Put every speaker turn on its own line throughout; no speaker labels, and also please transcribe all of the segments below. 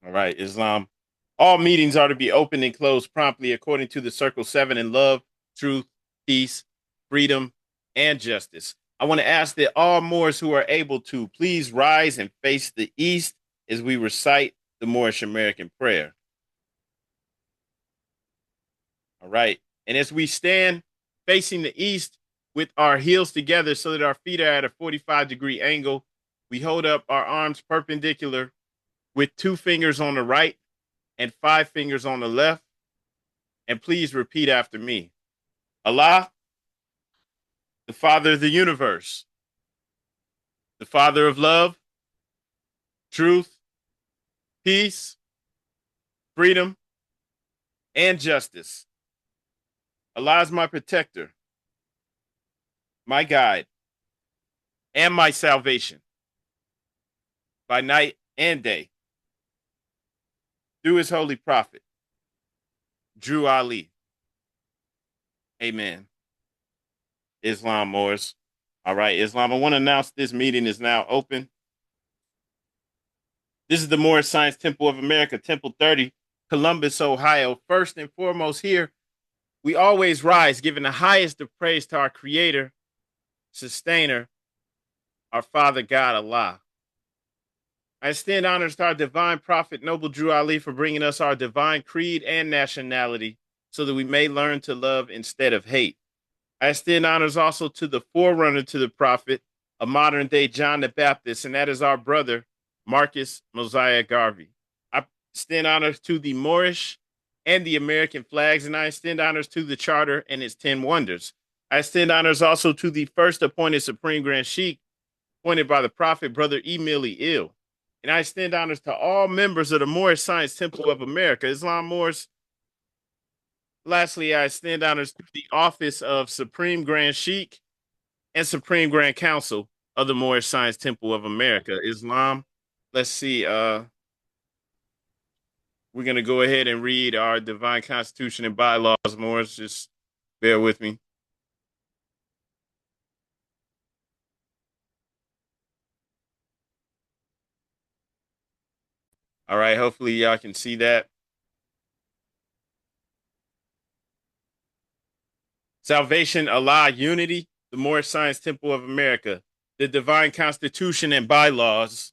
All right, Islam. All meetings are to be opened and closed promptly according to the Circle 7 in love, truth, peace, freedom, and justice. I want to ask that all Moors who are able to please rise and face the east as we recite the Moorish American prayer. All right. And as we stand facing the east with our heels together so that our feet are at a 45-degree angle, we hold up our arms perpendicular with 2 fingers on the right and 5 fingers on the left. And please repeat after me. Allah, the Father of the universe, the Father of love, truth, peace, freedom, and justice. Allah is my protector, my guide, and my salvation by night and day through his holy prophet, Ch12. Amen. Islam Moors. All right, Islam. I want to announce this meeting is now open. This is the Moorish Science Temple of America, Temple 30, Columbus, Ohio. First and foremost, here, we always rise, giving the highest of praise to our Creator, Sustainer, our Father God, Allah. I extend honors to our divine prophet, Noble Ch12, for bringing us our divine creed and nationality so that we may learn to love instead of hate. I extend honors also to the forerunner to the prophet, a modern day John the Baptist, and that is our brother, Marcus Mosiah Garvey. I extend honors to the Moorish and the American flags, and I extend honors to the Charter and its 10 wonders. I extend honors also to the first appointed Supreme Grand Sheikh, appointed by the prophet, Brother Emily Ill. And I extend honors to all members of the Moorish Science Temple of America, Islam Moors. Lastly, I extend honors to the office of Supreme Grand Sheikh and Supreme Grand Council of the Moorish Science Temple of America, Islam. Let's see. We're going to go ahead and read our divine constitution and bylaws, Moors. Just bear with me. All right. Hopefully, y'all can see that. Salvation, Allah, unity, the Moorish Science Temple of America, the divine constitution and bylaws.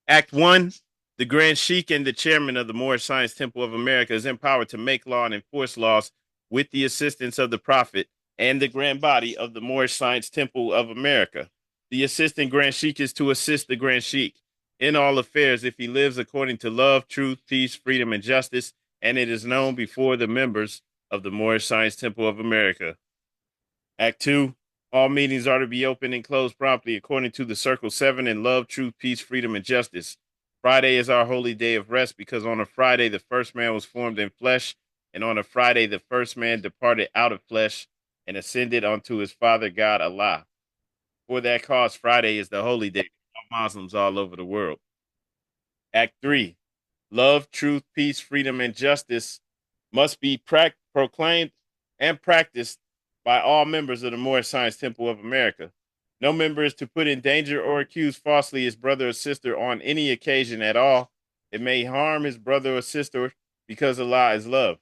Act 1. The Grand Sheikh and the chairman of the Moorish Science Temple of America is empowered to make law and enforce laws with the assistance of the Prophet and the Grand Body of the Moorish Science Temple of America. The assistant Grand Sheikh is to assist the Grand Sheikh in all affairs if he lives according to love, truth, peace, freedom, and justice, and it is known before the members of the Moorish Science Temple of America. Act 2. All meetings are to be open and closed promptly according to the Circle 7 in love, truth, peace, freedom, and justice. Friday is our holy day of rest because on a Friday the first man was formed in flesh, and on a Friday the first man departed out of flesh and ascended unto his Father God Allah. For that cause, Friday is the holy day for all Muslims all over the world. Act 3. Love, truth, peace, freedom, and justice must be proclaimed and practiced by all members of the Moorish Science Temple of America. No member is to put in danger or accuse falsely his brother or sister on any occasion at all. It may harm his brother or sister because Allah is love.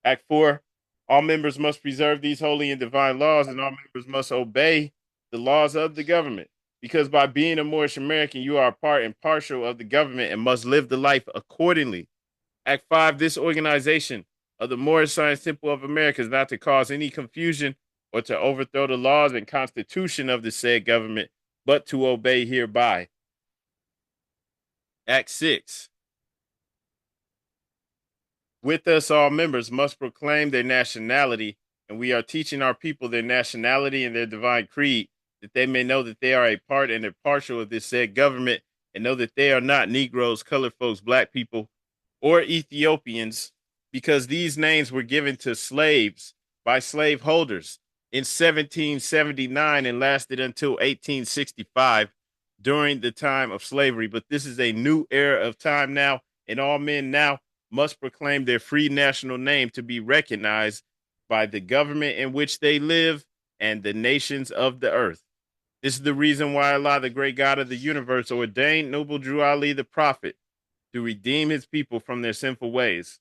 Act 4. All members must preserve these holy and divine laws, and all members must obey the laws of the government. Because by being a Moorish American, you are a part and partial of the government and must live the life accordingly. Act 5. This organization of the Moorish Science Temple of America is not to cause any confusion or to overthrow the laws and constitution of the said government, but to obey hereby. Act 6. With us, all members must proclaim their nationality, and we are teaching our people their nationality and their divine creed, that they may know that they are a part and a partial of this said government, and know that they are not Negroes, colored folks, black people, or Ethiopians, because these names were given to slaves by slaveholders in 1779 and lasted until 1865 during the time of slavery. But this is a new era of time now, and all men now must proclaim their free national name to be recognized by the government in which they live and the nations of the earth. This is the reason why Allah, the great God of the universe, ordained Noble Ch12 the prophet to redeem his people from their sinful ways.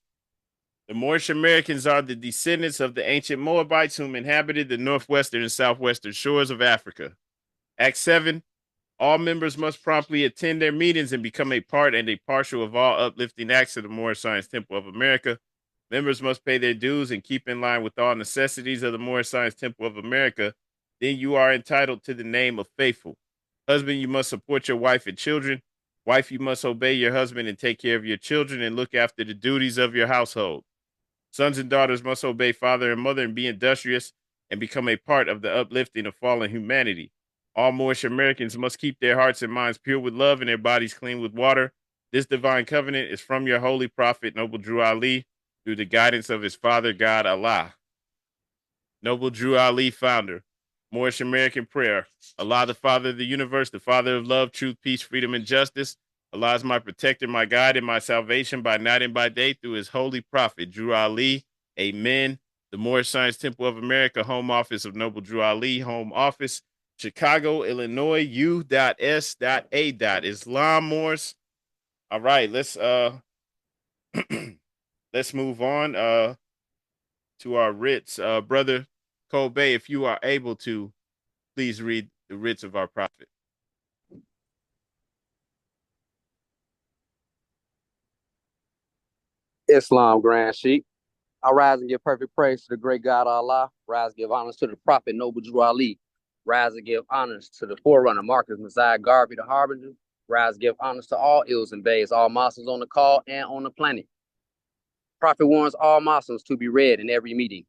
The Moorish Americans are the descendants of the ancient Moabites whom inhabited the northwestern and southwestern shores of Africa. Act 7. All members must promptly attend their meetings and become a part and a partial of all uplifting acts of the Moorish Science Temple of America. Members must pay their dues and keep in line with all necessities of the Moorish Science Temple of America. Then you are entitled to the name of faithful. Husband, you must support your wife and children. Wife, you must obey your husband and take care of your children and look after the duties of your household. Sons and daughters must obey father and mother and be industrious and become a part of the uplifting of fallen humanity. All Moorish Americans must keep their hearts and minds pure with love and their bodies clean with water. This divine covenant is from your holy prophet, Noble Drew Ali, through the guidance of his father, God Allah. Noble Drew Ali, founder. Moorish American prayer. Allah, the Father of the universe, the Father of love, truth, peace, freedom, and justice. Allah is my protector, my guide, and my salvation by night and by day through his holy prophet, Drew Ali. Amen. The Moorish Science Temple of America, home office of Noble Drew Ali, home office, Chicago, Illinois, U.S.A. Islam Moors. All right, let's let's move on to our writs. Brother Kobe, if you are able to, please read the writs of our prophet.
Islam, Grand Sheikh. I rise and give perfect praise to the great God Allah. Rise and give honors to the Prophet Noble Drew Ali. Rise and give honors to the forerunner Marcus Messiah Garvey, the Harbinger. Rise and give honors to all ills and bays, all Muslims on the call and on the planet. Prophet warns all Muslims to be read in every meeting.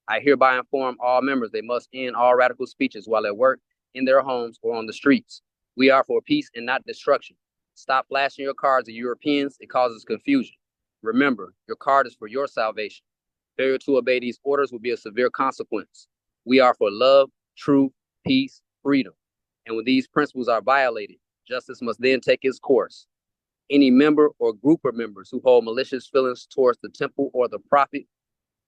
I hereby inform all members they must end all radical speeches while at work, in their homes, or on the streets. We are for peace and not destruction. Stop flashing your cards at Europeans. It causes confusion. Remember, your card is for your salvation. Failure to obey these orders will be a severe consequence. We are for love, truth, peace, freedom. And when these principles are violated, justice must then take its course. Any member or group of members who hold malicious feelings towards the temple or the prophet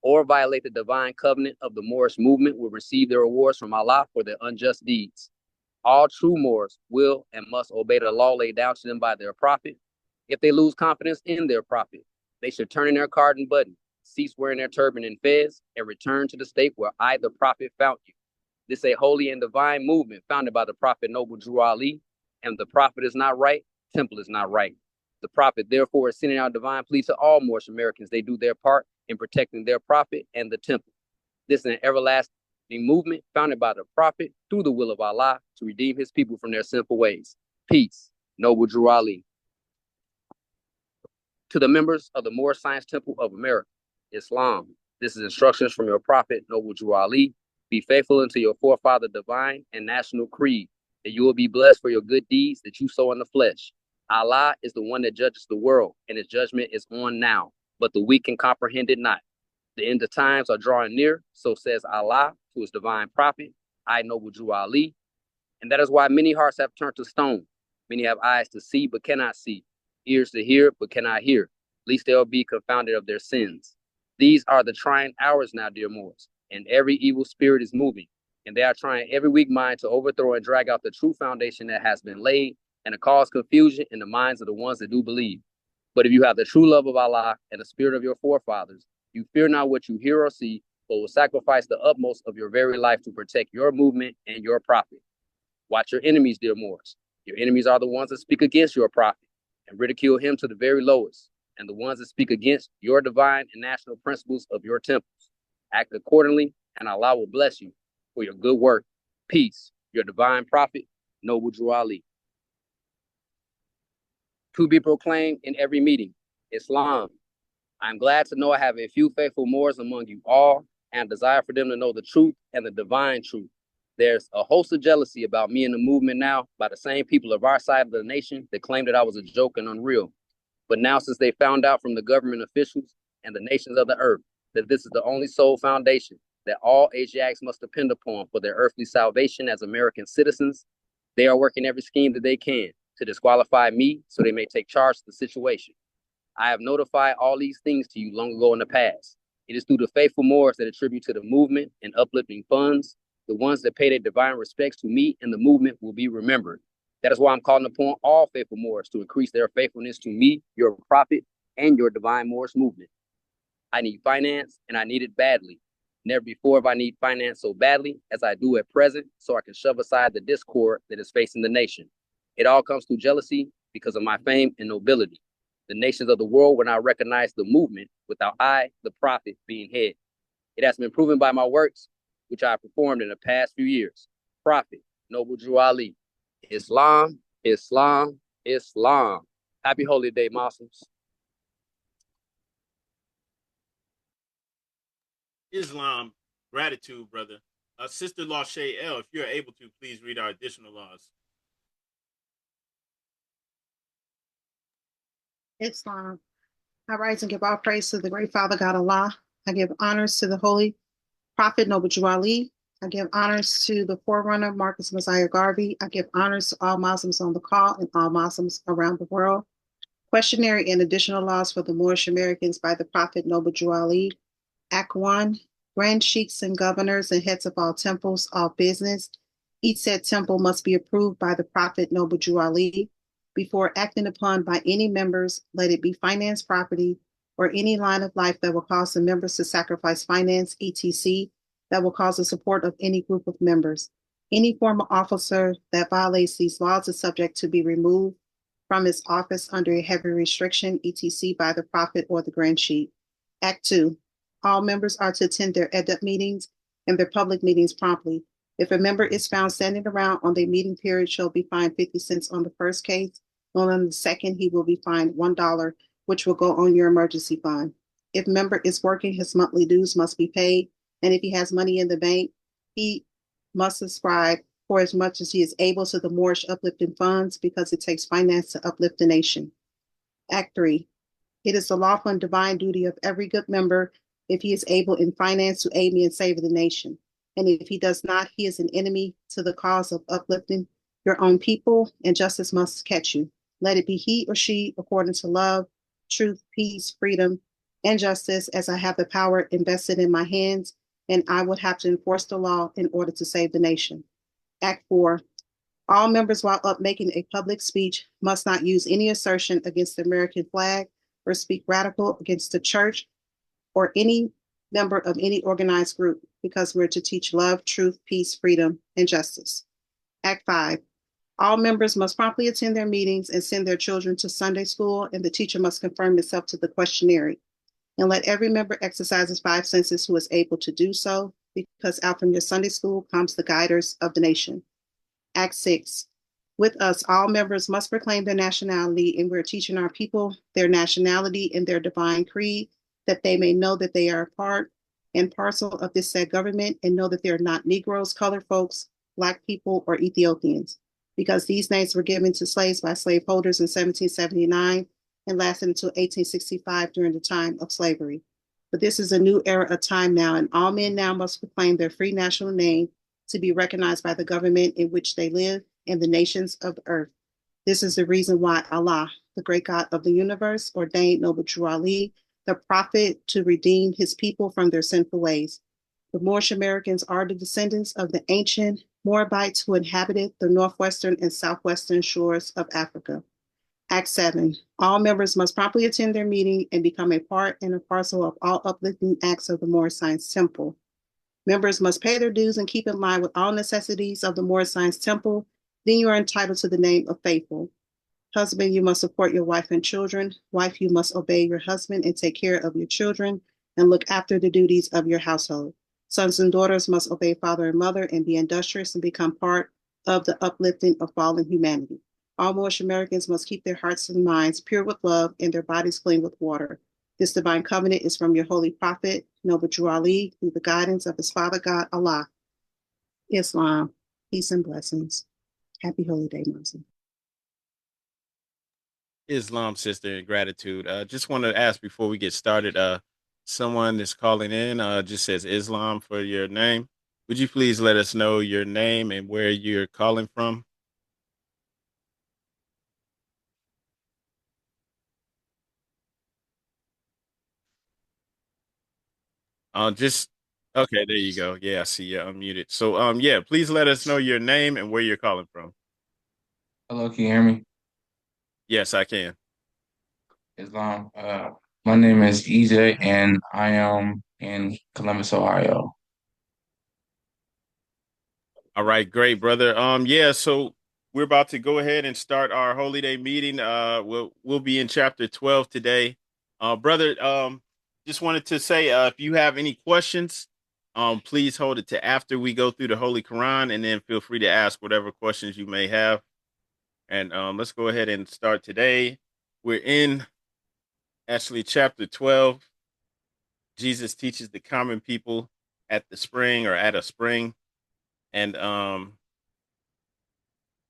or violate the divine covenant of the Moorish movement will receive their rewards from Allah for their unjust deeds. All true Moors will and must obey the law laid down to them by their prophet. If they lose confidence in their prophet, they should turn in their card and button, cease wearing their turban and fez, and return to the state where I, the prophet, found you. This is a holy and divine movement founded by the prophet Noble Drew Ali, and the prophet is not right, temple is not right. The prophet, therefore, is sending out divine plea to all Moorish Americans. They do their part in protecting their prophet and the temple. This is an everlasting movement founded by the prophet through the will of Allah to redeem his people from their sinful ways. Peace, Noble Drew Ali. To the members of the Moorish Science Temple of America, Islam, this is instructions from your prophet, Noble Drew Ali. Be faithful unto your forefather divine and national creed, that you will be blessed for your good deeds that you sow in the flesh. Allah is the one that judges the world, and his judgment is on now, but the weak can comprehend it not. The end of times are drawing near, so says Allah to his divine prophet, I, Noble Drew Ali. And that is why many hearts have turned to stone. Many have eyes to see, but cannot see, ears to hear, but cannot hear, lest they will be confounded of their sins. These are the trying hours now, dear Moors, and every evil spirit is moving, and they are trying every weak mind to overthrow and drag out the true foundation that has been laid, and to cause confusion in the minds of the ones that do believe. But if you have the true love of Allah and the spirit of your forefathers, you fear not what you hear or see, but will sacrifice the utmost of your very life to protect your movement and your prophet. Watch your enemies, dear Moors. Your enemies are the ones that speak against your prophet and ridicule him to the very lowest, and the ones that speak against your divine and national principles of your temples. Act accordingly, and Allah will bless you for your good work. Peace, your divine prophet, Noble Drew Ali. To be proclaimed in every meeting, Islam. I am glad to know I have a few faithful Moors among you all, and desire for them to know the truth and the divine truth. There's a host of jealousy about me in the movement now by the same people of our side of the nation that claimed that I was a joke and unreal. But now, since they found out from the government officials and the nations of the earth that this is the only sole foundation that all Asiatics must depend upon for their earthly salvation as American citizens, they are working every scheme that they can to disqualify me so they may take charge of the situation. I have notified all these things to you long ago in the past. It is through the faithful Moors that attribute to the movement and uplifting funds. The ones that pay their divine respects to me and the movement will be remembered. That is why I'm calling upon all faithful Moors to increase their faithfulness to me, your prophet, and your divine Moorish movement. I need finance, and I need it badly. Never before have I need finance so badly as I do at present, so I can shove aside the discord that is facing the nation. It all comes through jealousy because of my fame and nobility. The nations of the world will not recognize the movement without I, the prophet, being head. It has been proven by my works, which I have performed in the past few years. Prophet, Noble Drew Ali. Islam, Islam, Islam. Happy Holy Day, Muslims.
Islam, gratitude, brother. Sister Law Shay L, if you're able to, please read our additional laws.
Islam. I rise and give all praise to the great Father God Allah. I give honors to the Holy Prophet Noble Drew Ali. I give honors to the forerunner Marcus Messiah Garvey. I give honors to all Muslims on the call and all Muslims around the world. Questionary and additional laws for the Moorish Americans by the Prophet Noble Drew Ali. Act 1. Grand sheikhs and governors and heads of all temples, all business. Each said temple must be approved by the Prophet Noble Drew Ali. Before acting upon by any members, let it be finance property or any line of life that will cause the members to sacrifice finance, etc., that will cause the support of any group of members. Any former officer that violates these laws is subject to be removed from his office under a heavy restriction, etc., by the Prophet or the Grand Sheikh. Act 2. All members are to attend their EDUP meetings and their public meetings promptly. If a member is found standing around on the meeting period, shall be fined 50 cents on the first case. On the second, he will be fined $1, which will go on your emergency fund. If a member is working, his monthly dues must be paid. And if he has money in the bank, he must subscribe for as much as he is able to the Moorish uplifting funds because it takes finance to uplift the nation. Act 3. It is the lawful and divine duty of every good member, if he is able in finance, to aid me in saving the nation. And if he does not, he is an enemy to the cause of uplifting your own people, and justice must catch you. Let it be he or she according to love, truth, peace, freedom, and justice, as I have the power invested in my hands, and I would have to enforce the law in order to save the nation. Act 4. All members, while up making a public speech, must not use any assertion against the American flag or speak radical against the church or any member of any organized group, because we're to teach love, truth, peace, freedom, and justice. Act 5. All members must promptly attend their meetings and send their children to Sunday school, and the teacher must conform himself to the questionnaire. And let every member exercise his 5 senses who is able to do so, because out from your Sunday school comes the guiders of the nation. Act 6. With us, all members must proclaim their nationality, and we're teaching our people their nationality and their divine creed, that they may know that they are part and parcel of this said government, and know that they are not Negroes, colored folks, Black people, or Ethiopians, because these names were given to slaves by slaveholders in 1779 and lasted until 1865 during the time of slavery. But this is a new era of time now, and all men now must proclaim their free national name to be recognized by the government in which they live and the nations of the earth. This is the reason why Allah, the great God of the universe, ordained Noble Drew Ali, the prophet, to redeem his people from their sinful ways. The Moorish Americans are the descendants of the ancient Moabites who inhabited the northwestern and southwestern shores of Africa. Act 7. All members must promptly attend their meeting and become a part and a parcel of all uplifting acts of the Moorish Science Temple. Members must pay their dues and keep in line with all necessities of the Moorish Science Temple. Then you are entitled to the name of faithful. Husband, you must support your wife and children. Wife, you must obey your husband and take care of your children and look after the duties of your household. Sons and daughters must obey father and mother and be industrious and become part of the uplifting of fallen humanity. All Moorish Americans must keep their hearts and minds pure with love and their bodies clean with water. This divine covenant is from your holy prophet, Noble Drew Ali, through the guidance of his Father God, Allah. Islam, peace and blessings. Happy Holy Day, Muslim.
Islam, sister, and gratitude. Just want to ask before we get started. Someone that's calling in just says Islam for your name. Would you please let us know your name and where you're calling from? Just okay. There you go. Yeah, I see you unmuted. So, yeah, please let us know your name and where you're calling from.
Hello, can you hear me?
Yes, I can.
Islam. My name is EJ, and I am in Columbus, Ohio.
All right, great, brother. Yeah, so we're about to go ahead and start our Holy Day meeting. We'll be in chapter 12 today. Brother, just wanted to say if you have any questions, please hold it to after we go through the Holy Koran, and then feel free to ask whatever questions you may have. And let's go ahead and start today. We're in actually chapter 12. Jesus teaches the common people at the spring or at a spring. And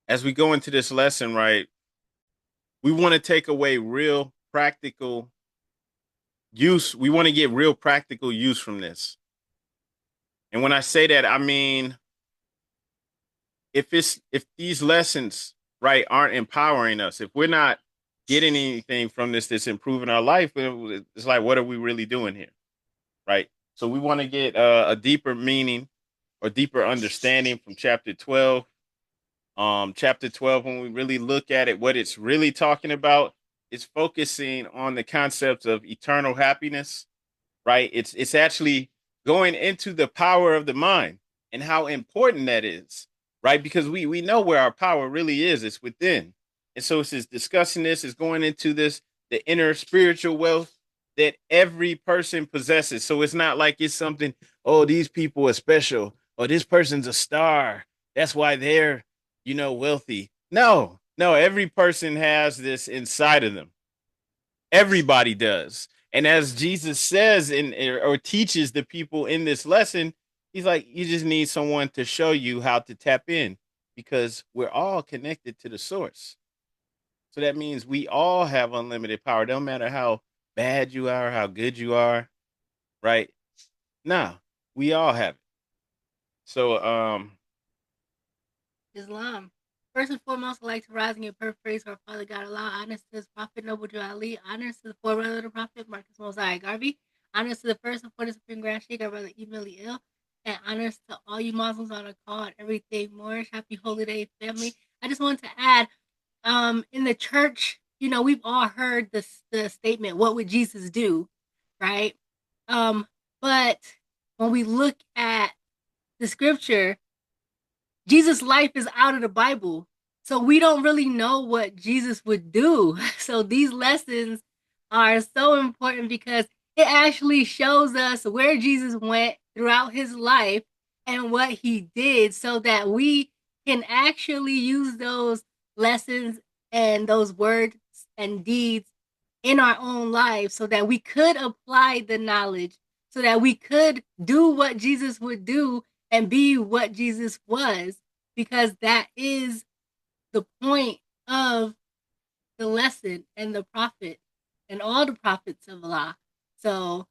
as we go into this lesson, right, we want to take away real practical use. We want to get real practical use from this. And when I say that, I mean if these lessons, right, aren't empowering us, if we're not getting anything from this that's improving our life, it's like, what are we really doing here? Right. So we want to get a deeper meaning or deeper understanding from chapter 12. Chapter 12, when we really look at it, what it's really talking about is focusing on the concepts of eternal happiness, right? It's actually going into the power of the mind and how important that is, right? Because we know where our power really is, it's within. And so it's discussing this, is going into this, the inner spiritual wealth that every person possesses. So it's not like it's something, oh, these people are special, or this person's a star. That's why they're, wealthy. No, no, every person has this inside of them. Everybody does. And as Jesus says or teaches the people in this lesson, he's like, you just need someone to show you how to tap in, because we're all connected to the source. So that means we all have unlimited power. Don't matter how bad you are, how good you are, right? Nah, we all have it. So
Islam. First and foremost, I'd like to rise and give perfect praise to our Father God Allah, honors to his Prophet Noble Drew Ali, honors to the forerunner of the Prophet Marcus Mosiah Garvey, honors to the first and 45th Grand Sheikh, our brother Emily Ill, and honors to all you Muslims on the call and everything Moorish. Happy Holy Day, family. I just want to add, in the church, we've all heard the statement, "What would Jesus do?" Right? But when we look at the scripture, Jesus' life is out of the Bible. So we don't really know what Jesus would do. So these lessons are so important because it actually shows us where Jesus went throughout his life and what he did, so that we can actually use those lessons and those words and deeds in our own lives, so that we could apply the knowledge, so that we could do what Jesus would do and be what Jesus was, because that is the point of the lesson and the prophet and all the prophets of Allah. So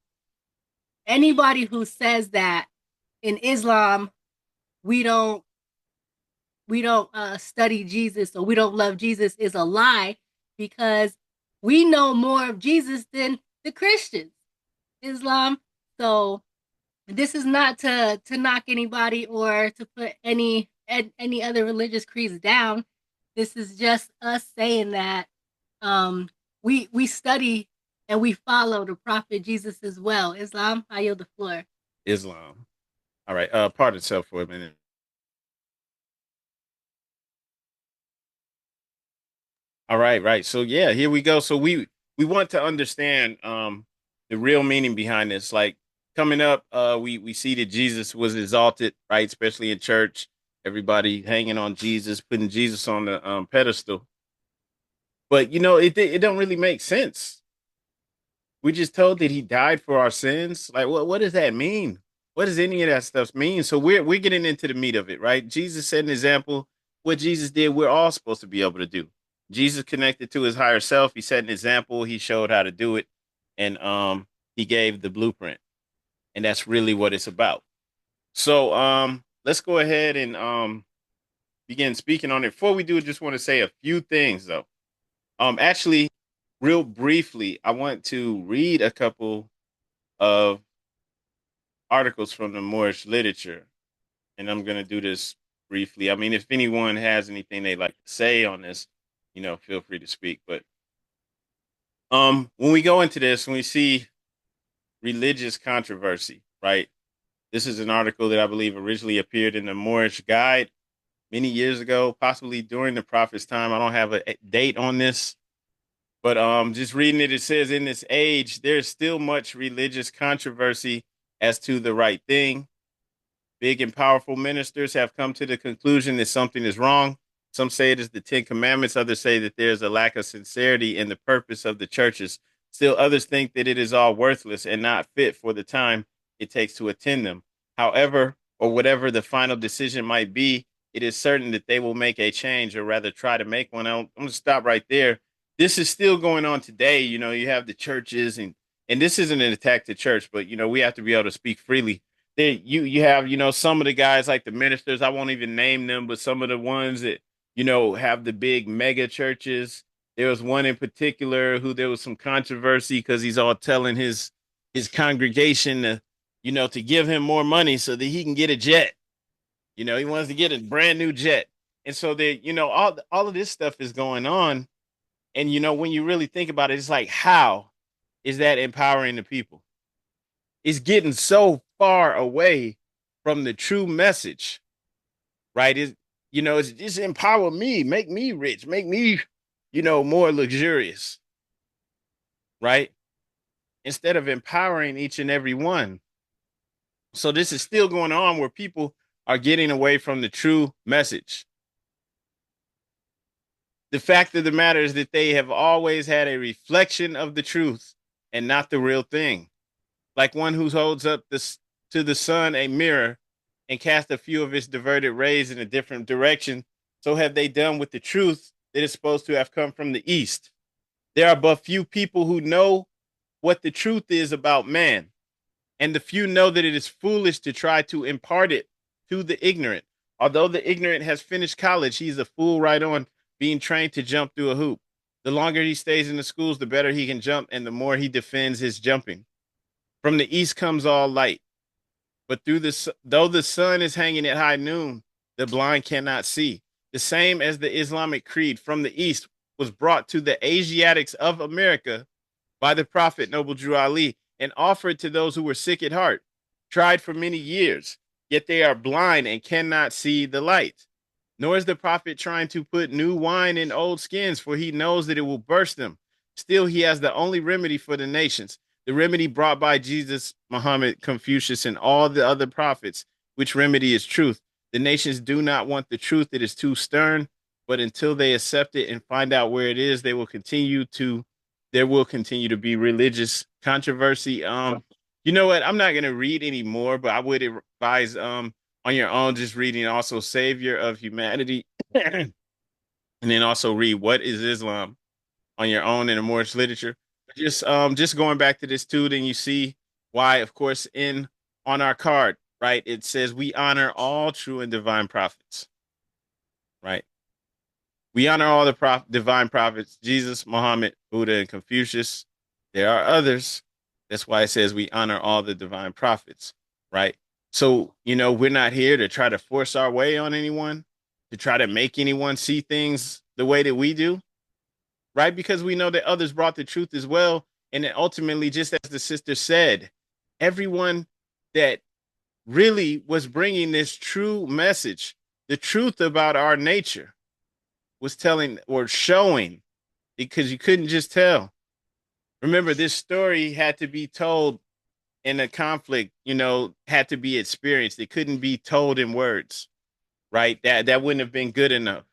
anybody who says that in Islam we don't study Jesus, or we don't love Jesus, is a lie, because we know more of Jesus than the Christians, Islam. So this is not to knock anybody or to put any other religious creeds down. This is just us saying that we study and we follow the prophet Jesus as well. Islam, I yield the floor.
Islam. All right. Pardon self for a minute. All right, right. So yeah, here we go. So we want to understand the real meaning behind this. Like coming up, we see that Jesus was exalted, right? Especially in church, everybody hanging on Jesus, putting Jesus on the pedestal. But it don't really make sense. We just told that he died for our sins. Like what does that mean? What does any of that stuff mean? So we're getting into the meat of it, right? Jesus set an example. What Jesus did, we're all supposed to be able to do. Jesus connected to his higher self. He set an example. He showed how to do it, and he gave the blueprint. And that's really what it's about. So let's go ahead and begin speaking on it. Before we do, just want to say a few things though. Actually, real briefly, I want to read a couple of articles from the Moorish literature, and I'm going to do this briefly. I mean, if anyone has anything they'd like to say on this, feel free to speak. But when we go into this, when we see religious controversy, right? This is an article that I believe originally appeared in the Moorish Guide many years ago, possibly during the prophet's time. I don't have a date on this, but just reading it, it says in this age, there's still much religious controversy as to the right thing. Big and powerful ministers have come to the conclusion that something is wrong. Some say it is the Ten Commandments. Others say that there's a lack of sincerity in the purpose of the churches. Still, others think that it is all worthless and not fit for the time it takes to attend them. However, or whatever the final decision might be, it is certain that they will make a change, or rather try to make one. I'm going to stop right there. This is still going on today. You have the churches, and this isn't an attack to church, but we have to be able to speak freely. You have some of the guys like the ministers. I won't even name them, but some of the ones that have the big mega churches. There was one in particular who there was some controversy because he's all telling his congregation to give him more money so that he can get a jet. He wants to get a brand new jet. And so all of this stuff is going on. And when you really think about it, it's like, how is that empowering the people? It's getting so far away from the true message, right? It's just empower me, make me rich, make me, more luxurious, right? Instead of empowering each and every one. So this is still going on where people are getting away from the true message. The fact of the matter is that they have always had a reflection of the truth and not the real thing. Like one who holds up to the sun a mirror and casts a few of its diverted rays in a different direction, so have they done with the truth that is supposed to have come from the east. There are but few people who know what the truth is about man, and the few know that it is foolish to try to impart it to the ignorant. Although the ignorant has finished college, he's a fool right on, being trained to jump through a hoop. The longer he stays in the schools, the better he can jump, and the more he defends his jumping. From the east comes all light, but though the sun is hanging at high noon, the blind cannot see. The same as the Islamic creed from the east was brought to the Asiatics of America by the Prophet Noble Drew Ali and offered to those who were sick at heart, tried for many years, yet they are blind and cannot see the light. Nor is the Prophet trying to put new wine in old skins, for he knows that it will burst them. Still, he has the only remedy for the nations, the remedy brought by Jesus, Muhammad, Confucius, and all the other prophets, which remedy is truth. The nations do not want the truth. It is too stern, but until they accept it and find out where it is, there will continue to be religious controversy. You know what? I'm not going to read any more, but I would advise on your own just reading also Savior of Humanity and then also read What is Islam on your own in the Moorish literature. Just going back to this too, then you see why, of course, on our card, right, it says we honor all true and divine prophets, right? We honor all the divine prophets, Jesus, Muhammad, Buddha, and Confucius. There are others. That's why it says we honor all the divine prophets, right? So, we're not here to try to force our way on anyone, to try to make anyone see things the way that we do, right? Because we know that others brought the truth as well. And then ultimately, just as the sister said, everyone that really was bringing this true message, the truth about our nature, was telling or showing, because you couldn't just tell. Remember, this story had to be told in a conflict, had to be experienced. It couldn't be told in words, right? That wouldn't have been good enough.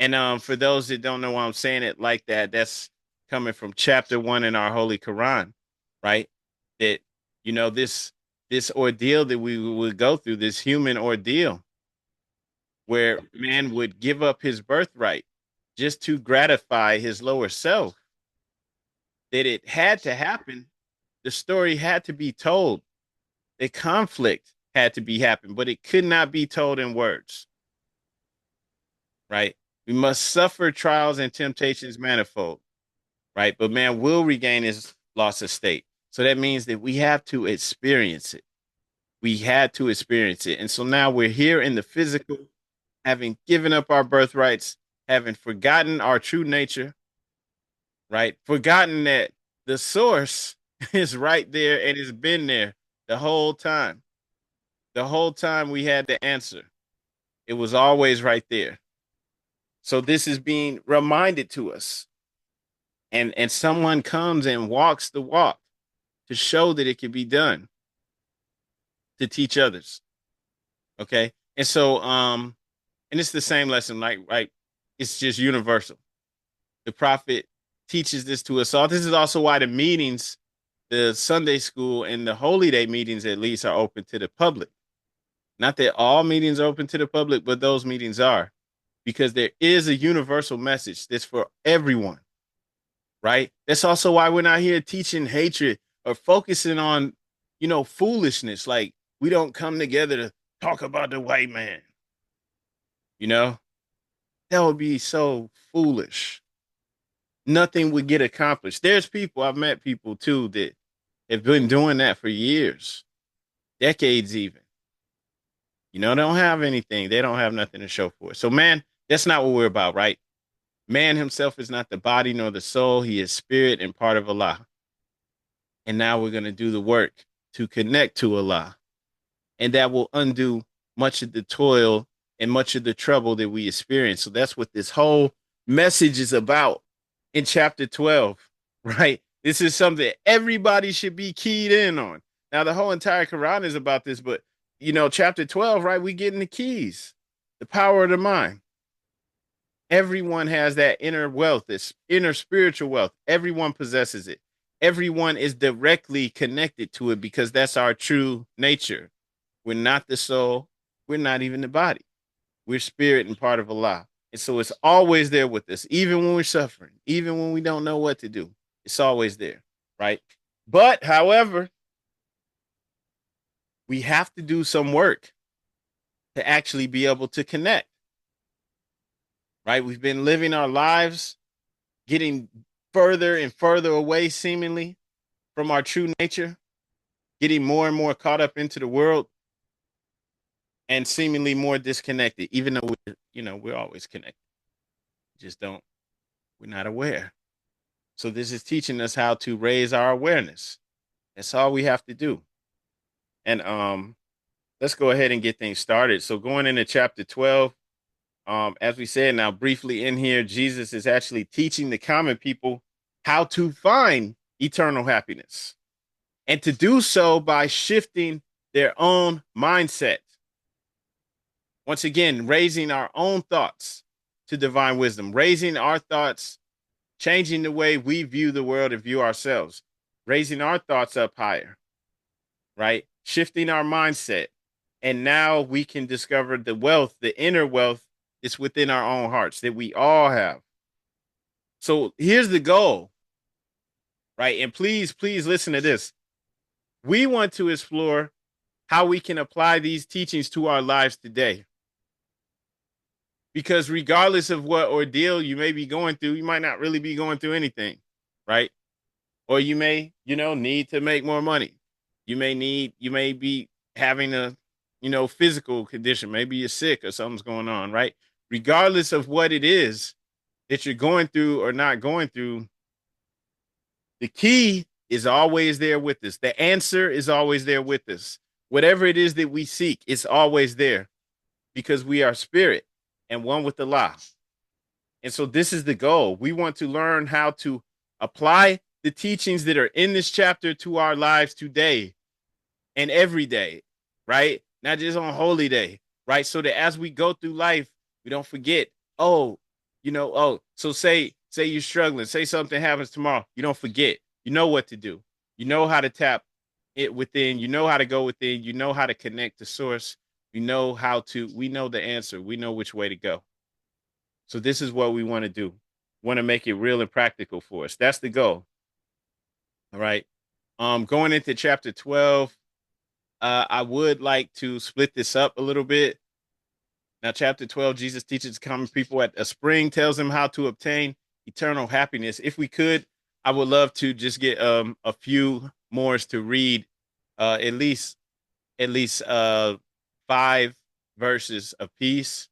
And for those that don't know why I'm saying it like that, that's coming from chapter 1 in our Holy Koran, right? That, this ordeal that we would go through, this human ordeal, where man would give up his birthright just to gratify his lower self, that it had to happen. The story had to be told. The conflict had to be happen, but it could not be told in words, right? We must suffer trials and temptations manifold, right? But man will regain his lost estate. So that means that we have to experience it. We had to experience it. And so now we're here in the physical. having given up our birthrights, having forgotten our true nature, right? Forgotten that the source is right there and it's been there the whole time. The whole time we had the answer. It was always right there. So this is being reminded to us. And someone comes and walks the walk to show that it can be done, to teach others. Okay? And so and it's the same lesson, like right? It's just universal. The prophet teaches this to us all. This is also why the meetings, the Sunday school and the Holy Day meetings at least are open to the public. Not that all meetings are open to the public, but those meetings are, because there is a universal message that's for everyone, right? That's also why we're not here teaching hatred or focusing on, foolishness. Like we don't come together to talk about the white man, you know? That would be so foolish. Nothing would get accomplished. There's people, I've met people too that have been doing that for years, decades even. They don't have anything. They don't have nothing to show for it. So, man, that's not what we're about, right? Man himself is not the body nor the soul. He is spirit and part of Allah. And now we're going to do the work to connect to Allah. And that will undo much of the toil and much of the trouble that we experience. So that's what this whole message is about in chapter 12, right? This is something everybody should be keyed in on. Now, the whole entire Quran is about this, but, chapter 12, right? We getting the keys, the power of the mind. Everyone has that inner wealth, this inner spiritual wealth. Everyone possesses it. Everyone is directly connected to it because that's our true nature. We're not the soul. We're not even the body. We're spirit and part of Allah. And so it's always there with us, even when we're suffering, even when we don't know what to do. It's always there, right? But, however, we have to do some work to actually be able to connect, right? We've been living our lives getting further and further away, seemingly, from our true nature, getting more and more caught up into the world, and seemingly more disconnected, even though we're always connected. Just we're not aware. So this is teaching us how to raise our awareness. That's all we have to do. And let's go ahead and get things started. So going into chapter 12, as we said, now briefly in here, Jesus is actually teaching the common people how to find eternal happiness, and to do so by shifting their own mindset. Once again, raising our own thoughts to divine wisdom, raising our thoughts, changing the way we view the world and view ourselves, raising our thoughts up higher, right? Shifting our mindset. And now we can discover the wealth, the inner wealth is within our own hearts that we all have. So here's the goal, right? And please listen to this. We want to explore how we can apply these teachings to our lives today. Because regardless of what ordeal you may be going through, you might not really be going through anything, right? Or you may, need to make more money. You may be having a, physical condition. Maybe you're sick or something's going on, right? Regardless of what it is that you're going through or not going through, the key is always there with us. The answer is always there with us. Whatever it is that we seek, it's always there because we are spirit and one with Allah. And so this is the goal. We want to learn how to apply the teachings that are in this chapter to our lives today and every day, right? Not just on Holy Day, right? So that as we go through life, we don't forget, so say you're struggling, say something happens tomorrow, you don't forget, you know what to do. You know how to tap it within, you know how to go within, you know how to connect to source. We know the answer. We know which way to go. So this is what we want to do. Want to make it real and practical for us. That's the goal. All right. Going into chapter 12, I would like to split this up a little bit. Now, chapter 12, Jesus teaches common people at a spring, tells them how to obtain eternal happiness. If we could, I would love to just get a few more to read at least 5 verses apiece.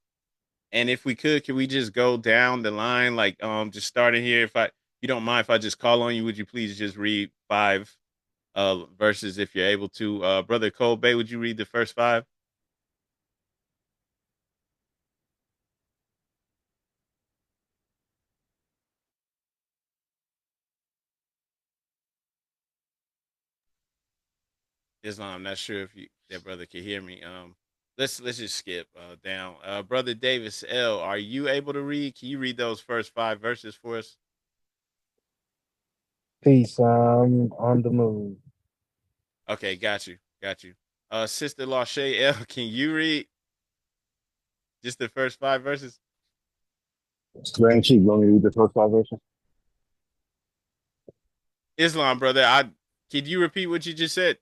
And if we could we just go down the line, like just starting here? If you don't mind, if I just call on you, would you please just read 5 verses if you're able to? Brother Cole Bay, would you read the first 5? Islam, I'm not sure if that brother can hear me. Let's just skip down. Brother Davis L, are you able to read? Can you read those first 5 verses for us?
Peace. I'm on the move.
Okay, got you. Sister Lachey L, can you read just the first 5 verses?
Grand Chief, you want me to read the first 5 verses?
Islam, brother, can you repeat what you just said?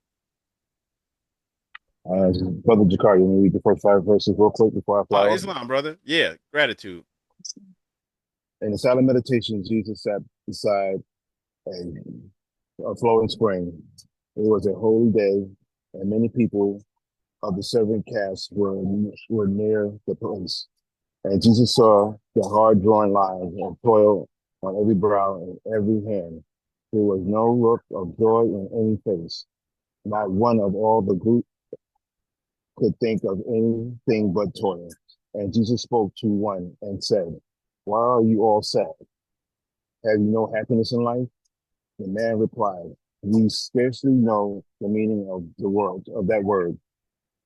Brother Jakar, you want me to read the first 5 verses real quick before I fly
Oh,
off?
Islam, brother. Yeah, gratitude.
In the silent meditation, Jesus sat beside a flowing spring. It was a holy day, and many people of the servant caste were near the place. And Jesus saw the hard drawn lines and toil on every brow and every hand. There was no look of joy in any face. Not one of all the group could think of anything but toil. And Jesus spoke to one and said, "Why are you all sad? Have you no happiness in life?" The man replied, "We scarcely know the meaning of that word.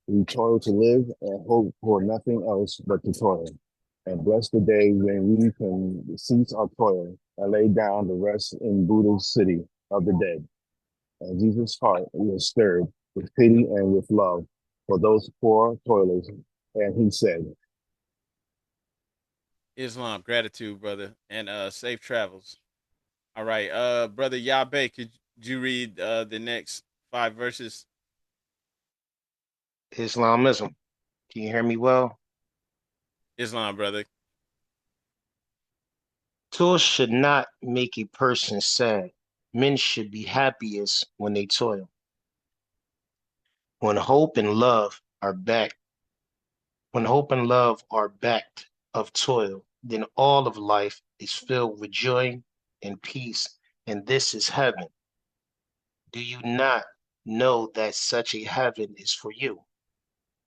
We toil to live and hope for nothing else but to toil. And bless the day when we can cease our toil and lay down to rest in Buddha's city of the dead." And Jesus' heart was stirred with pity and with love for those poor toilers. And he said,
Islam, gratitude, brother, and safe travels. All right, brother Yabe, could you read the next 5 verses?
Islamism. Can you hear me well?
Islam, brother.
Toil should not make a person sad. Men should be happiest when they toil. When hope and love are backed, when hope and love are backed of toil, then all of life is filled with joy and peace, and this is heaven. Do you not know that such a heaven is for you?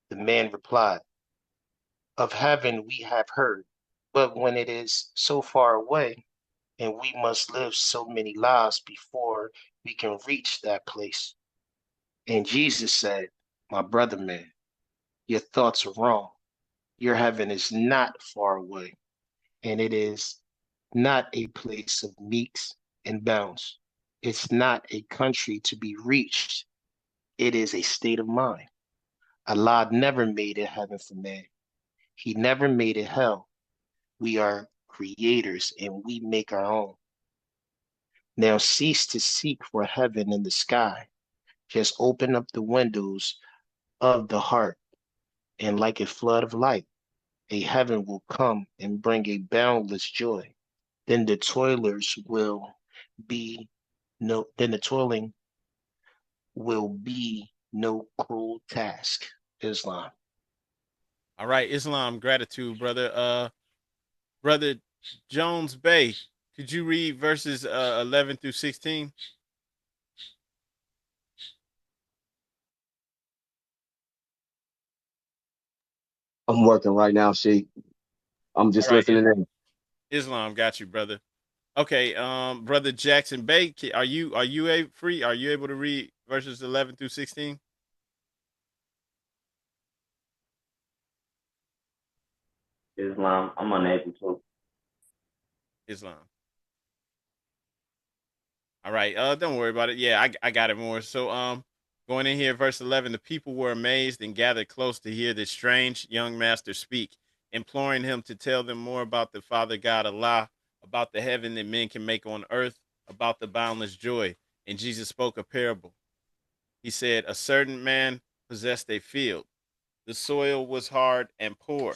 The man replied, of heaven we have heard, but when it is so far away, and we must live so many lives before we can reach that place. And Jesus said, my brother man, your thoughts are wrong. Your heaven is not far away, and it is not a place of meeks and bounds. It's not a country to be reached. It is a state of mind. Allah never made a heaven for man. He never made a hell. We are creators and we make our own. Now cease to seek for heaven in the sky. Just open up the windows of the heart, and like a flood of light, a heaven will come and bring a boundless joy. Then the toilers will be then the toiling will be no cruel task. Islam.
All right, Islam, gratitude, brother. Brother Jones Bay, could you read verses 11 through 16?
I'm working right now, Sheik. I'm
All
just
right,
listening in.
Islam, got you, brother. Okay, brother Jackson Bay, are you free? Are you able to read verses 11 through 16?
Islam, I'm unable to.
Islam. All right, don't worry about it. Yeah, I got it more. So going in here, verse 11, the people were amazed and gathered close to hear this strange young master speak, imploring him to tell them more about the Father God Allah, about the heaven that men can make on earth, about the boundless joy. And Jesus spoke a parable. He said, a certain man possessed a field. The soil was hard and poor.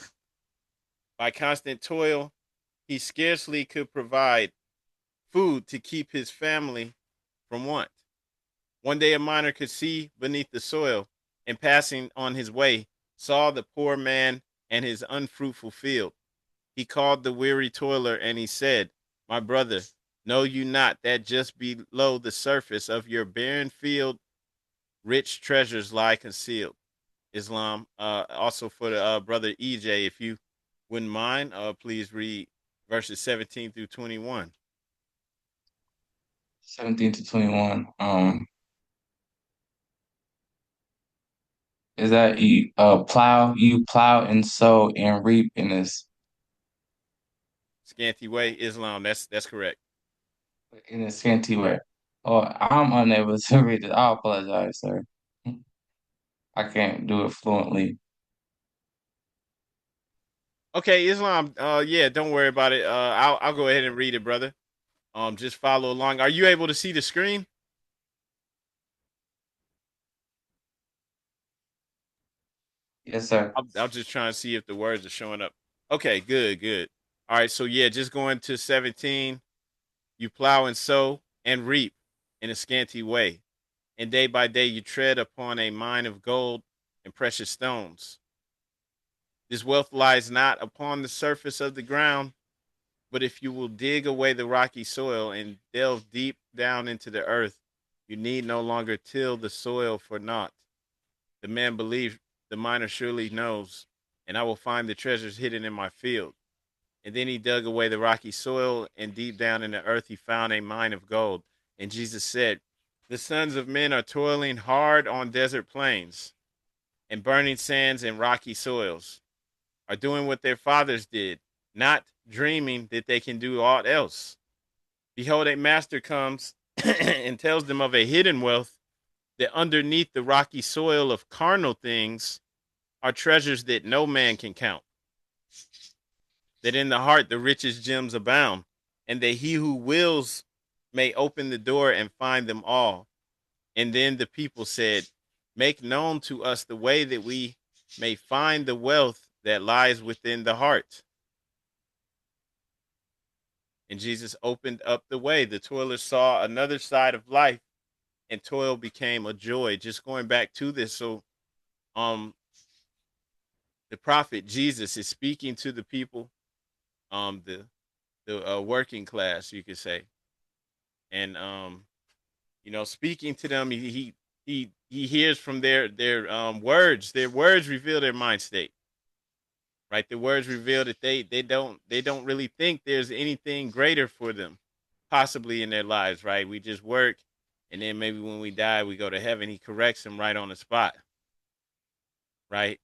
By constant toil, he scarcely could provide food to keep his family from want. One day a miner could see beneath the soil, and passing on his way, saw the poor man and his unfruitful field. He called the weary toiler and he said, my brother, know you not that just below the surface of your barren field, rich treasures lie concealed? Islam. Also for the brother EJ, if you wouldn't mind, please read verses 17 through 21.
17 to 21. Is that you plow and sow and reap in
Scanty way, Islam. That's correct.
a scanty way? Oh, I'm unable to read it. I apologize, sir. I can't do it fluently.
Okay, Islam. Yeah, don't worry about it. I'll go ahead and read it, brother. Just follow along. Are you able to see the screen?
Yes, sir.
I'm just trying to see if the words are showing up. Okay, good, good. All right, so yeah, just going to 17. You plow and sow and reap in a scanty way, and day by day you tread upon a mine of gold and precious stones. This wealth lies not upon the surface of the ground, but if you will dig away the rocky soil and delve deep down into the earth, you need no longer till the soil for naught. The man believed, the miner surely knows, and I will find the treasures hidden in my field. And then he dug away the rocky soil, and deep down in the earth he found a mine of gold. And Jesus said, the sons of men are toiling hard on desert plains, and burning sands and rocky soils, are doing what their fathers did, not dreaming that they can do aught else. Behold, a master comes and tells them of a hidden wealth, that underneath the rocky soil of carnal things are treasures that no man can count, that in the heart the richest gems abound, and that he who wills may open the door and find them all. And then the people said, make known to us the way that we may find the wealth that lies within the heart. And Jesus opened up the way. The toiler saw another side of life, and toil became a joy. Just going back to this, so um the prophet Jesus is speaking to the people, the working class, you could say, and speaking to them, he hears from their words. Their words reveal their mind state, right? The words reveal that they don't really think there's anything greater for them, possibly in their lives, right? We just work, and then maybe when we die, we go to heaven. He corrects them right on the spot, right?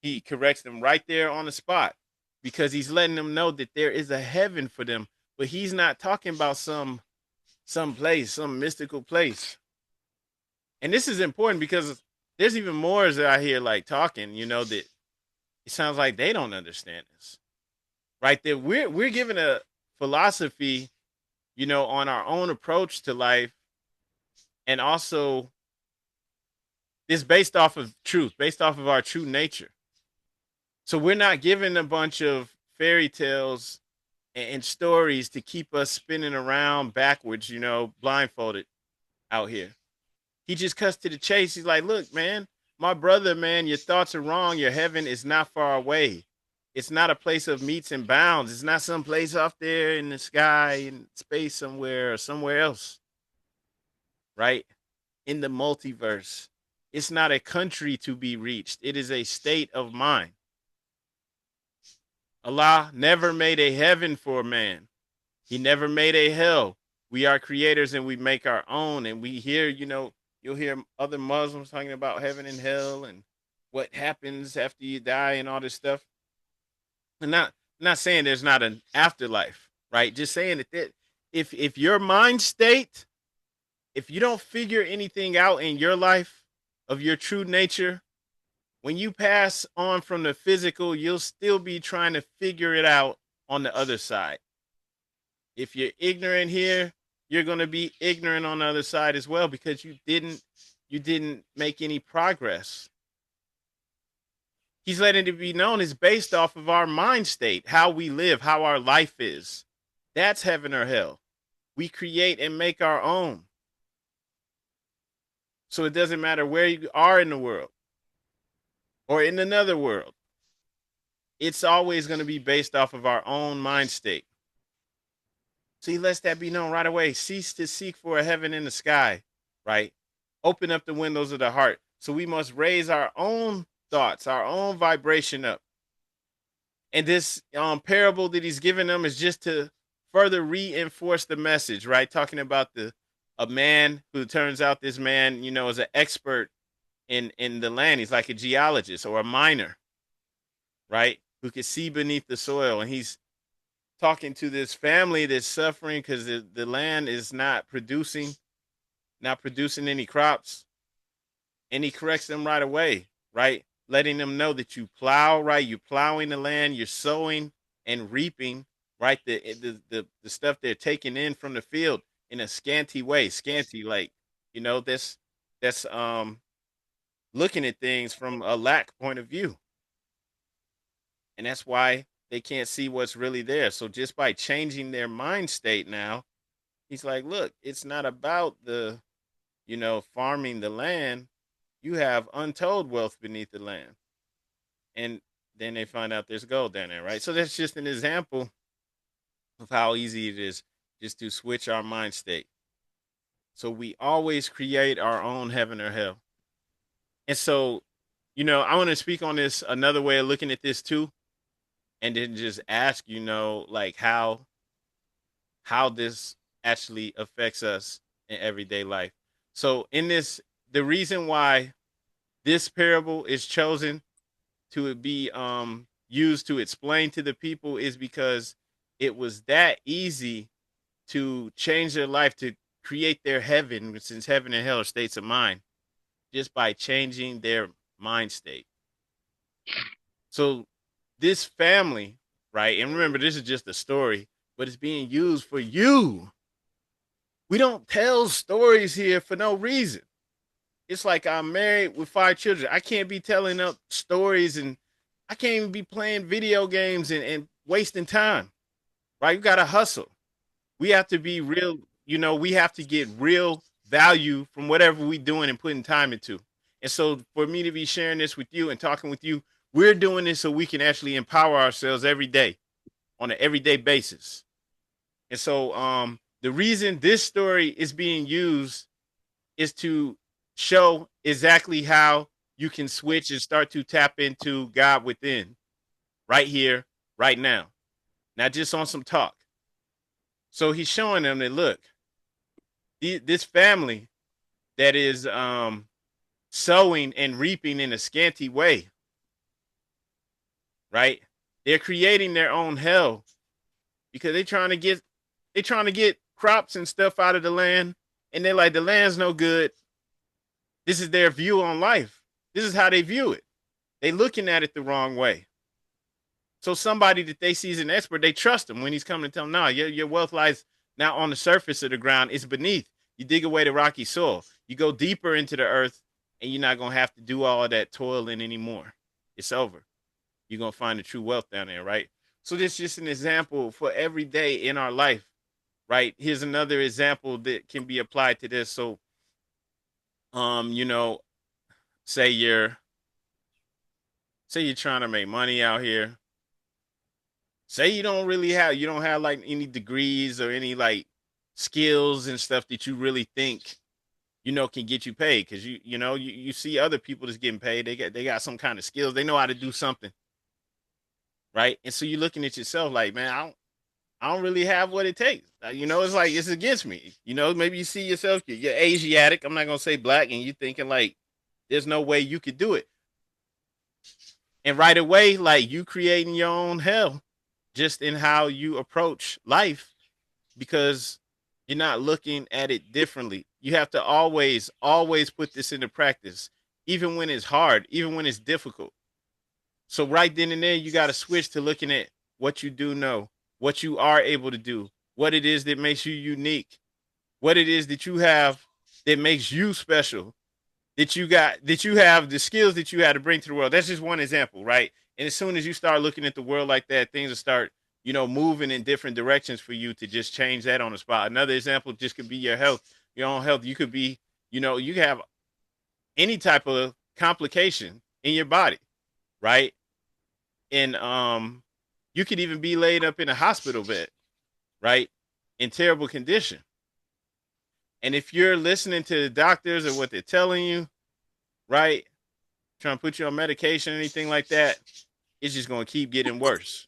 He corrects them right there on the spot because he's letting them know that there is a heaven for them. But he's not talking about some place, some mystical place. And this is important because there's even more that I hear like talking, that it sounds like they don't understand this. Right? That we're given a philosophy, on our own approach to life, and also it's based off of truth, based off of our true nature. So we're not given a bunch of fairy tales and stories to keep us spinning around backwards, blindfolded out here. He just cuts to the chase. He's like, look, man, my brother, man, your thoughts are wrong. Your heaven is not far away. It's not a place of meets and bounds. It's not some place off there in the sky, in space somewhere or somewhere else, right? In the multiverse. It's not a country to be reached. It is a state of mind. Allah never made a heaven for man. He never made a hell. We are creators and we make our own. And we hear, you'll hear other Muslims talking about heaven and hell and what happens after you die and all this stuff. And not saying there's not an afterlife, right? Just saying that if your mind state, if you don't figure anything out in your life of your true nature, when you pass on from the physical, you'll still be trying to figure it out on the other side. If you're ignorant here, you're going to be ignorant on the other side as well because you didn't make any progress. He's letting it be known it's based off of our mind state, how we live, how our life is. That's heaven or hell. We create and make our own. So it doesn't matter where you are in the world or in another world. it's always going to be based off of our own mind state. So he lets that be known right away. Cease to seek for a heaven in the sky, right? Open up the windows of the heart. So we must raise our own thoughts, our own vibration up. And this parable that he's giving them is just to further reinforce the message, right? Talking about a man who turns out this man, is an expert in the land. He's like a geologist or a miner, right? Who can see beneath the soil. And he's talking to this family that's suffering because the land is not producing any crops. And he corrects them right away, right? Letting them know that you plow, right? You're plowing the land, you're sowing and reaping, right? The stuff they're taking in from the field in a scanty way. Scanty, like, that's looking at things from a lack point of view. And that's why they can't see what's really there. So just by changing their mind state now, he's like, look, it's not about the, farming the land. You have untold wealth beneath the land. And then they find out there's gold down there, right? So that's just an example of how easy it is just to switch our mind state. So we always create our own heaven or hell. And so, I want to speak on this another way of looking at this too, and then just ask, like how this actually affects us in everyday life. So in this, the reason why this parable is chosen to be used to explain to the people is because it was that easy to change their life, to create their heaven, since heaven and hell are states of mind, just by changing their mind state. So this family, right? And remember, this is just a story, but it's being used for you. We don't tell stories here for no reason. It's like I'm married with 5 children. I can't be telling up stories, and I can't even be playing video games and wasting time, right? You got to hustle. We have to be real, we have to get real value from whatever we're doing and putting time into. And so for me to be sharing this with you and talking with you, we're doing this so we can actually empower ourselves every day on an everyday basis. And so the reason this story is being used is to show exactly how you can switch and start to tap into God within right here, right now, not just on some talk. So he's showing them that, look, this family that is sowing and reaping in a scanty way, right? They're creating their own hell because they're trying to get crops and stuff out of the land, and they're like, the land's no good. This is their view on life. This is how they view it. They looking at it the wrong way. So somebody that they see as an expert, they trust him when he's coming to tell them, no, your wealth lies not on the surface of the ground. It's beneath. You dig away the rocky soil. You go deeper into the earth, and you're not going to have to do all of that toiling anymore. It's over. You're going to find the true wealth down there, right? So this is just an example for every day in our life, right? Here's another example that can be applied to this. So, say you're trying to make money out here. Say you don't have like any degrees or any like skills and stuff that you really think, can get you paid. Cause you see other people that's getting paid. They got some kind of skills. They know how to do something. Right. And so you're looking at yourself like, man, I don't really have what it takes. It's like, it's against me. Maybe you see yourself, you're Asiatic. I'm not going to say black. And you're thinking like, there's no way you could do it. And right away, like, you creating your own hell just in how you approach life, because you're not looking at it differently. You have to always put this into practice, even when it's hard, even when it's difficult. So right then and there, you got to switch to looking at what you do know, what you are able to do, what it is that makes you unique, what it is that you have that makes you special, that you have the skills that you had to bring to the world. That's just one example, right? And as soon as you start looking at the world like that, things will start, moving in different directions for you to just change that on the spot. Another example just could be your health, your own health. You could be, you have any type of complication in your body, right? And you could even be laid up in a hospital bed, right? In terrible condition. And if you're listening to the doctors and what they're telling you, right, trying to put you on medication or anything like that, it's just going to keep getting worse.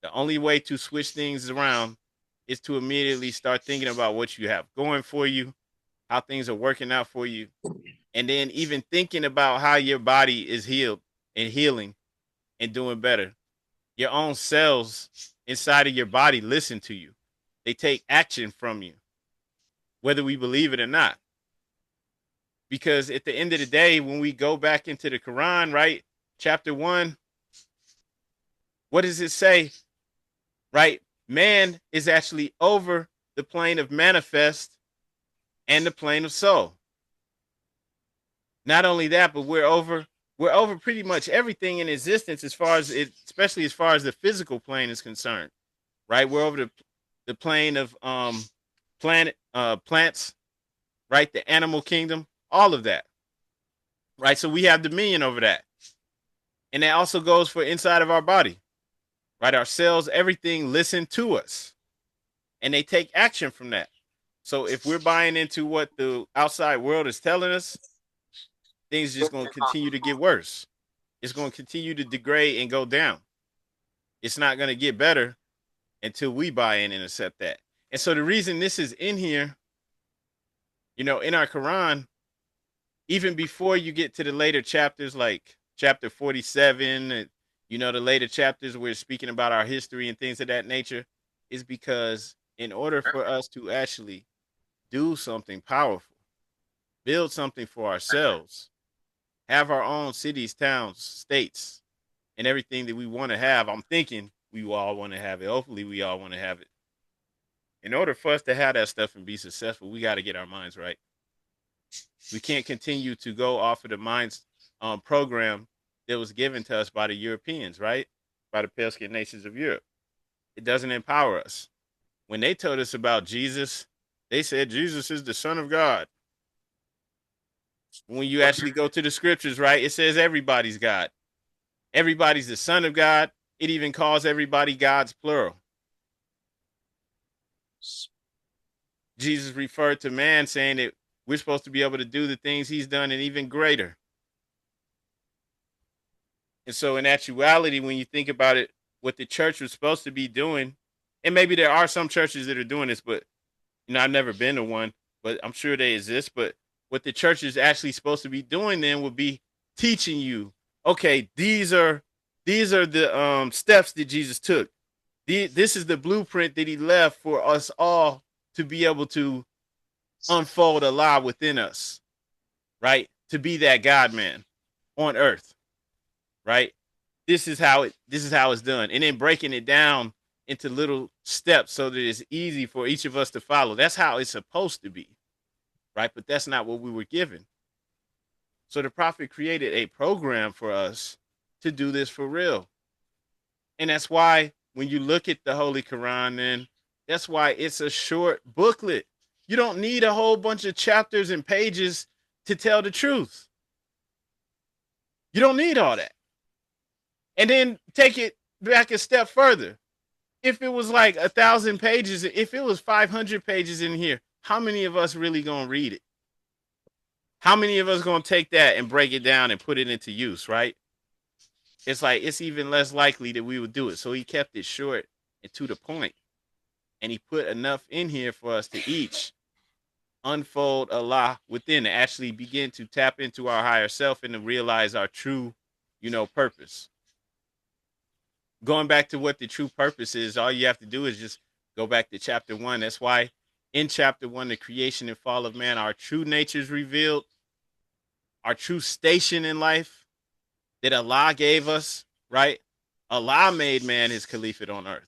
The only way to switch things around is to immediately start thinking about what you have going for you, how things are working out for you, and then even thinking about how your body is healed and healing and doing better. Your own cells inside of your body listen to you. They take action from you, whether we believe it or not. Because at the end of the day, when we go back into the Quran, right, chapter 1, what does it say? Right? Man is actually over the plane of manifest and the plane of soul. Not only that, but we're over pretty much everything in existence as far as it, especially as far as the physical plane is concerned. Right? We're over the plane of plants, right? The animal kingdom, all of that. Right? So we have dominion over that. And that also goes for inside of our body. Right? Our cells, everything listen to us. And they take action from that. So if we're buying into what the outside world is telling us, things are just going to continue to get worse. It's going to continue to degrade and go down. It's not going to get better until we buy in and accept that. And so the reason this is in here, you know, in our Quran, even before you get to the later chapters, like chapter 47, and, you know, the later chapters where it's speaking about our history and things of that nature, is because in order for us to actually do something powerful, build something for ourselves, have our own cities, towns, states, and everything that we want to have, I'm thinking we all want to have it. Hopefully we all want to have it. In order for us to have that stuff and be successful, we got to get our minds right. We can't continue to go off of the minds program that was given to us by the Europeans, right? By the pale skinned nations of Europe. It doesn't empower us. When they told us about Jesus, they said Jesus is the Son of God. When you actually go to the scriptures, right, it says everybody's God. Everybody's the Son of God. It even calls everybody God's plural. Jesus referred to man, saying that we're supposed to be able to do the things he's done and even greater. And so in actuality, when you think about it, what the church was supposed to be doing, and maybe there are some churches that are doing this, but, you know, I've never been to one, but I'm sure they exist. But what the church is actually supposed to be doing then would be teaching you, okay, these are the steps that Jesus took. This is the blueprint that he left for us all to be able to unfold Allah within us, right? To be that God man on earth, right? This is how it's done. And then breaking it down into little steps so that it's easy for each of us to follow. That's how it's supposed to be, right? But that's not what we were given. So the prophet created a program for us to do this for real. And that's why when you look at the Holy Koran, then that's why it's a short booklet. You don't need a whole bunch of chapters and pages to tell the truth. You don't need all that. And then take it back a step further. If it was like 1,000 pages, if it was 500 pages in here, how many of us really gonna read it? How many of us gonna take that and break it down and put it into use, right? It's like it's even less likely that we would do it. So he kept it short and to the point. And he put enough in here for us to each unfold Allah within and actually begin to tap into our higher self and to realize our true, you know, purpose. Going back to what the true purpose is, all you have to do is just go back to chapter 1. That's why in chapter 1, the creation and fall of man, our true nature is revealed, our true station in life that Allah gave us, right? Allah made man his caliphate on earth.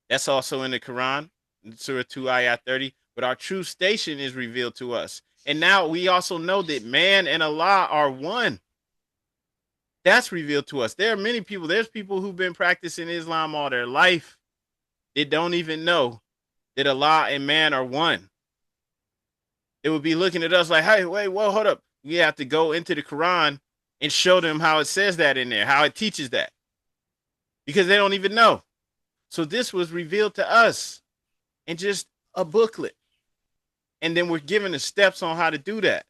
That's also in the Quran, Surah 2, Ayah 30. But our true station is revealed to us. And now we also know that man and Allah are one. That's revealed to us. There are many people, there's people who've been practicing Islam all their life that don't even know that Allah and man are one. They would be looking at us like, hey, wait, whoa, hold up. We have to go into the Quran and show them how it says that in there, how it teaches that, because they don't even know. So this was revealed to us in just a booklet. And then we're given the steps on how to do that.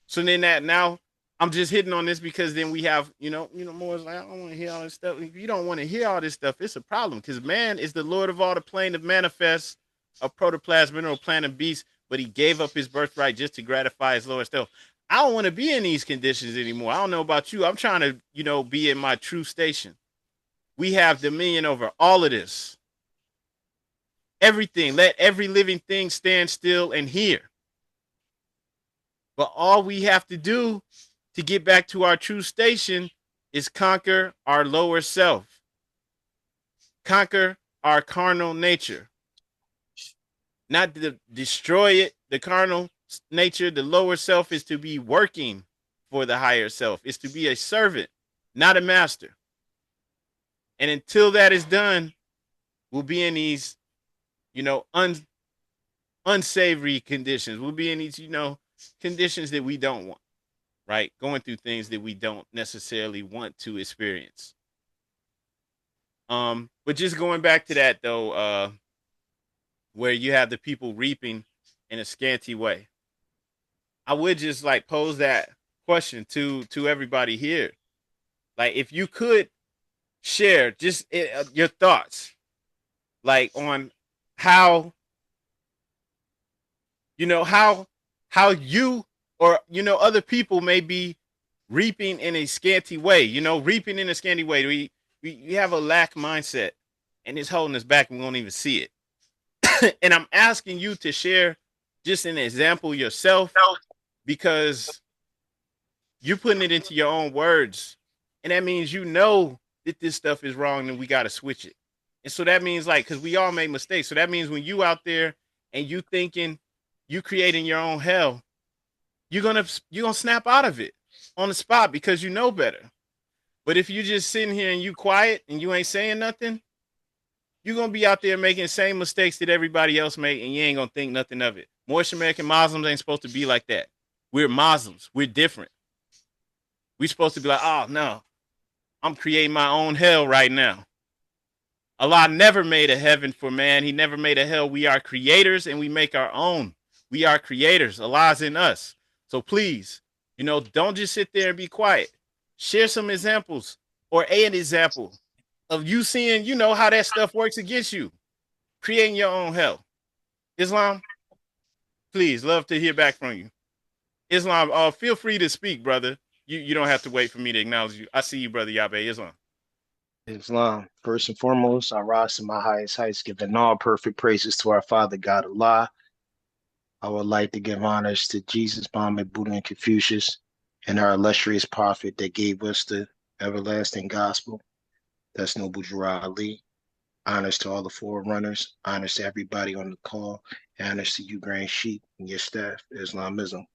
So then that now I'm just hitting on this because then we have, more like, I don't want to hear all this stuff. If you don't want to hear all this stuff, it's a problem because man is the Lord of all the plane of manifest, of protoplasm, mineral, plant, and beast, but he gave up his birthright just to gratify his lower self. I don't want to be in these conditions anymore. I don't know about you. I'm trying to, be in my true station. We have dominion over all of this. Everything. Let every living thing stand still and hear. But all we have to do to get back to our true station is conquer our lower self. Conquer our carnal nature. Not to destroy it. The carnal nature, the lower self, is to be working for the higher self. It's to be a servant, not a master. And until that is done, we'll be in these, unsavory conditions. We'll be in these, conditions that we don't want, right? Going through things that we don't necessarily want to experience. But just going back to that though, where you have the people reaping in a scanty way, I would just like pose that question to everybody here. Like, if you could share just your thoughts, like on how, how you or other people may be reaping in a scanty way, reaping in a scanty way. We have a lack mindset and it's holding us back and we won't even see it. And I'm asking you to share just an example yourself, because you're putting it into your own words, and that means that this stuff is wrong and we got to switch it. And so that means, like, because we all make mistakes, so that means when you out there and you thinking you creating your own hell, you're gonna snap out of it on the spot because you know better. But if you just sitting here and you quiet and you ain't saying nothing, you're gonna be out there making the same mistakes that everybody else made, and you ain't gonna think nothing of it. Moorish American Muslims ain't supposed to be like that. We're Muslims. We're different. We're supposed to be like, oh no, I'm creating my own hell right now. Allah never made a heaven for man. He never made a hell. We are creators and we make our own. We are creators. Allah's in us. So please, don't just sit there and be quiet. Share some examples or an example of you seeing, how that stuff works against you. Creating your own hell. Islam, please, love to hear back from you. Islam, feel free to speak, brother. You don't have to wait for me to acknowledge you. I see you, brother Yabe. Islam.
Islam. First and foremost, I rise to my highest heights, giving all perfect praises to our Father God Allah. I would like to give honors to Jesus, Muhammad, Buddha, and Confucius, and our illustrious prophet that gave us the everlasting gospel. That's Noble Drew Ali. Honors to all the forerunners. Honors to everybody on the call. Honors to you, Grand Sheik, and your staff, Islamism.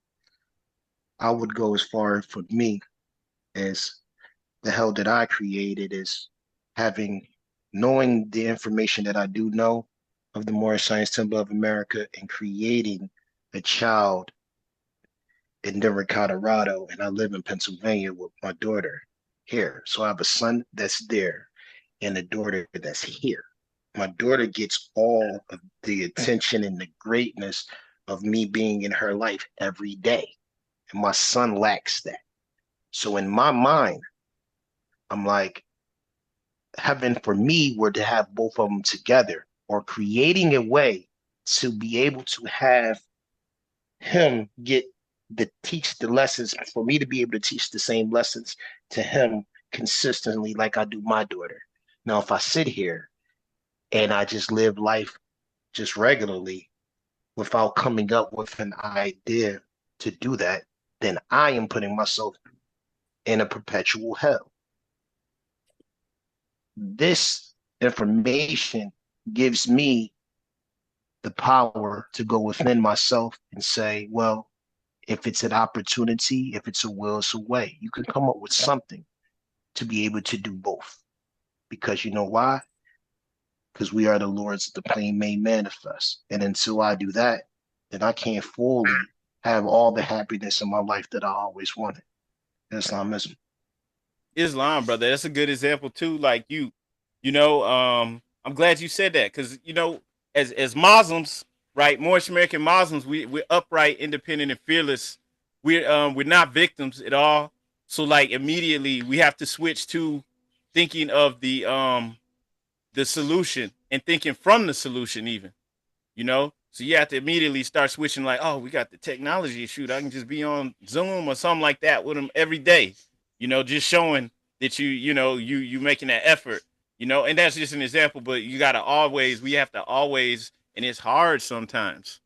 I would go as far for me as the hell that I created is knowing the information that I do know of the Moorish Science Temple of America and creating a child in Denver, Colorado, and I live in Pennsylvania with my daughter here. So I have a son that's there and a daughter that's here. My daughter gets all of the attention and the greatness of me being in her life every day. And my son lacks that. So in my mind, I'm like, heaven for me were to have both of them together, or creating a way to be able to have him teach the lessons, for me to be able to teach the same lessons to him consistently like I do my daughter. Now, if I sit here and I just live life just regularly without coming up with an idea to do that, then I am putting myself in a perpetual hell. This information gives me the power to go within myself and say, well, if it's an opportunity, if it's a will, it's a way. You can come up with something to be able to do both. Because you know why? Because we are the Lords of the plane made manifest. And until I do that, then I can't fully have all the happiness in my life that I always wanted. Islamism.
Islam, brother. That's a good example too. Like I'm glad you said that because as Muslims, right, Moorish American Muslims, we're upright, independent, and fearless. We're not victims at all. So like immediately we have to switch to thinking of the solution and thinking from the solution even. So you have to immediately start switching like, oh, we got the technology. Shoot, I can just be on Zoom or something like that with them every day. Just showing that you making that effort. And that's just an example. But we have to always, and it's hard sometimes,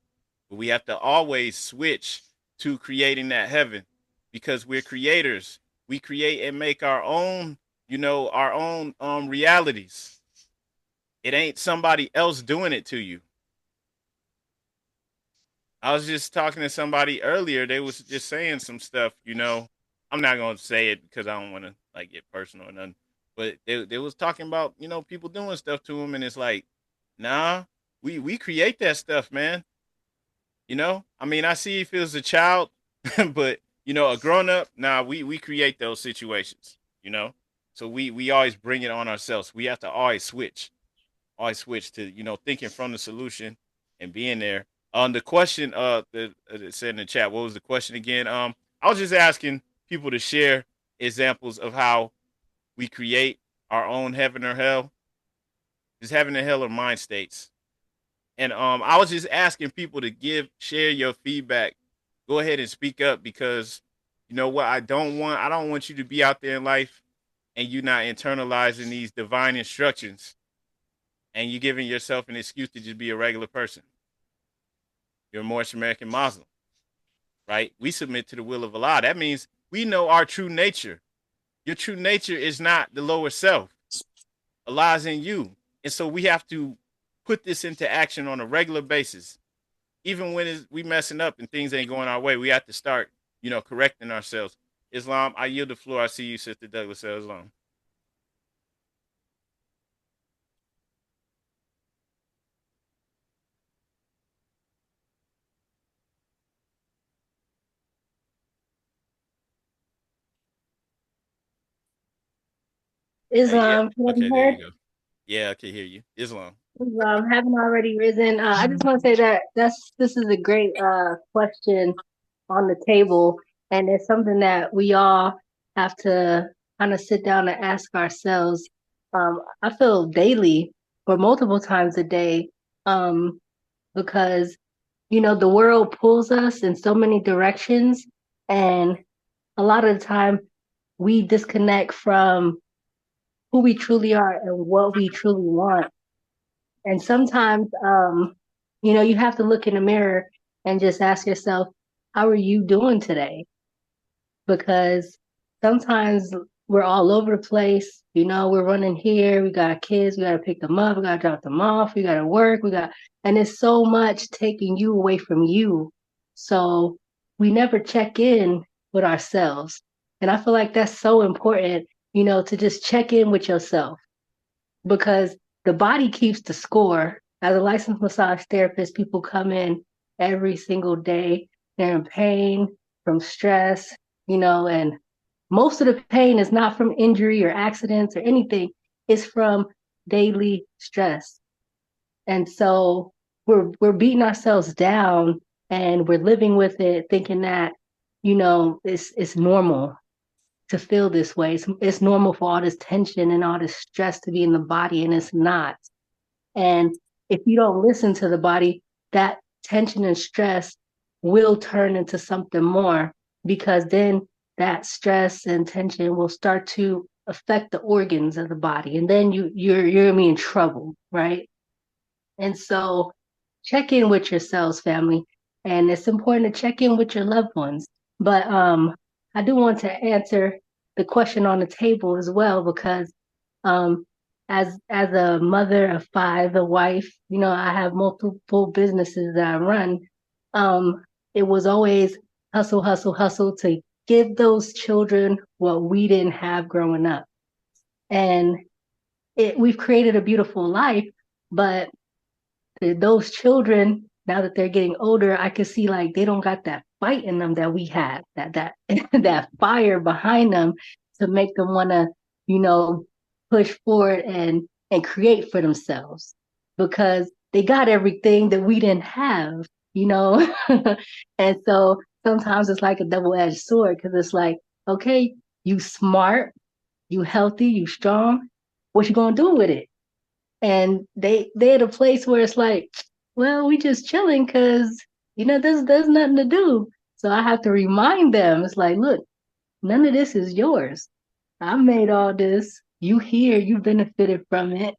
but we have to always switch to creating that heaven because we're creators. We create and make our own realities. It ain't somebody else doing it to you. I was just talking to somebody earlier. They was just saying some stuff. I'm not gonna say it because I don't want to like get personal or nothing. But they was talking about people doing stuff to them, and it's like, nah, we create that stuff, man. I mean, I see if it was a child, but a grown up, nah, we create those situations. So we always bring it on ourselves. We have to always switch to thinking from the solution and being there. On the question, that said in the chat, what was the question again? I was just asking people to share examples of how we create our own heaven or hell. Is heaven and hell are mind states, and I was just asking people to share your feedback. Go ahead and speak up because you know what I don't want you to be out there in life and you not internalizing these divine instructions and you giving yourself an excuse to just be a regular person. You're a Moorish American Muslim, right? We submit to the will of Allah. That means we know our true nature. Your true nature is not the lower self. Allah is in you. And so we have to put this into action on a regular basis. Even when we messing up and things ain't going our way, we have to start, correcting ourselves. Islam, I yield the floor. I see you, Sister Douglas Islam. Yeah.
Islam, can I be
Okay, there
heard?
you go. Yeah, I can hear you. Islam.
Haven't already risen. I just want to say that this is a great question on the table, and it's something that we all have to kind of sit down and ask ourselves. I feel daily or multiple times a day, because the world pulls us in so many directions, and a lot of the time we disconnect from who we truly are and what we truly want. And sometimes, you have to look in the mirror and just ask yourself, how are you doing today? Because sometimes we're all over the place. We're running here. We got kids. We got to pick them up. We got to drop them off. We got to work. And it's so much taking you away from you. So we never check in with ourselves. And I feel like that's so important, to just check in with yourself because the body keeps the score. As a licensed massage therapist, people come in every single day. They're in pain from stress, and most of the pain is not from injury or accidents or anything. It's from daily stress. And so we're beating ourselves down and we're living with it, thinking that, it's normal to feel this way. It's normal for all this tension and all this stress to be in the body, and it's not. And if you don't listen to the body, that tension and stress will turn into something more because then that stress and tension will start to affect the organs of the body, and then you're gonna be in trouble, right? And so check in with yourselves, family, and it's important to check in with your loved ones. But I do want to answer the question on the table as well because um, as a mother of five, a wife, I have multiple businesses that I run. It was always hustle, hustle, hustle to give those children what we didn't have growing up, and we've created a beautiful life, but those children, now that they're getting older, I can see like they don't got that
fight in them that we have, that that fire behind them to make them want to, you know, push forward and create for themselves because they got everything that we didn't have, you know. And so sometimes it's like a double-edged sword because it's like, okay, you smart, you healthy, you strong. What you gonna do with it? And they at a place where it's like, well, we just chilling because there's nothing to do. So I have to remind them. It's like, look, none of this is yours. I made all this. You here, you benefited from it.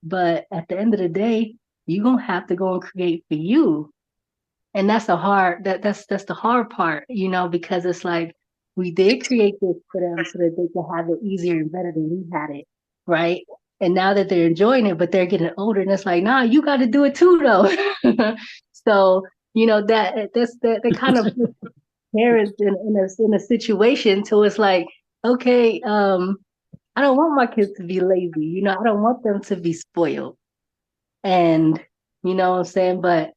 But at the end of the day, you're gonna have to go and create for you. And that's the hard that's the hard part, because it's like we did create this for them so that they can have it easier and better than we had it, right? And now that they're enjoying it, but they're getting older, and it's like, nah, you got to do it too, though. So that kind of puts parents in a situation to it's like, okay, I don't want my kids to be lazy, I don't want them to be spoiled, and you know what I'm saying, but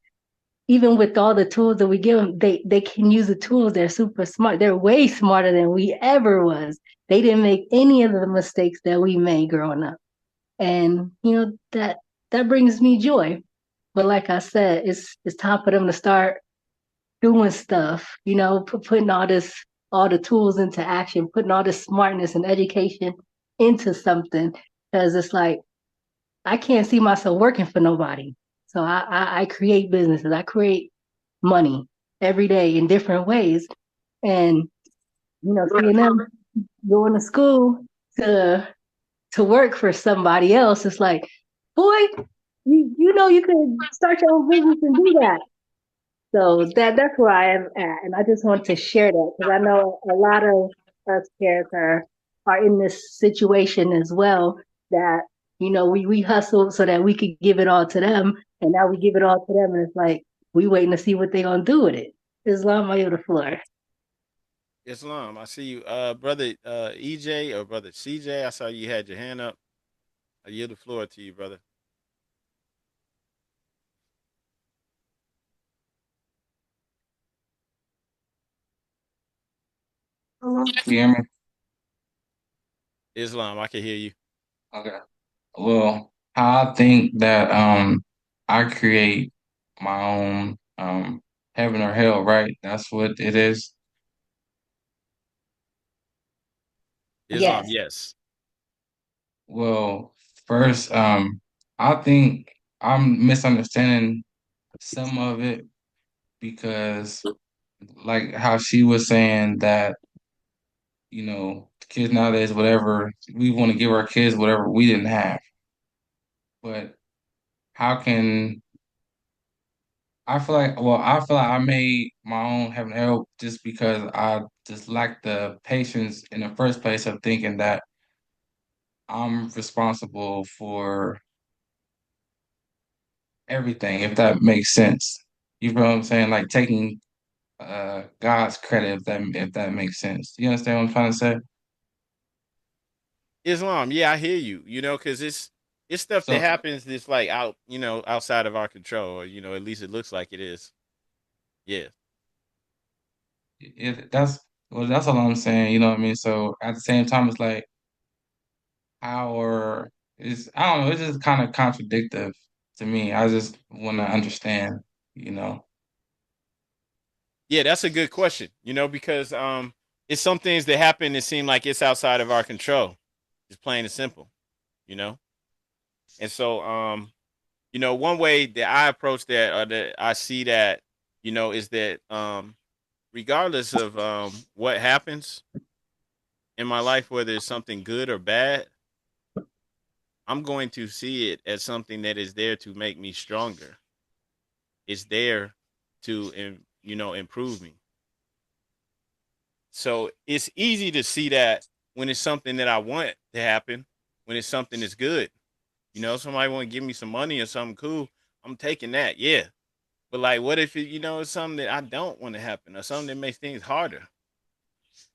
even with all the tools that we give them, they can use the tools. They're super smart. They're way smarter than we ever was. They didn't make any of the mistakes that we made growing up. And that brings me joy. But like I said, it's time for them to start doing stuff, putting all the tools into action, putting all this smartness and education into something. Because it's like I can't see myself working for nobody. So I create businesses. I create money every day in different ways. And, seeing them going to school to work for somebody else, it's like, boy, you could start your own business and do that. So that's where I am at. And I just want to share that because I know a lot of us parents are in this situation as well that, we hustled so that we could give it all to them. And now we give it all to them. And it's like, we waiting to see what they're going to do with it. Islam, I yield the floor.
Islam, I see you, brother EJ or brother CJ. I saw you had your hand up. I yield the floor to you, brother.
Can you hear me?
Islam, I can hear you.
Okay. Well, how I think that I create my own heaven or hell, right? That's what it is.
Islam,
Yes.
yes.
Well, first, I think I'm misunderstanding some of it because, like how she was saying that, kids nowadays, whatever, we want to give our kids whatever we didn't have. But how can I feel like I made my own heaven and hell just because I just lacked the patience in the first place of thinking that I'm responsible for everything, if that makes sense. You know what I'm saying? Like taking God's credit, if that makes sense. You understand what I'm trying to say?
Islam, yeah, I hear you. Because it's stuff that
So
happens that's like outside of our control, or at least it looks like it is. Yeah.
that's all I'm saying. You know what I mean? So at the same time, it's like our is I don't know. It's just kind of contradictory to me. I just want to understand. You know.
Yeah, that's a good question. Because it's some things that happen that seem like it's outside of our control. It's plain and simple, you know? And so one way that I approach that or that I see that, is that regardless of what happens in my life, whether it's something good or bad, I'm going to see it as something that is there to make me stronger. It's there to improve me. So it's easy to see that when it's something that I want to happen, when it's something that's good. Somebody want to give me some money or something cool, I'm taking that, yeah. But like, what if it's something that I don't want to happen or something that makes things harder?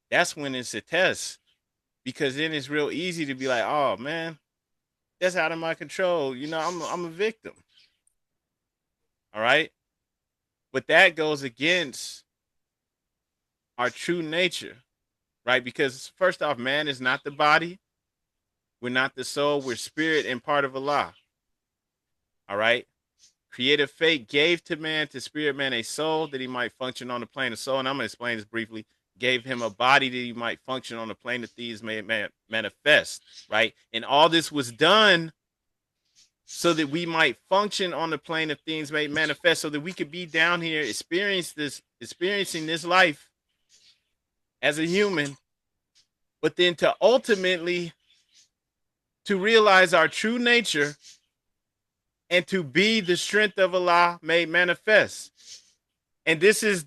That's when it's a test because then it's real easy to be like, oh man, that's out of my control. I'm a victim. All right, but that goes against our true nature, right? Because first off, man is not the body. We're not the soul. We're spirit and part of Allah. All right. Creative fate gave to man, to spirit man, a soul that he might function on the plane of soul. And I'm going to explain this briefly. Gave him a body that he might function on the plane of things may manifest, right? And all this was done so that we might function on the plane of things made manifest, so that we could be down here experiencing this life as a human, but then to ultimately to realize our true nature and to be the strength of Allah made manifest. And this is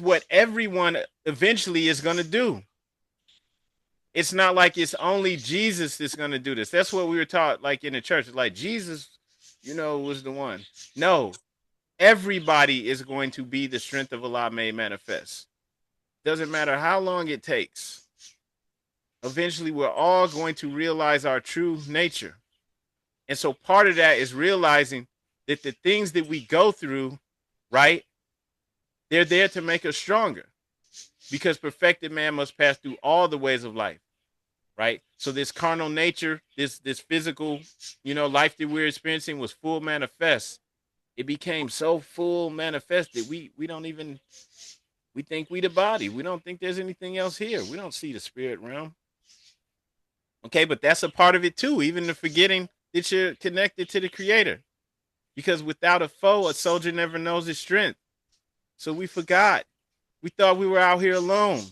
what everyone eventually is going to do. It's not like it's only Jesus that's going to do this. That's what we were taught, like in the church. It's like Jesus, was the one. No, everybody is going to be the strength of Allah made manifest. Doesn't matter how long it takes. Eventually, we're all going to realize our true nature. And so part of that is realizing that the things that we go through, right, they're there to make us stronger, because perfected man must pass through all the ways of life, right? So this carnal nature, this physical, life that we're experiencing was full manifest. It became so full manifest that we think we the body. We don't think there's anything else here. We don't see the spirit realm. Okay, but that's a part of it too, even the forgetting that you're connected to the Creator. Because without a foe, a soldier never knows his strength. So we forgot. We thought we were out here alone.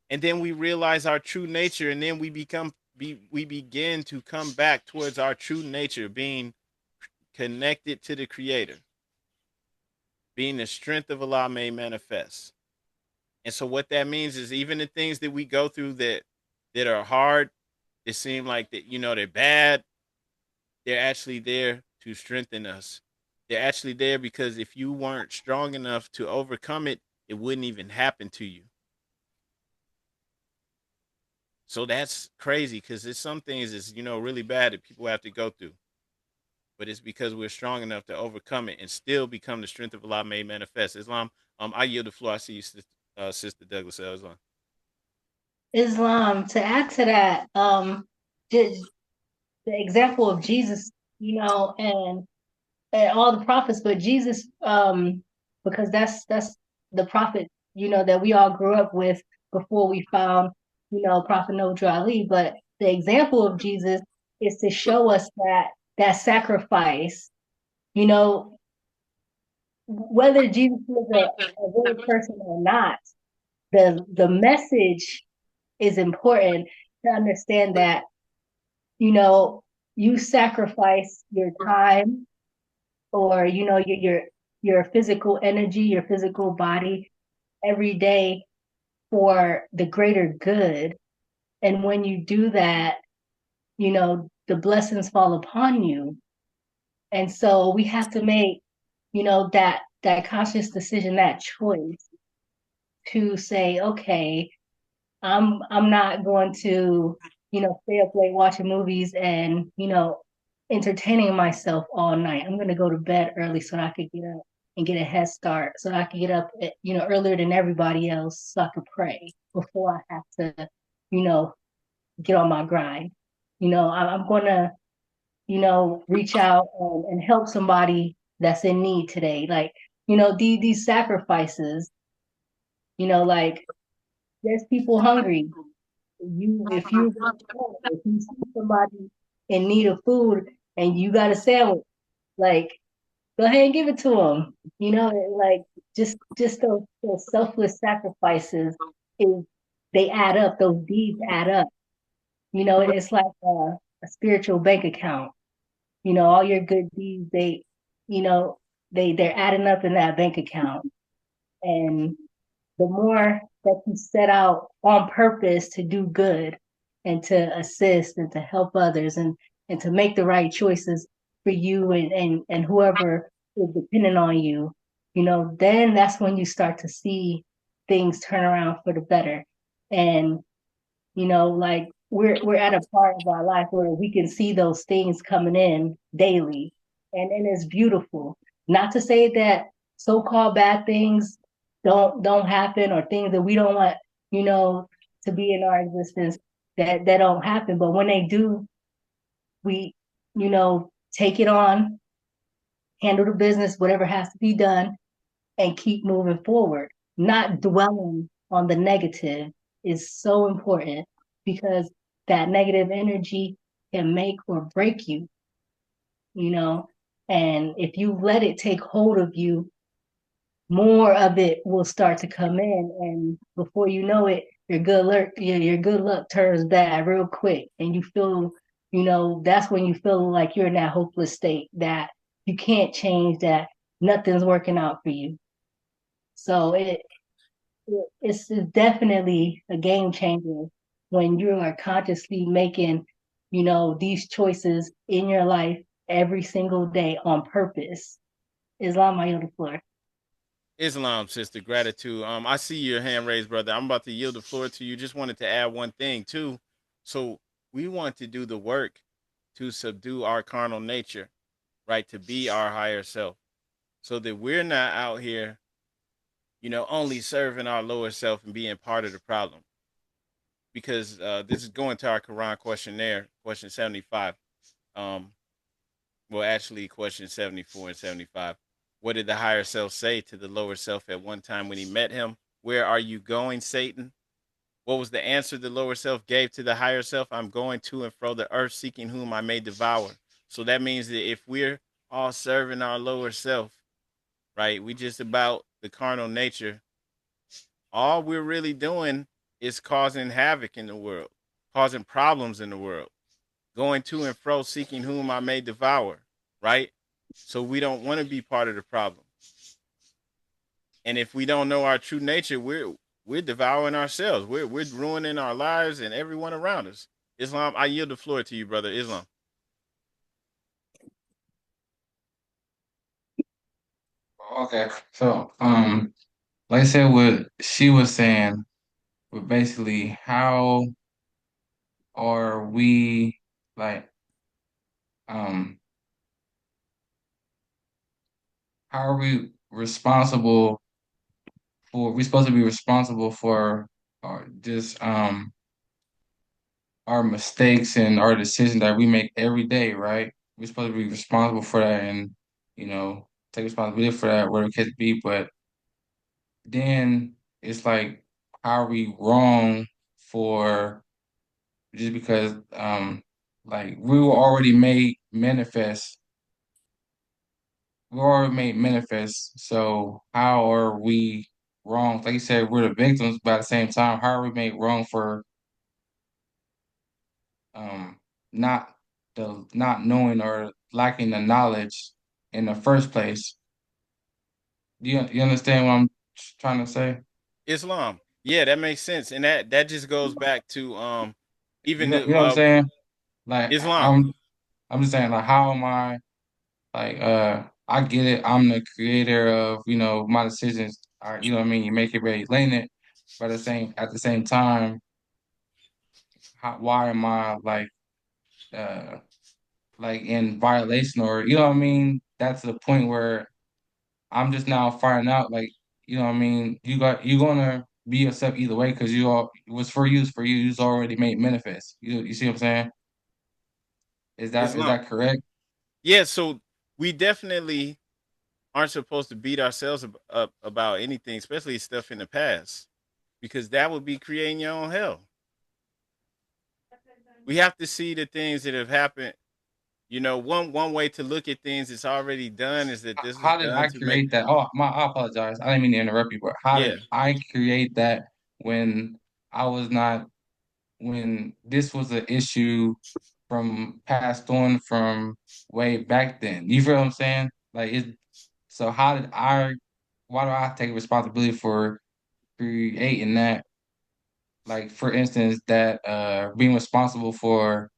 And then we realize our true nature, and then we begin to come back towards our true nature, being connected to the Creator, being the strength of Allah made manifest. And so what that means is even the things that we go through that are hard, that seem like that, they're bad, they're actually there to strengthen us. They're actually there because if you weren't strong enough to overcome it, it wouldn't even happen to you. So that's crazy, because there's some things that's, really bad that people have to go through. But it's because we're strong enough to overcome it and still become the strength of Allah made manifest. Islam, I yield the floor. I see you, Sister Douglas Islam.
Islam, to add to that, the example of Jesus, and all the prophets, but Jesus, because that's the prophet, that we all grew up with before we found, Prophet Noble Ali. But the example of Jesus is to show us that sacrifice, whether Jesus was a real person or not, the message is important to understand that, you sacrifice your time, or your physical energy, your physical body every day for the greater good. And when you do that, the blessings fall upon you. And so we have to make, that conscious decision, that choice to say, okay, I'm not going to, stay up late watching movies and, entertaining myself all night. I'm going to go to bed early so I could get up and get a head start, so I could get up, earlier than everybody else, so I could pray before I have to, get on my grind. I'm going to, reach out and help somebody that's in need today. Like, these sacrifices, like, there's people hungry. If you see somebody in need of food and you got a sandwich, like, go ahead and give it to them. Like, just those selfless sacrifices, they add up. Those deeds add up. It's like a spiritual bank account. All your good deeds, they're adding up in that bank account. And the more that you set out on purpose to do good and to assist and to help others and to make the right choices for you and whoever is dependent on you, then that's when you start to see things turn around for the better. And, like, we're at a part of our life where we can see those things coming in daily. And it's beautiful. Not to say that so-called bad things don't happen, or things that we don't want, to be in our existence, that don't happen. But when they do, we, take it on, handle the business, whatever has to be done, and keep moving forward. Not dwelling on the negative is so important, because that negative energy can make or break you, you know. And if you let it take hold of you, more of it will start to come in, and before you know it, your good luck turns bad real quick, and you feel, that's when you feel like you're in that hopeless state that you can't change, that nothing's working out for you. So it's definitely a game changer when you are consciously making, these choices in your life every single day on purpose. Islam, I yield the floor.
Islam, sister, gratitude. I see your hand raised, brother. I'm about to yield the floor to you. Just wanted to add one thing too. So we want to do the work to subdue our carnal nature, right? To be our higher self, so that we're not out here, only serving our lower self and being part of the problem. Because this is going to our Quran questionnaire, question 75. Um, well, actually, question 74 and 75. What did the higher self say to the lower self at one time when he met him? Where are you going, Satan? What was the answer the lower self gave to the higher self? I'm going to and fro the earth, seeking whom I may devour. So that means that if we're all serving our lower self, right, we just about the carnal nature, all we're really doing is causing havoc in the world, causing problems in the world, going to and fro, seeking whom I may devour, right? So we don't want to be part of the problem. And if we don't know our true nature, we're devouring ourselves. We're ruining our lives and everyone around us. Islam, I yield the floor to you, brother. Islam.
Okay, so like I said, what she was saying, but basically, how are we like um how are we responsible for? We're supposed to be responsible for just our mistakes and our decisions that we make every day, right? We're supposed to be responsible for that, and take responsibility for that, whatever it could be. But then it's like, how are we wrong for just because like we were already made manifest. So how are we wrong? Like you said, we're the victims, but at the same time, how are we made wrong for um not not knowing or lacking the knowledge in the first place? You understand what I'm trying to say?
Islam. Yeah, that makes sense. And that just goes back to even
You
the
know what I'm saying? Like
Islam.
I'm just saying, like, how am I, like, I get it. I'm the creator of, my decisions. You know what I mean? You make it very lenient, but at the same time, why am I uh like in violation, or you know what I mean? That's the point where I'm just now finding out, like, you know what I mean? You gonna be yourself either way, because you all it was for you, it's for you. You's already made manifest. You see what I'm saying? Is
Islam.
that correct?
Yeah, so we definitely aren't supposed to beat ourselves up about anything, especially stuff in the past, because that would be creating your own hell. We have to see the things that have happened. One way to look at things that's already done is that this was
How did
done
I
to make.
create that? Oh, I apologize. I didn't mean to interrupt you, but how
Yeah,
did I create that when I was not, when this was an issue from passed on from way back then? You feel what I'm saying? Like, so why do I take responsibility for creating that? Like, for instance, that being responsible for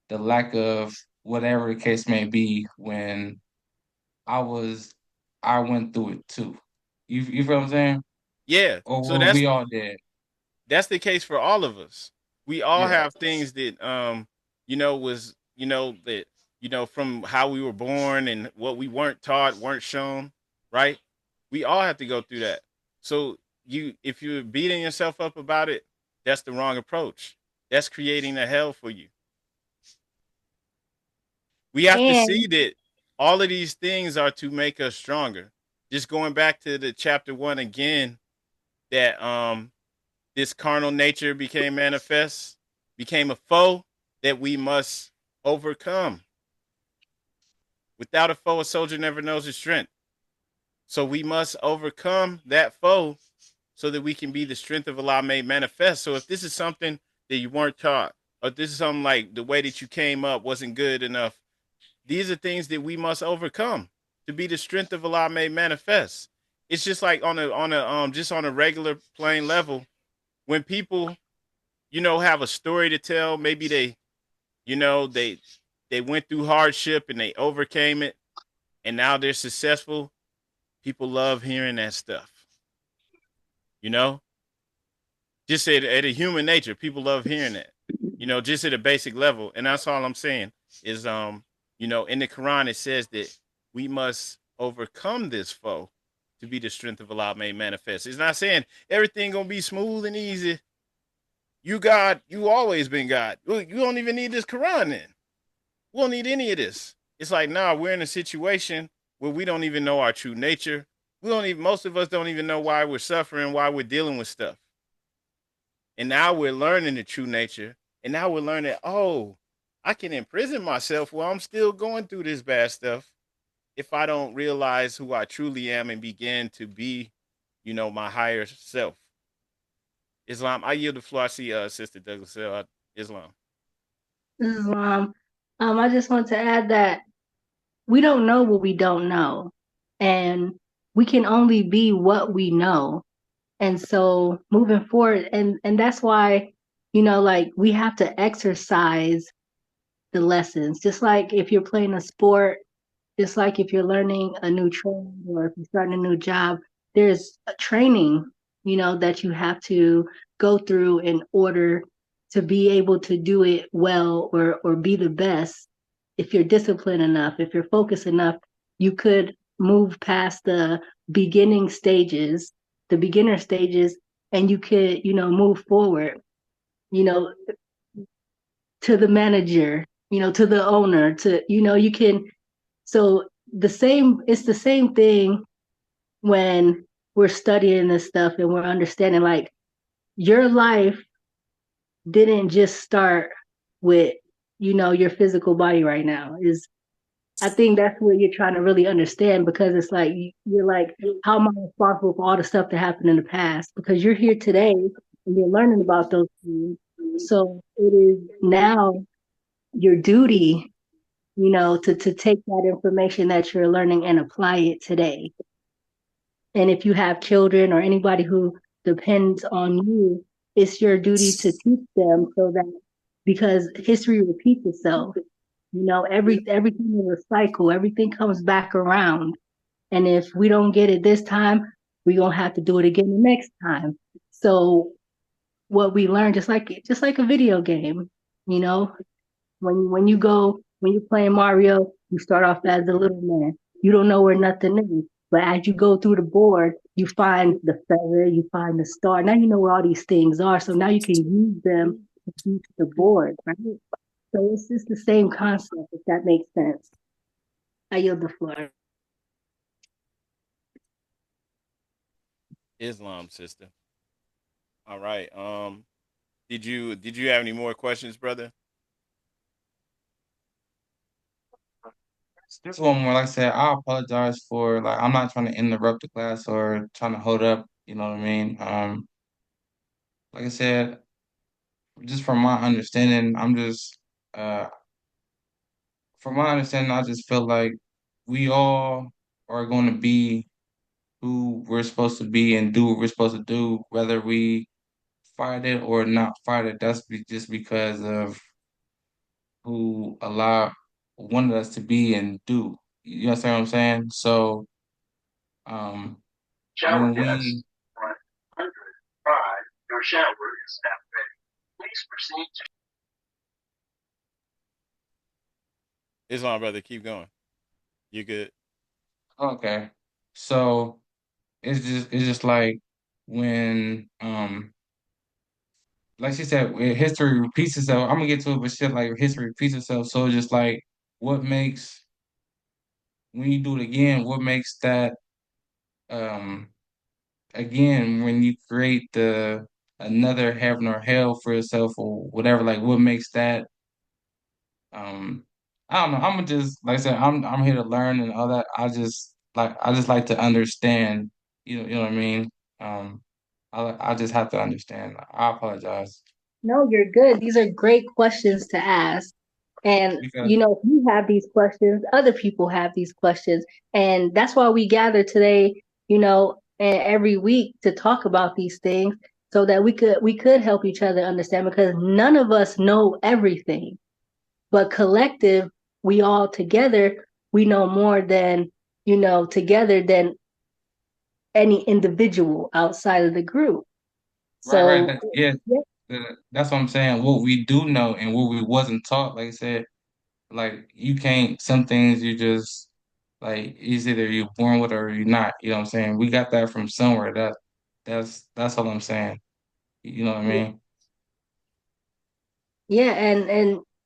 the lack of whatever the case may be when I was I went through it too. You feel what I'm saying?
yeah.
Or
So
were we all dead?
that's the case for all of us. We all
Yeah.
have things that was that from how we were born and what we weren't taught, weren't shown, right? We all have to go through that. So if you're beating yourself up about it, that's the wrong approach. That's creating a hell for you. We have to see
And
that all of these things are to make us stronger. Just going back to the chapter 1 again, that this carnal nature became manifest, became a foe that we must overcome. Without a foe, a soldier never knows his strength. So we must overcome that foe so that we can be the strength of Allah made manifest. So if this is something that you weren't taught, or this is something like the way that you came up wasn't good enough, these are things that we must overcome to be the strength of Allah made manifest. It's just like on a regular plain level, when people, have a story to tell, maybe you know, they they went through hardship and they overcame it and now they're successful. People love hearing that stuff. You know, just at a human nature, people love hearing that. Just at a basic level, and that's all I'm saying is, in the Quran it says that we must overcome this foe to be the strength of Allah made manifest. It's not saying everything gonna be smooth and easy. You God, you always been God. You don't even need this Quran then. We don't need any of this. It's like, nah, we're in a situation where we don't even know our true nature. Most of us don't even know why we're suffering, why we're dealing with stuff. And now we're learning the true nature. And now we're learning, oh, I can imprison myself while I'm still going through this bad stuff if I don't realize who I truly am and begin to be, my higher self. Islam, I yield the floor. I see Sister Douglas, Islam.
Islam, I just want to add that we don't know what we don't know, and we can only be what we know. And so moving forward, and that's why, like we have to exercise the lessons. Just like if you're playing a sport, just like if you're learning a new trade or if you're starting a new job, there's a training, that you have to go through in order to be able to do it well or be the best. If you're disciplined enough, if you're focused enough, you could move past the beginner stages, and you could, move forward, you know, to the manager, to the owner, you can. So it's the same thing when we're studying this stuff and we're understanding, like, your life didn't just start with, your physical body right now. I think that's what you're trying to really understand, because it's like you're like, how am I responsible for all the stuff that happened in the past? Because you're here today and you're learning about those things. So it is now your duty, to take that information that you're learning and apply it today. And if you have children or anybody who depends on you, it's your duty to teach them, so that, because history repeats itself. Everything is a cycle. Everything comes back around. And if we don't get it this time, we're gonna have to do it again the next time. So what we learn, just like a video game, you know, when you're playing Mario, you start off as the little man. You don't know where nothing is. But as you go through the board, you find the feather, you find the star. Now you know where all these things are. So now you can use them to beat the board, right? So it's just the same concept, if that makes sense. I yield the floor.
Islam, sister. All right. Did you have any more questions, brother?
This one more, like I said, I apologize for, like, I'm not trying to interrupt the class or trying to hold up, you know what I mean? Like I said, just from my understanding, uh from my understanding, I just feel like we all are going to be who we're supposed to be and do what we're supposed to do, whether we fight it or not fight it. Just because of who Allah wanted us to be and do. You understand what I'm saying? So, um,
Shower
when
guests,
we
105, your shower is now ready. Please proceed to
Islam, brother, keep going. You good?
okay, so it's just like when like she said, when history repeats itself. I'm gonna get to it, but shit, like history repeats itself. So it's just like, what makes when you do it again? What makes that um again when you create the another heaven or hell for yourself or whatever? Like, what makes that um I don't know. I'm just like I said, I'm here to learn and all that. I just like to understand. You know what I mean? Um, I just have to understand. I apologize
No, you're good. These are great questions to ask. And,
because
you know, if you have these questions, other people have these questions. And that's why we gather today, you know, and every week to talk about these things so that we could help each other understand because none of us know everything. But collective, we all together, we know more than, you know, together than any individual outside of the group.
right,
So,
yeah,
yeah,
that's what I'm saying. What we do know and what we wasn't taught, like I said, like you can't. Some things you just like it's either you're born with or you're not. You know what I'm saying? We got that from somewhere. That's all I'm saying. You know what I mean?
yeah,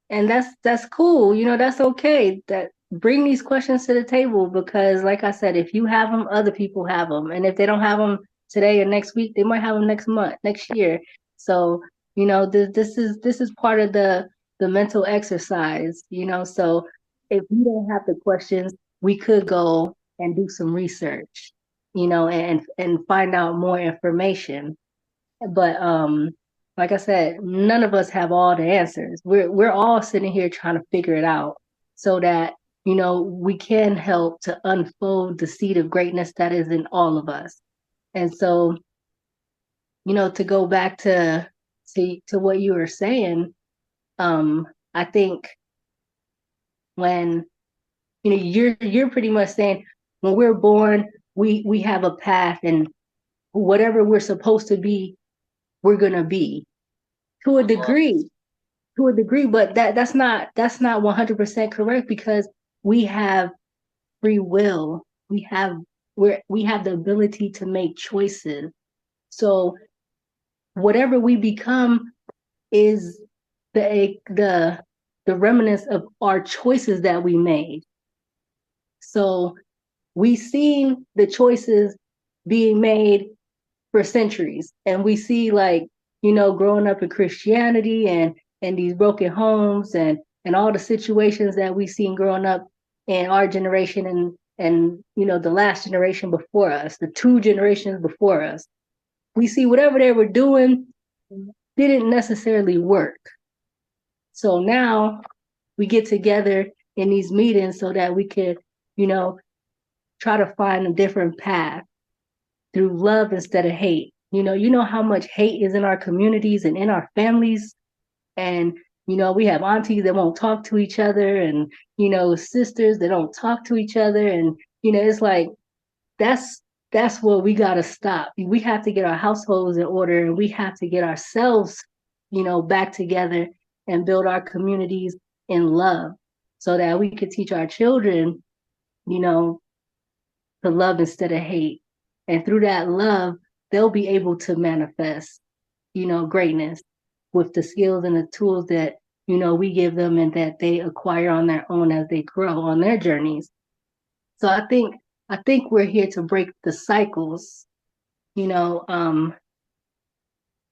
and that's cool. You know, that's okay. That bring these questions to the table because, like I said, if you have them, other people have them, and if they don't have them today or next week, they might have them next month, next year. So, you know, this is part of the mental exercise. You know, so if we don't have the questions, we could go and do some research. You know, and find out more information. But like I said, none of us have all the answers. We're all sitting here trying to figure it out so that, you know, we can help to unfold the seed of greatness that is in all of us. And so, you know, to go back to what you were saying, I think when you know you're pretty much saying when we're born, we have a path and whatever we're supposed to be, we're gonna be to a degree but that's not 100% correct because we have free will. We have the ability to make choices. So whatever we become is the remnants of our choices that we made. So we seen the choices being made for centuries. And we see like, you know, growing up in Christianity and these broken homes and all the situations that we seen growing up in our generation and you know the last generation before us, the two generations before us. We see whatever they were doing didn't necessarily work. So now we get together in these meetings so that we could, you know, try to find a different path through love instead of hate. You know how much hate is in our communities and in our families. And, you know, we have aunties that won't talk to each other and, you know, sisters that don't talk to each other. And, you know, it's like that's that's what we gotta stop. We have to get our households in order and we have to get ourselves, you know, back together and build our communities in love so that we could teach our children, you know, to love instead of hate. And through that love, they'll be able to manifest, you know, greatness with the skills and the tools that, you know, we give them and that they acquire on their own as they grow on their journeys. So I think we're here to break the cycles, you know,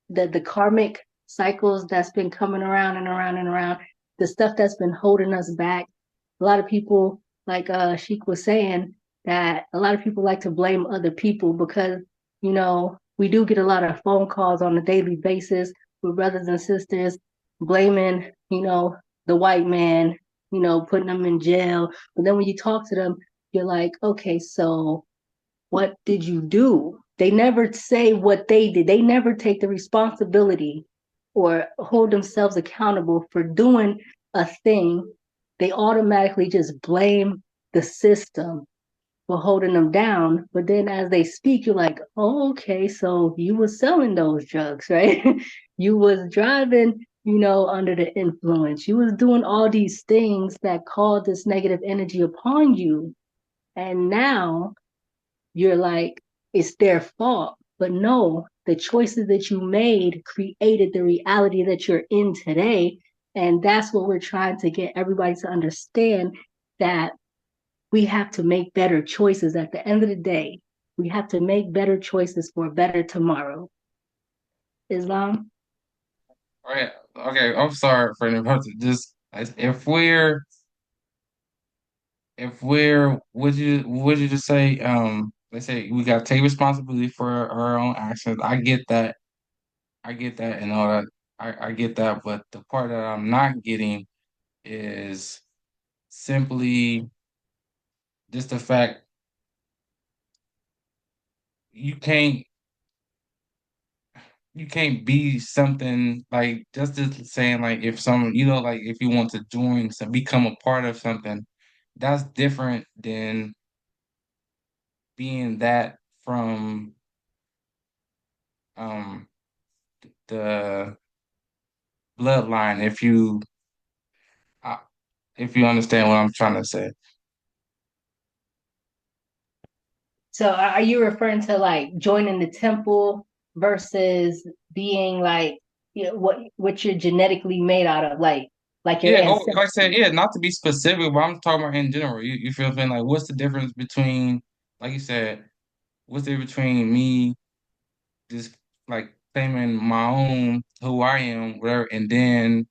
the karmic cycles that's been coming around and around and around, the stuff that's been holding us back. A lot of people, like Sheik was saying, that a lot of people like to blame other people because, you know, we do get a lot of phone calls on a daily basis with brothers and sisters blaming, you know, the white man, you know, putting them in jail. But then when you talk to them, you're like, okay, so what did you do? They never say what they did. They never take the responsibility or hold themselves accountable for doing a thing. They automatically just blame the system for holding them down. But then as they speak, you're like, oh, okay, so you was selling those drugs, right? You was driving, you know, under the influence. You was doing all these things that called this negative energy upon you. And now you're like, it's their fault. But no, the choices that you made created the reality that you're in today. And that's what we're trying to get everybody to understand, that we have to make better choices at the end of the day. We have to make better choices for a better tomorrow. Islam?
All right. Okay. I'm sorry for interrupting. Just if we're would you just say let's say we gotta take responsibility for our own actions. I get that and all that. I get that, but the part that I'm not getting is simply just the fact you can't you can't be something like just saying like if some like if you want to join some become a part of something that's different than being that from um the bloodline uh, if you understand what I'm trying to say.
So are you referring to like joining the temple versus being like, what you're genetically made out of, like your
Yeah, or
ancestors?
like I said, yeah, not to be specific, but I'm talking about in general. You feel me? Like, what's the difference between, like you said, what's the difference between me just like claiming my own who I am, whatever, and then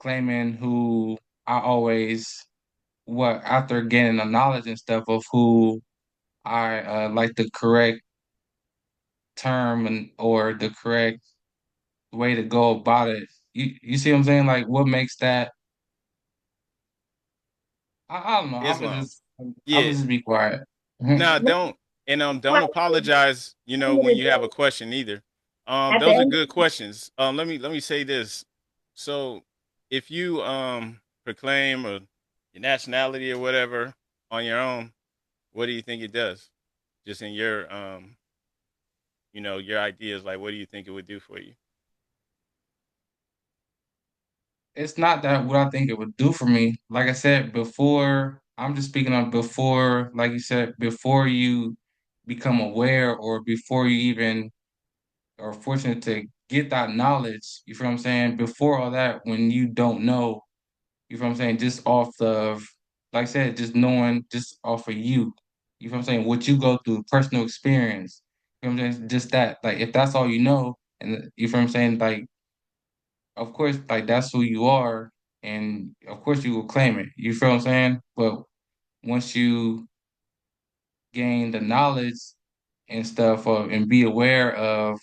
claiming who I always what after gaining the knowledge and stuff of who I like the correct term and or the correct way to go about it. You see what I'm saying? Like, what makes that? I don't know.
Islam.
I'm gonna
Yeah.
just be quiet.
No, don't, and don't apologize, when you have a question either.
At the
Those are
end,
good questions. Let me say this. So if you proclaim your nationality or whatever on your own, what do you think it does? Just in your your ideas, like what do you think it would do for you?
It's not that what I think it would do for me. Like I said before, I'm just speaking of before, like you said, before you become aware or before you even are fortunate to get that knowledge, you feel what I'm saying? Before all that, when you don't know, you feel what I'm saying? Just off of, like I said, just knowing just off of you. You feel what I'm saying? What you go through, personal experience. You know what I'm saying? Just that. Like if that's all you know, and you feel what I'm saying? Like of course, like that's who you are, and of course you will claim it. You feel what I'm saying? But once you gain the knowledge and stuff of and be aware of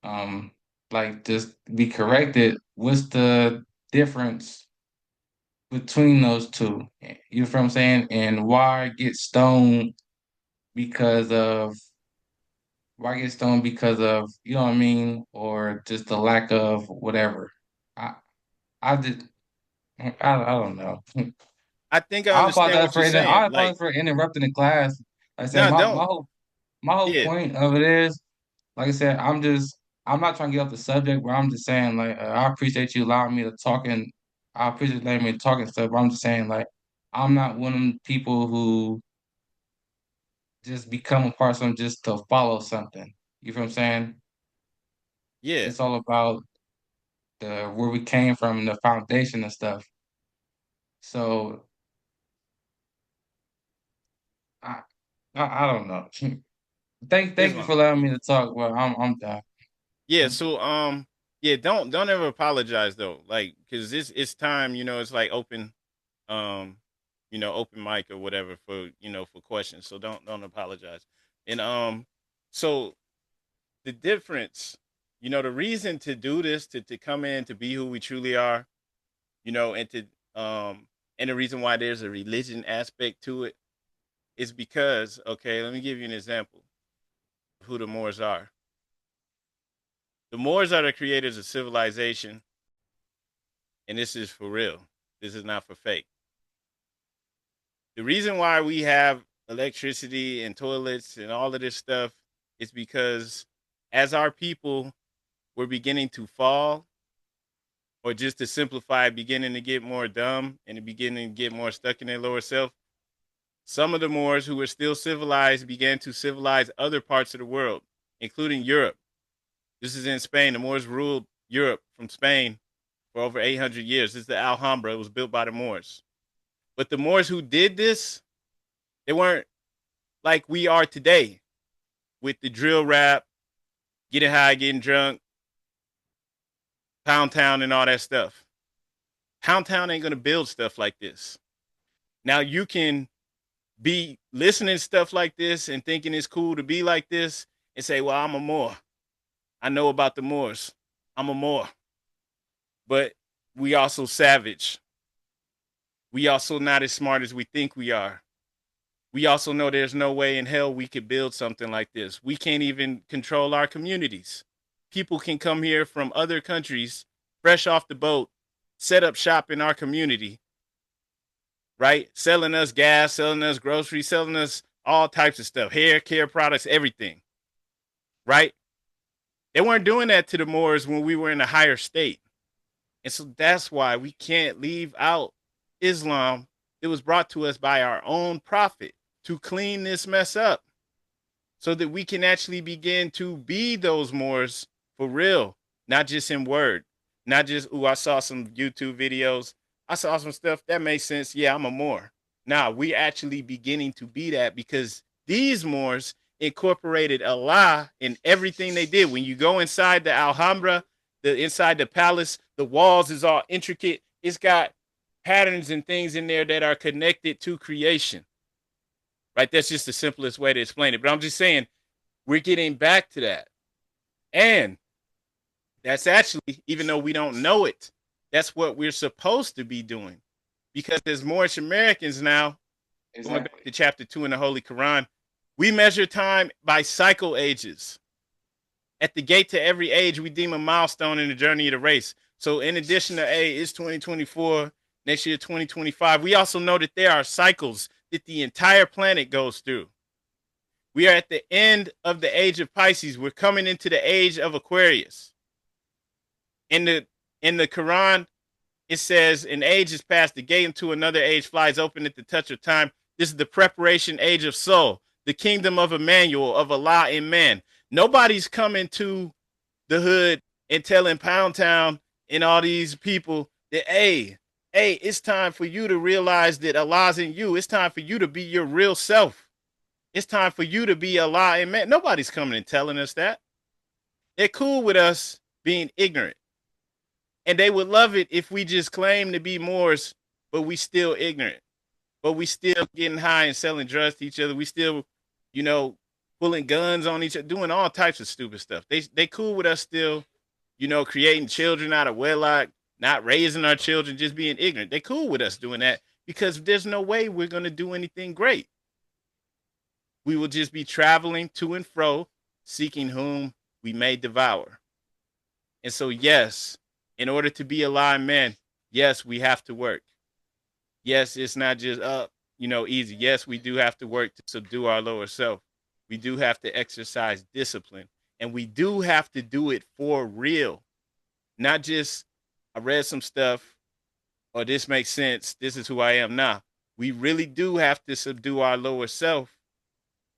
um like just be corrected, what's the difference between those two? You feel what I'm saying? And why get stoned because of you know what I mean? Or just the lack of whatever. I I did I don't know.
I think I understand what you're
I
saying.
apologize
Like,
for interrupting the class. Like I said,
no, don't.
my whole
Yeah,
point of it is, like I said, I'm not trying to get off the subject, but I'm just saying like I appreciate you allowing me to talk and I appreciate letting me talk and stuff. But I'm just saying like I'm not one of them people who just become a part of something just to follow something. You feel what I'm saying?
yeah,
It's all about the where we came from and the foundation and stuff. So I I don't know. Thank you for
Islam.
allowing me to talk. Well, I'm done.
Yeah, so yeah, don't ever apologize though. Like, cause it's time, it's like um, open mic or whatever for for questions. So don't apologize. And so the difference, the reason to do this, to come in to be who we truly are, and to and the reason why there's a religion aspect to it is because, okay, let me give you an example of who the Moors are. The Moors are the creators of civilization, and this is for real. This is not for fake. The reason why we have electricity and toilets and all of this stuff is because as our people were beginning to fall, or just to simplify, beginning to get more dumb and beginning to get more stuck in their lower self, Some of the Moors who were still civilized began to civilize other parts of the world, including Europe. This is in Spain. The Moors ruled Europe from Spain for over 800 years. This is the Alhambra. It was built by the Moors. But the Moors who did this, they weren't like we are today with the drill rap, getting high, getting drunk, Pound Town, and all that stuff. Pound Town ain't going to build stuff like this. Now, you can be listening to stuff like this and thinking it's cool to be like this and say, well, I'm a Moor. I know about the Moors. I'm a Moor. But we also savage. We also not as smart as we think we are. We also know there's no way in hell we could build something like this. We can't even control our communities. People can come here from other countries, fresh off the boat, set up shop in our community, right? Selling us gas, selling us groceries, selling us all types of stuff, hair care products, everything, right? They weren't doing that to the Moors when we were in a higher state. And so that's why we can't leave out Islam. It was brought to us by our own prophet to clean this mess up so that we can actually begin to be those Moors for real, not just in word, not just, ooh, I saw some YouTube videos. I saw some stuff that makes sense. Yeah, I'm a Moor. Now we actually beginning to be that because these Moors incorporated Allah in everything they did. When you go inside the Alhambra, inside the palace, the walls is all intricate. It's got patterns and things in there that are connected to creation. Right? That's just the simplest way to explain it. But I'm just saying, we're getting back to that. And that's actually, even though we don't know it, that's what we're supposed to be doing. Because as Moorish Americans now, going back to chapter 2 in the Holy Koran, we measure time by cycle ages. At the gate to every age, we deem a milestone in the journey of the race. So in addition to, hey, it's 2024, next year 2025, we also know that there are cycles that the entire planet goes through. We are at the end of the age of Pisces. We're coming into the age of Aquarius. In the Quran, it says, an age is past, the gate into another age flies open at the touch of time. This is the preparation age of soul, the kingdom of Emmanuel, of Allah in man. Nobody's coming to the hood and telling Pound Town and all these people that, hey, it's time for you to realize that Allah's in you. It's time for you to be your real self. It's time for you to be Allah in man. Nobody's coming and telling us that. They're cool with us being ignorant. And they would love it if we just claim to be Moors, but we still ignorant. But we still getting high and selling drugs to each other. We still, pulling guns on each other, doing all types of stupid stuff. They cool with us still, creating children out of wedlock, not raising our children, just being ignorant. They cool with us doing that because there's no way we're going to do anything great. We will just be traveling to and fro, seeking whom we may devour. And so, yes, in order to be alive men, yes, we have to work. Yes, it's not just easy. Yes, we do have to work to subdue our lower self. We do have to exercise discipline. And we do have to do it for real. Not just, I read some stuff, or this makes sense, this is who I am now. We really do have to subdue our lower self.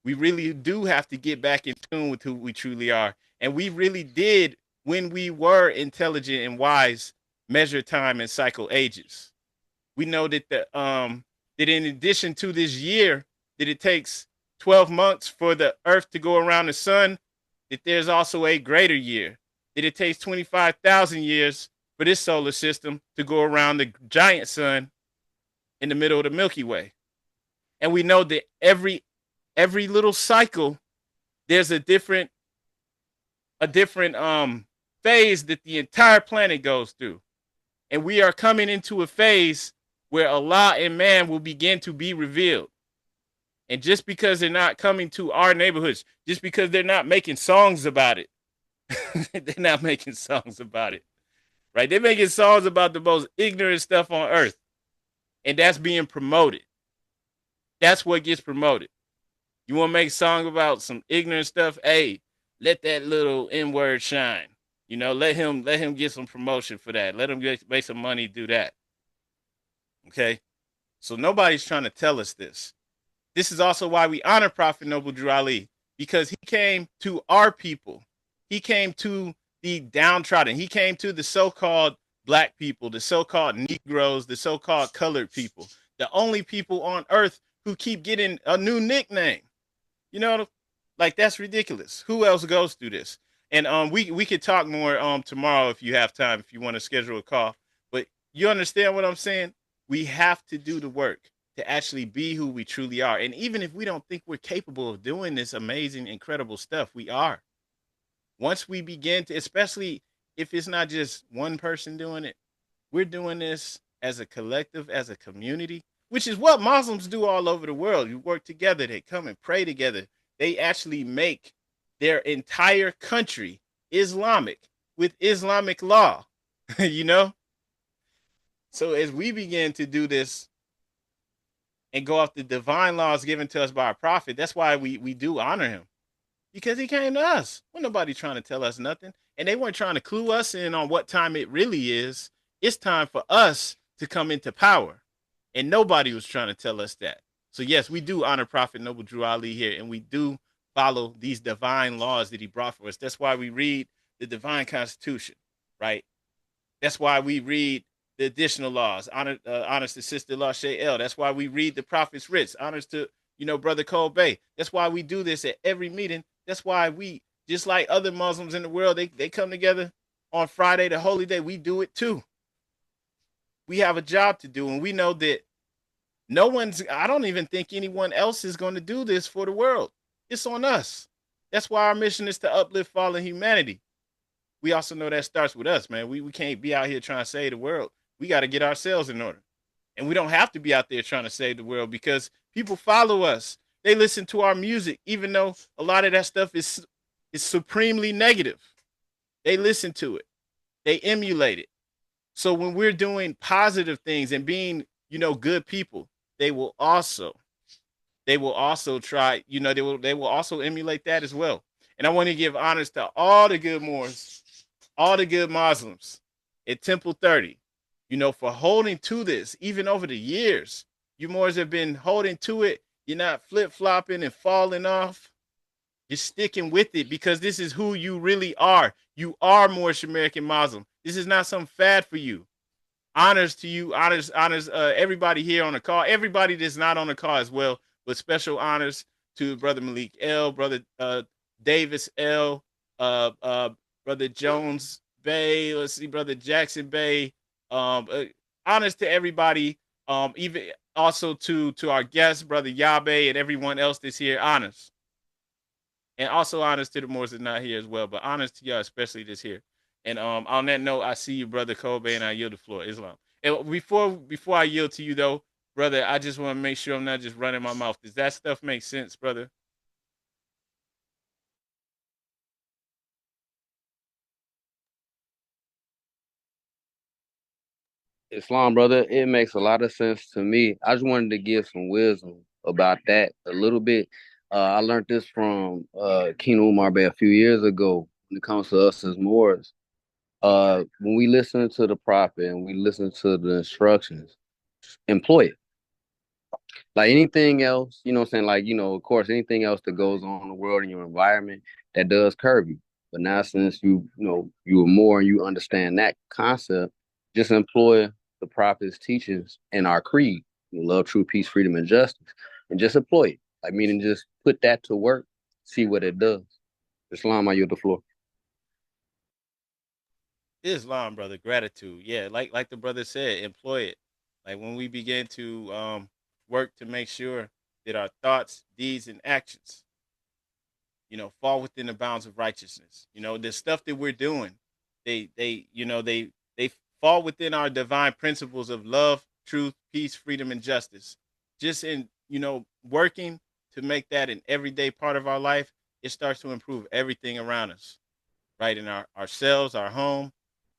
We really do have to get back in tune with who we truly are. And we really did, when we were intelligent and wise, measure time and cycle ages. We know that that in addition to this year, that it takes 12 months for the earth to go around the sun, that there's also a greater year, that it takes 25,000 years for this solar system to go around the giant sun in the middle of the Milky Way. And we know that every little cycle, there's a different phase that the entire planet goes through. And we are coming into a phase where Allah and man will begin to be revealed. And just because they're not coming to our neighborhoods, just because they're not making songs about it, they're not making songs about it, right? They're making songs about the most ignorant stuff on earth. And that's being promoted. That's what gets promoted. You want to make a song about some ignorant stuff? Hey, let that little N-word shine. Let him get some promotion for that. Let him make some money, do that. Okay? So nobody's trying to tell us this. This is also why we honor Prophet Noble Drew Ali, because he came to our people. He came to the downtrodden. He came to the so-called black people, the so-called Negroes, the so-called colored people, the only people on earth who keep getting a new nickname. You know, like that's ridiculous. Who else goes through this? And we could talk more tomorrow if you have time, if you want to schedule a call. But you understand what I'm saying? We have to do the work to actually be who we truly are. And even if we don't think we're capable of doing this amazing, incredible stuff, we are. Once we begin to, especially if it's not just one person doing it, we're doing this as a collective, as a community, which is what Muslims do all over the world. You work together, they come and pray together. They actually make their entire country Islamic with Islamic law, you know? So as we begin to do this and go off the divine laws given to us by our prophet, that's why we do honor him. Because he came to us. Well, nobody trying to tell us nothing. And they weren't trying to clue us in on what time it really is. It's time for us to come into power. And nobody was trying to tell us that. So yes, we do honor Prophet Noble Drew Ali here, and we do follow these divine laws that he brought for us. That's why we read the divine constitution, right? That's why we read the additional laws. Honors to Sister La Ch12. That's why we read the Prophet's writs. Honors to, Brother Cole Bay. That's why we do this at every meeting. That's why we, just like other Muslims in the world, they come together on Friday, the holy day. We do it too. We have a job to do, and we know that I don't even think anyone else is going to do this for the world. It's on us. That's why our mission is to uplift fallen humanity. We also know that starts with us, man. We can't be out here trying to save the world. We got to get ourselves in order. And we don't have to be out there trying to save the world because people follow us. They listen to our music, even though a lot of that stuff is supremely negative. They listen to it. They emulate it. So when we're doing positive things and being, good people, they will also try, they will also emulate that as well. And I want to give honors to all the good Moors, all the good Muslims at Temple 30, for holding to this, even over the years. You Moors have been holding to it. You're not flip-flopping and falling off. You're sticking with it because this is who you really are. You are Moorish American Muslim. This is not some fad for you. Honors to you, honors, everybody here on the call, everybody that's not on the call as well, but special honors to Brother Malik L, Brother Davis L, Brother Jones Bay, let's see, Brother Jackson Bay. Honors to everybody, even also to our guests, Brother Yabe and everyone else that's here, honors. And also honors to the Moors that's not here as well, but honors to y'all, especially this here. And on that note, I see you, Brother Kobe, and I yield the floor, Islam. And before I yield to you, though, brother, I just want to make sure I'm not just running my mouth. Does that stuff make sense, brother?
Islam, brother, it makes a lot of sense to me. I just wanted to give some wisdom about that a little bit. I learned this from King Umar Bey a few years ago when it comes to us as Moors. When we listen to the prophet and we listen to the instructions, employ it. Like anything else, you know what I'm saying? Like, of course, anything else that goes on in the world in your environment that does curb you. But now since you are more and you understand that concept, just employ the prophet's teachings in our creed. Love, truth, peace, freedom, and justice. And just employ it. Like meaning just put that to work, see what it does. Islam, I yield the floor.
Islam, brother, gratitude. Yeah, like the brother said, employ it. Like when we begin to work to make sure that our thoughts, deeds, and actions, fall within the bounds of righteousness. The stuff that we're doing, they fall within our divine principles of love, truth, peace, freedom, and justice. Just in, working to make that an everyday part of our life, it starts to improve everything around us, right? In ourselves, our home,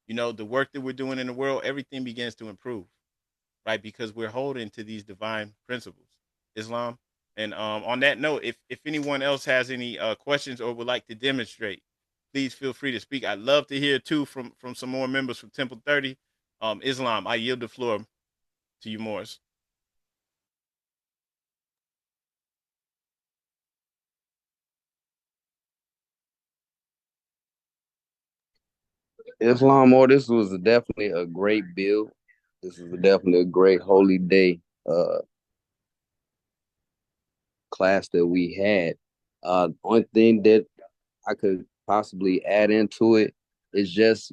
the work that we're doing in the world, everything begins to improve, right? Because we're holding to these divine principles, Islam. And on that note, if anyone else has any questions or would like to demonstrate, please feel free to speak. I'd love to hear too from some more members from Temple 30. Islam, I yield the floor to you, Morris.
Islam, this was definitely a great build. This was definitely a great holy day class that we had. One thing that I could possibly add into it is just,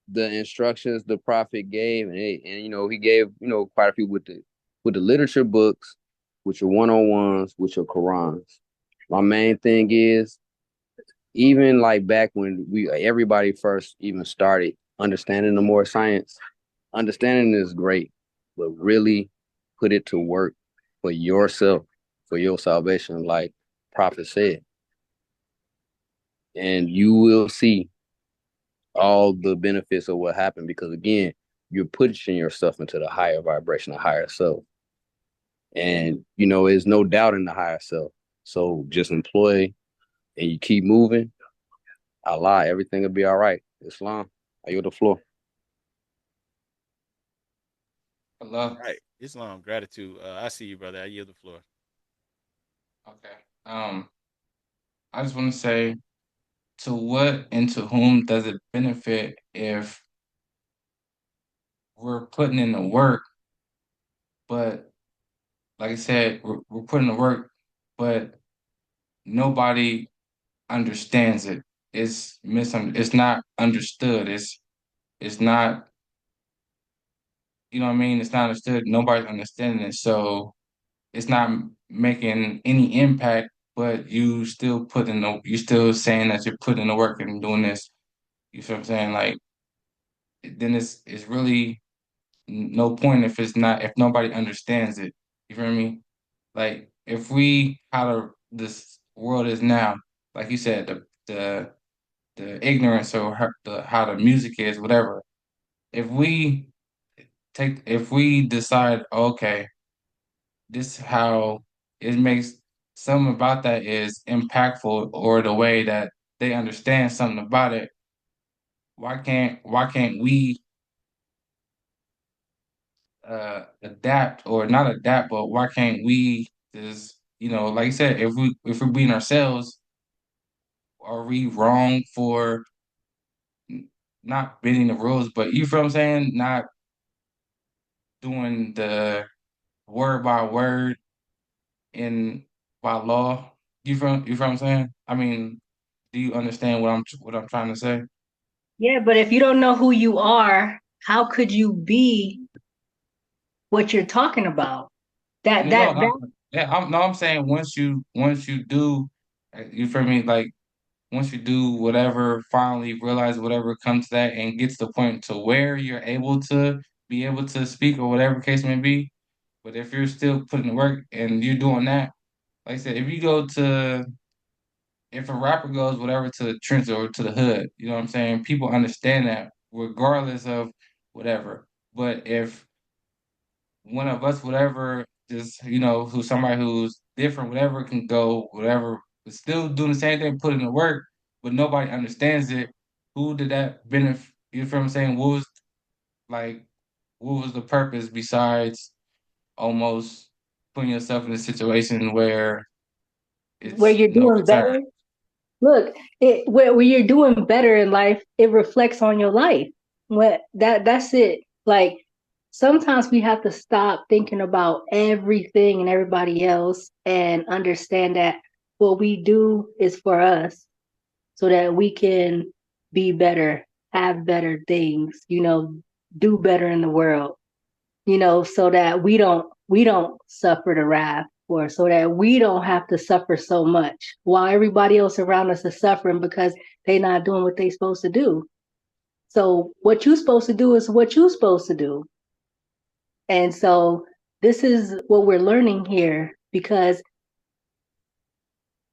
the instructions the prophet gave, and he gave, quite a few with the literature books, which are one-on-ones, which are Qurans. My main thing is, even like back when everybody first even started understanding the more science, understanding is great, but really put it to work for yourself, for your salvation, like prophet said, and you will see all the benefits of what happened, because again, you're pushing yourself into the higher vibration, the higher self. And there's no doubt in the higher self. So just employ and you keep moving. Allah, everything will be all right. Islam, I yield the floor.
Allah.
All right. Islam, gratitude. I see you, brother. I yield the floor.
Okay. I just want to say, to what and to whom does it benefit if we're putting in the work, but like I said, we're putting the work, but nobody understands it. It's not understood. It's not, you know what I mean? It's not understood. Nobody's understanding it. So it's not making any impact, but you still saying that you're putting in the work and doing this. You feel what I'm saying? Like, then it's really no point if nobody understands it. You feel me? Like, if we how this world is now, like you said, the ignorance or how the music is, whatever. If we if we decide, okay, this is how it makes something about that is impactful, or the way that they understand something about it, why can't we adapt, or not adapt, but why can't we just, like you said, if we're being ourselves, are we wrong for not bending the rules, but you feel what I'm saying, not doing the word by word in by law? You feel what I'm saying? I mean, do you understand what I'm trying to say?
Yeah, but if you don't know who you are, how could you be what you're talking about? That
No, no,
that that
yeah, I'm saying, once you do, you feel me? Like, once you do whatever, finally realize whatever comes to that, and gets to the point to where you're able to be able to speak, or whatever case may be. But if you're still putting the work and you're doing that, like I said, if a rapper goes whatever to the trench or to the hood, you know what I'm saying? People understand that regardless of whatever. But if one of us, whatever, just, who's somebody who's different, whatever, can go, whatever, but still doing the same thing, putting in the work, but nobody understands it, who did that benefit? You feel what I'm saying? Like, what was the purpose besides almost putting yourself in a situation where
where
it's
you're
no
doing
return?
better. Look, where you're doing better in life, it reflects on your life. That's it. Like, sometimes we have to stop thinking about everything and everybody else and understand that what we do is for us, so that we can be better, have better things, do better in the world, so that we don't suffer the wrath, or so that we don't have to suffer so much while everybody else around us is suffering because they're not doing what they're supposed to do. So what you're supposed to do is what you're supposed to do. And so this is what we're learning here, because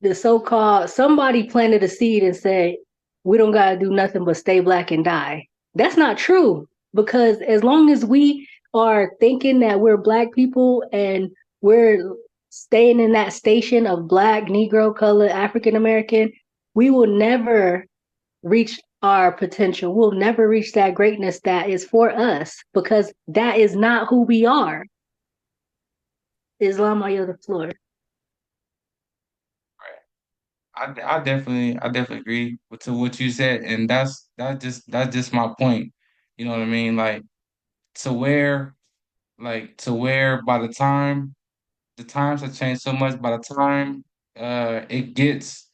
the so-called somebody planted a seed and said, we don't got to do nothing but stay black and die. That's not true, because as long as we are thinking that we're black people and we're staying in that station of black, Negro, colored, African American, we will never reach our potential. We'll never reach that greatness that is for us, because that is not who we are. Islam, I yield the floor.
I definitely agree to what you said, and that's just my point. You know what I mean? To where to where by the times have changed so much. By the time it gets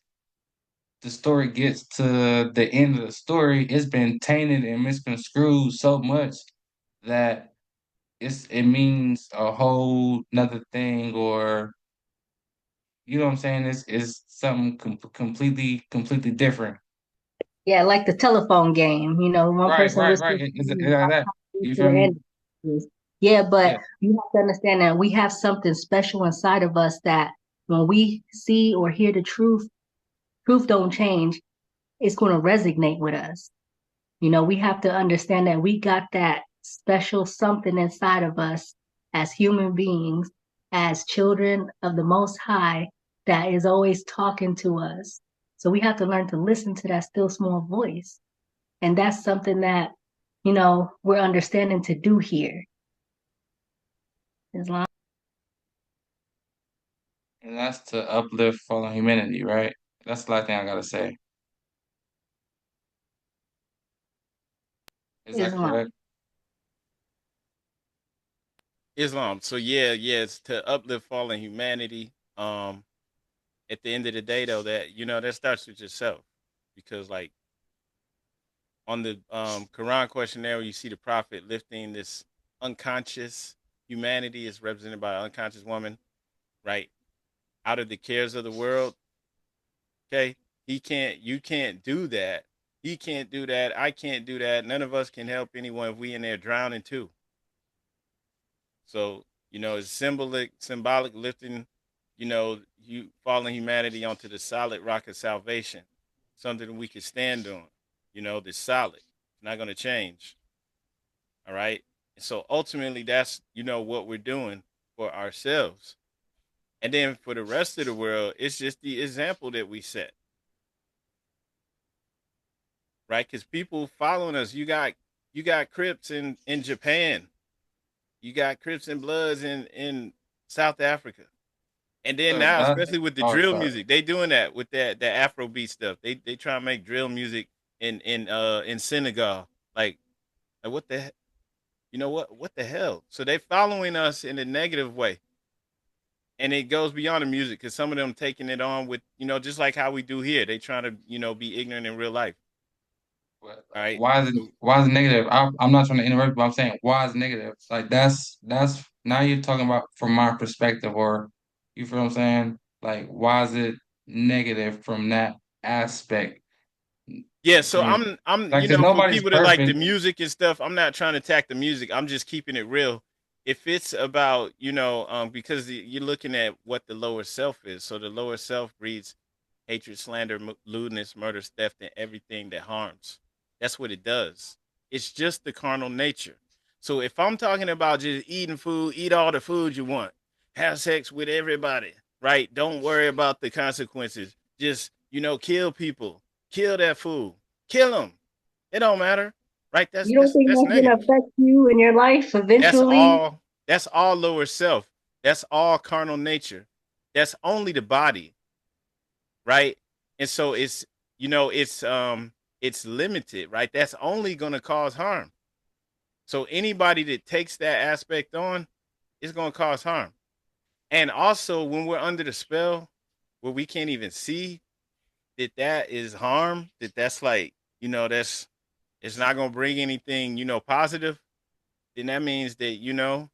the story gets to the end of the story, it's been tainted and misconstrued so much that it means a whole nother thing, or you know what I'm saying? It's something completely different.
Yeah, like the telephone game, one
Right,
person
right,
whispers
right.
to
It's
you
like
how
that. You
to
feel me?
end this. Yeah, but
Yeah.
you have to understand that we have something special inside of us that when we see or hear the truth don't change, it's going to resonate with us. We have to understand that we got that special something inside of us as human beings, as children of the Most High, that is always talking to us. So we have to learn to listen to that still small voice. And that's something that, we're understanding to do here. Islam.
And that's to uplift fallen humanity, right? That's the last thing I gotta say. Is that
Islam.
correct?
Islam. So yeah, it's to uplift fallen humanity. At the end of the day, though, that that starts with yourself, because like on the Quran questionnaire, you see the prophet lifting this unconscious humanity is represented by an unconscious woman, right, out of the cares of the world. Okay, you can't do that. He can't do that. I can't do that. None of us can help anyone if we in there drowning too. So, it's symbolic lifting, you falling humanity onto the solid rock of salvation, something that we can stand on, that's solid. It's not going to change. All right. And so ultimately, that's, what we're doing for ourselves. And then for the rest of the world, it's just the example that we set, right? Because people following us, you got Crips in Japan, you got Crips and Bloods in South Africa. And then
So
now,
that
especially with the
oh
drill
sorry.
music, they doing that with that Afrobeat stuff. They try to make drill music in Senegal. Like what the what the hell? So they following us in a negative way, and it goes beyond the music because some of them taking it on with just like how we do here. They trying to be ignorant in real life. All right. So
Why is it negative? I'm not trying to interrupt, but I'm saying why is it negative? Like that's now you're talking about from my perspective, or you feel what I'm saying? Like why is it negative from that aspect?
yeah,
You
so
feel me?
I'm
Like, cause
for
nobody's
people that like the
perfect.
music and stuff, I'm not trying to attack the music. I'm just keeping it real. If it's about, because you're looking at what the lower self is. So the lower self breeds hatred, slander, lewdness, murder, theft, and everything that harms. That's what it does. It's just the carnal nature. So if I'm talking about just eating food, eat all the food you want, have sex with everybody, right? Don't worry about the consequences. Just, kill people, kill that fool, kill them. It don't matter, right? That's
You don't
that's
think
that's
that's going to
negative.
affect you in your life
That's
eventually?
all. That's all lower self. That's all carnal nature. That's only the body, right? And so it's limited, right? That's only going to cause harm. So anybody that takes that aspect on is going to cause harm. And also when we're under the spell where we can't even see that is harm, that's like, that's it's not going to bring anything, positive, then that means that,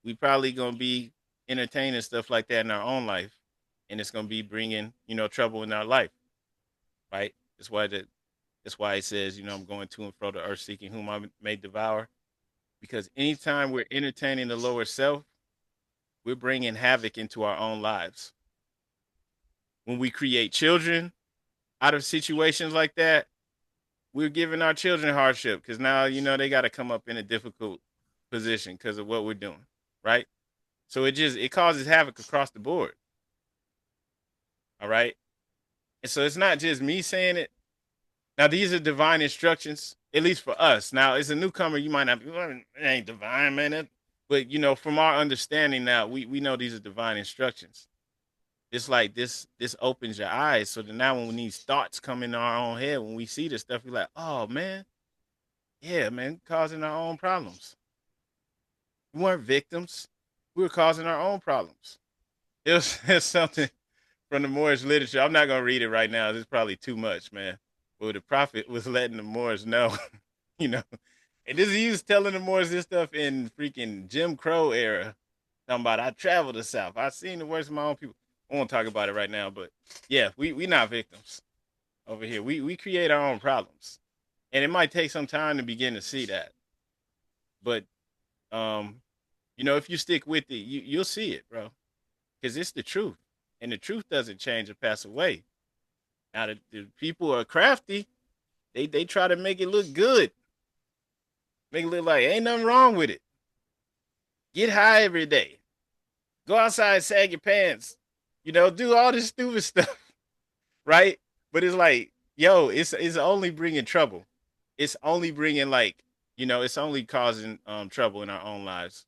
we probably going to be entertaining stuff like that in our own life, and it's going to be bringing, trouble in our life, right? That's why it says, I'm going to and fro the earth seeking whom I may devour. Because anytime we're entertaining the lower self, we're bringing havoc into our own lives. When we create children out of situations like that, we're giving our children hardship because now, they got to come up in a difficult position because of what we're doing, right? So it causes havoc across the board. All right. And so it's not just me saying it. Now, these are divine instructions, at least for us. Now, as a newcomer, you might not be, well, it ain't divine, man. But, from our understanding now, we know these are divine instructions. It's like this opens your eyes so that now when these thoughts come in our own head, when we see this stuff, we're like, oh man, yeah, man, causing our own problems. We weren't victims. We were causing our own problems. It was it's something from the Moorish literature. I'm not gonna read it right now. It's probably too much, man. But the prophet was letting the Moors know, you know. And this he was telling the Moors this stuff in freaking Jim Crow era. Talking about I traveled the South. I seen the worst of my own people. I won't talk about it right now, but yeah, we not victims over here. We create our own problems. And it might take some time to begin to see that. But um, if you stick with it, you'll see it, bro. Because it's the truth. And the truth doesn't change or pass away. Now the people are crafty. They try to make it look good. Make it look like ain't nothing wrong with it. Get high every day. Go outside, sag your pants. Do all this stupid stuff, right? But it's like, yo, it's only bringing trouble. It's only bringing it's only causing trouble in our own lives,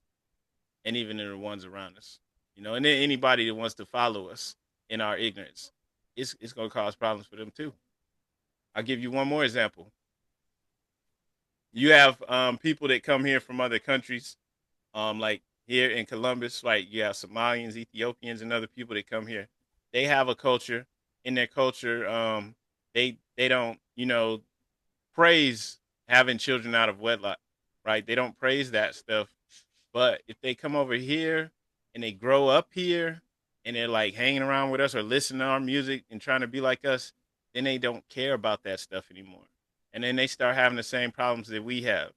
and even in the ones around us. And then anybody that wants to follow us in our ignorance, it's gonna cause problems for them too. I'll give you one more example. You have people that come here from other countries, like here in Columbus, like you have Somalians, Ethiopians, and other people that come here. They have a culture. In their culture, they don't praise having children out of wedlock, right? They don't praise that stuff. But if they come over here and they grow up here and they're like hanging around with us or listening to our music and trying to be like us, then they don't care about that stuff anymore. And then they start having the same problems that we have.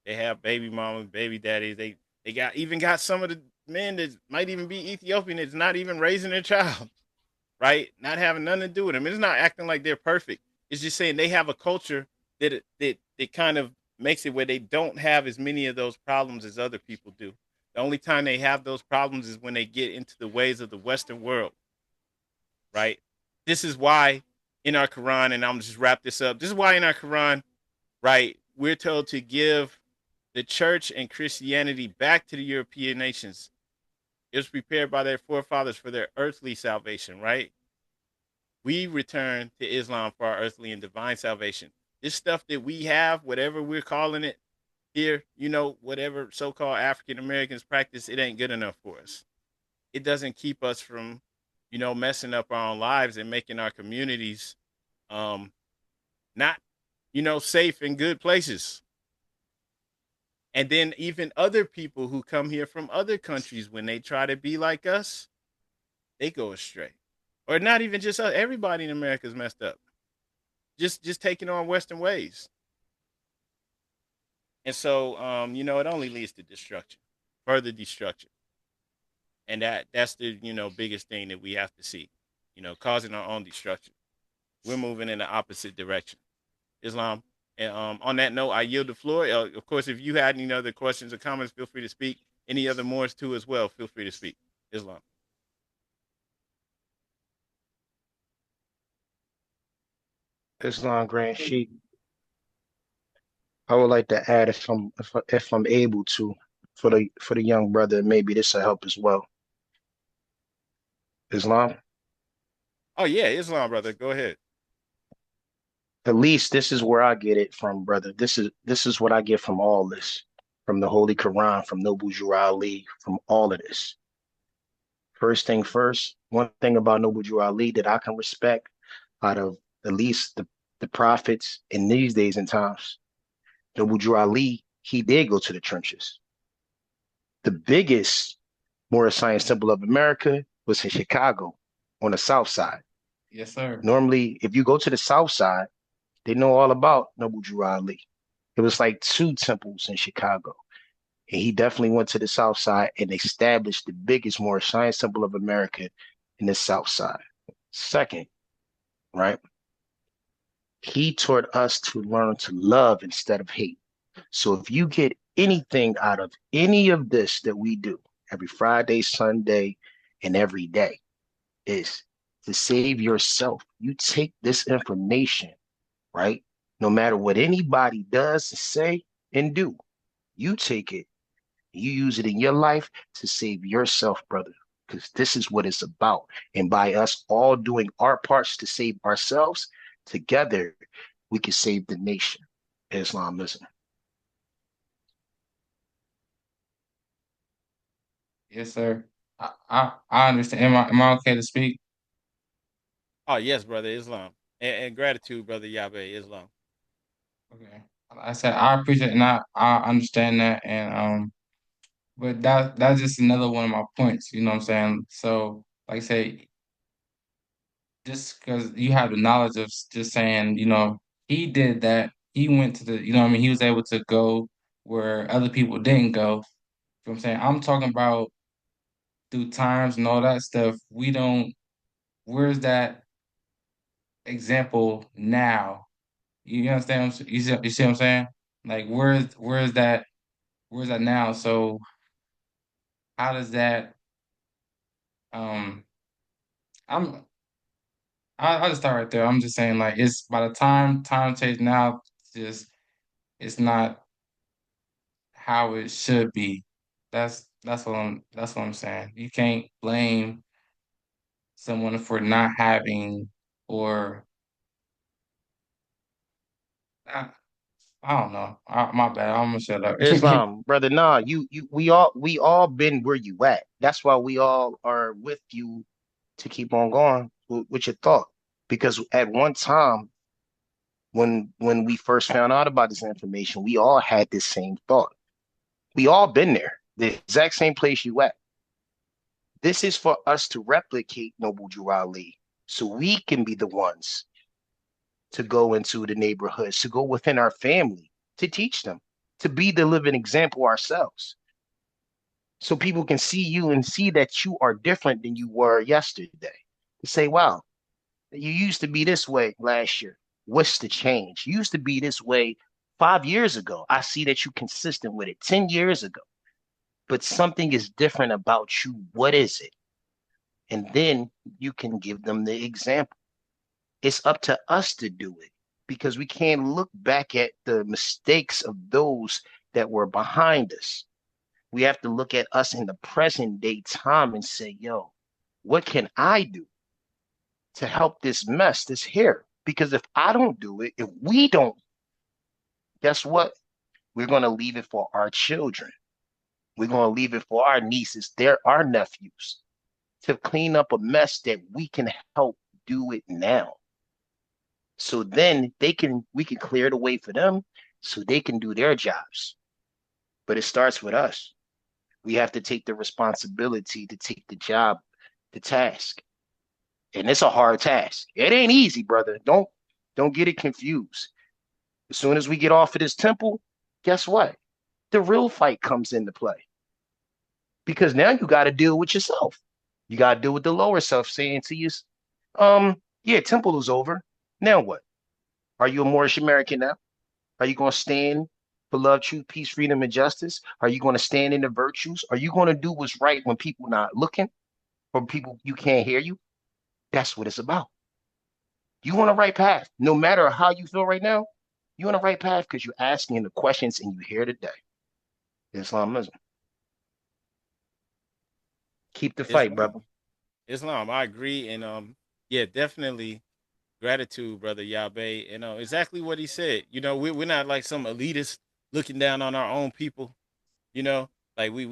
They have baby mamas, baby daddies. They got some of the men that might even be Ethiopian that's not even raising their child, right? Not having nothing to do with them. It's not acting like they're perfect. It's just saying they have a culture that kind of makes it where they don't have as many of those problems as other people do. The only time they have those problems is when they get into the ways of the Western world, right? This is why in our Quran, and I'm just wrap this up. This is why in our Quran, right, we're told to give the church and Christianity back to the European nations. It was prepared by their forefathers for their earthly salvation, right? We return to Islam for our earthly and divine salvation. This stuff that we have, whatever we're calling it here, whatever so-called African Americans practice, it ain't good enough for us. It doesn't keep us from, messing up our own lives and making our communities not, safe and good places. And then even other people who come here from other countries, when they try to be like us, they go astray. Or not even just us. Everybody in America is messed up. Just taking on Western ways. And so, it only leads to destruction, further destruction. And that's the, biggest thing that we have to see, causing our own destruction. We're moving in the opposite direction. Islam. And on that note, I yield the floor. Of course, if you had any other questions or comments, feel free to speak. Any other Moors too as well, feel free to speak. Islam.
Islam Grand Sheik. I would like to add if I'm able to for the young brother, maybe this will help as well. Islam.
Oh yeah, Islam, brother. Go ahead.
At least this is where I get it from, brother. This is what I get from all this, from the Holy Koran, from Noble Drew Ali, from all of this. First thing first, one thing about Noble Drew Ali that I can respect out of at least the prophets in these days and times, Noble Drew Ali, he did go to the trenches. The biggest Moorish Science Temple of America was in Chicago on the south side.
Yes, sir.
Normally, if you go to the south side, they know all about Noble Drew Ali. It was like 2 temples in Chicago. And he definitely went to the south side and established the biggest Moorish Science Temple of America in the south side. Second, right? He taught us to learn to love instead of hate. So if you get anything out of any of this that we do every Friday, Sunday, and every day, is to save yourself. You take this information, right? No matter what anybody does, say, and do, you take it, you use it in your life to save yourself, brother. because this is what it's about. And by us all doing our parts to save ourselves, together we can save the nation. Islamism.
Yes, sir. I understand. Am I okay to speak?
Oh yes, brother Islam, and gratitude, brother Yabe Islam.
Okay. Like I said I appreciate and I understand that and but that's just another one of my points, you know what I'm saying? So like I say, just because you have the knowledge of just saying, he did that, he went to the, what I mean, he was able to go where other people didn't go. You know what I'm saying? I'm talking about through times and all that stuff. Where's that example now? You understand? You see what I'm saying? Like, where's that now? So how does that? Um, I'm I'll just start right there. I'm just saying, like, it's by the time change now, just it's not how it should be. That's what I'm saying. You can't blame someone for not having or I, I don't know. My bad. I'm gonna shut up.
Islam, brother. Nah, we all been where you at. That's why we all are with you to keep on going with your thought. Because at one time, when we first found out about this information, we all had this same thought. We all been there, the exact same place you at. This is for us to replicate Noble Drew Ali, so we can be the ones to go into the neighborhoods, to go within our family, to teach them, to be the living example ourselves. So people can see you and see that you are different than you were yesterday. To say, wow, you used to be this way last year. What's the change? You used to be this way 5 years ago. I see that you're consistent with it 10 years ago. But something is different about you. What is it? And then you can give them the example. It's up to us to do it because we can't look back at the mistakes of those that were behind us. We have to look at us in the present day time and say, yo, what can I do to help this mess that's here? Because if I don't do it, if we don't, guess what? We're going to leave it for our children. We're going to leave it for our nieces, our nephews to clean up a mess that we can help do it now. So then we can clear the way for them so they can do their jobs. But it starts with us. We have to take the responsibility to take the job, the task. And it's a hard task. It ain't easy, brother. Don't get it confused. As soon as we get off of this temple, guess what? The real fight comes into play. Because now you got to deal with yourself. You got to deal with the lower self saying to you, yeah, temple is over. Now what? Are you a Moorish American now? Are you going to stand for love, truth, peace, freedom, and justice? Are you going to stand in the virtues? Are you going to do what's right when people not looking or people you can't hear you? That's what it's about. You on the right path. No matter how you feel right now, you on the right path because you're asking the questions and you here today. Islamism. Keep the fight,
Islam,
brother.
Islam. I agree, and yeah, definitely gratitude, brother Yabe, and exactly what he said. We're not like some elitist looking down on our own people. You know, like we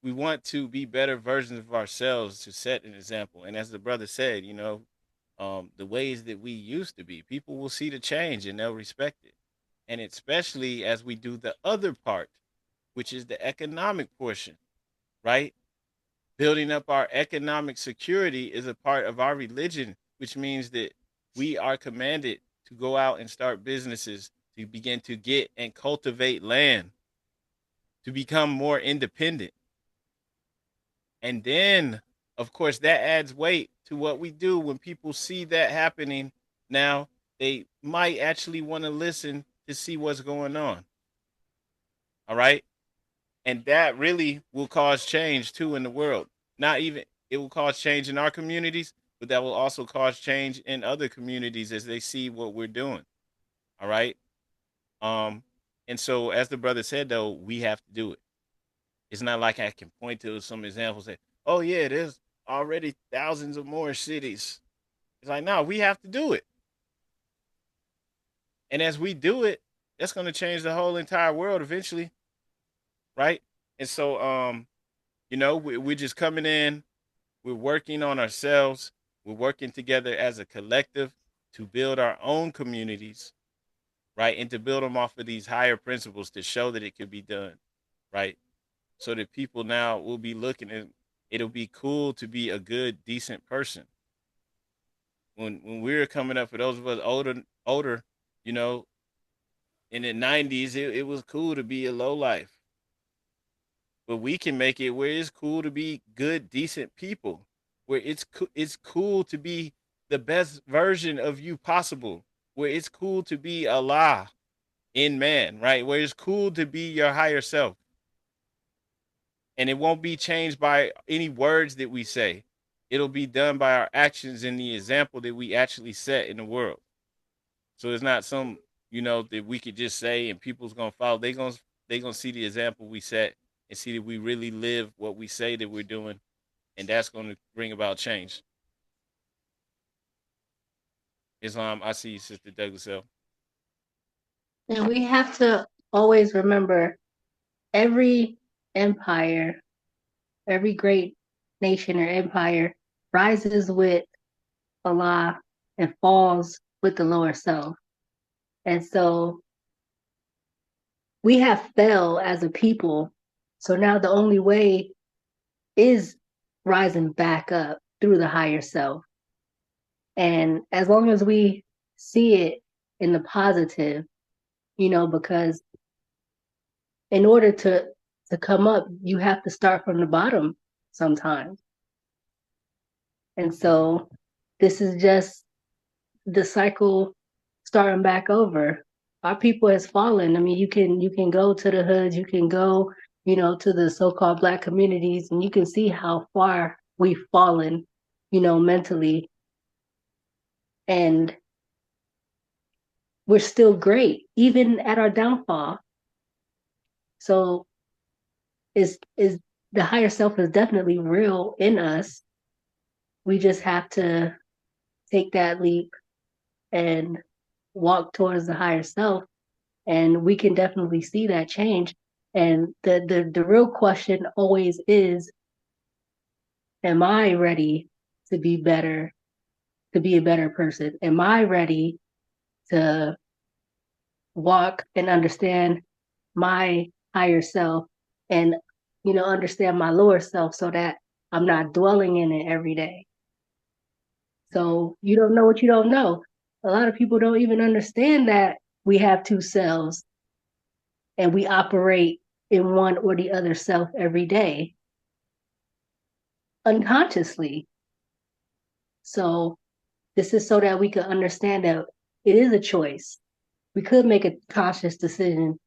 want to be better versions of ourselves to set an example. And as the brother said, the ways that we used to be, people will see the change and they'll respect it. And especially as we do the other part, which is the economic portion, right? Building up our economic security is a part of our religion, which means that we are commanded to go out and start businesses to begin to get and cultivate land to become more independent. And then, of course, that adds weight to what we do when people see that happening. Now, they might actually want to listen to see what's going on. All right. And that really will cause change too in the world. Not even, it will cause change in our communities, but that will also cause change in other communities as they see what we're doing. All right. Um, and so, as the brother said, though, we have to do it. It's not like I can point to some examples that, oh yeah, there's already thousands of more cities. It's like, no, we have to do it. And as we do it, that's going to change the whole entire world eventually, right? And so, we're just coming in, we're working on ourselves, we're working together as a collective to build our own communities, right? And to build them off of these higher principles to show that it could be done, right? So that people now will be looking and it'll be cool to be a good, decent person. When we were coming up, for those of us older, you know, in the '90s, it was cool to be a low life. But we can make it where it's cool to be good, decent people. Where it's cool to be the best version of you possible. Where it's cool to be Allah in man, right? Where it's cool to be your higher self. And it won't be changed by any words that we say. It'll be done by our actions and the example that we actually set in the world. So it's not some, that we could just say and people's gonna follow. They gonna see the example we set and see that we really live what we say that we're doing, and that's gonna bring about change. Islam, I see you, Sister Douglas L.
And we have to always remember every empire, every great nation or empire rises with Allah and falls with the lower self. And so we have fell as a people. So now the only way is rising back up through the higher self. And as long as we see it in the positive, because in order to come up, you have to start from the bottom sometimes. And so this is just the cycle starting back over. Our people has fallen. I mean, you can go to the hoods, you can go, to the so-called Black communities, and you can see how far we've fallen, mentally. And we're still great, even at our downfall. So is the higher self is definitely real in us. We just have to take that leap and walk towards the higher self, and we can definitely see that change. And the real question always is, am I ready to be better, to be a better person? Am I ready to walk and understand my higher self and understand my lower self so that I'm not dwelling in it every day? So you don't know what you don't know. A lot of people don't even understand that we have two selves and we operate in one or the other self every day unconsciously. So this is so that we can understand that it is a choice. We could make a conscious decision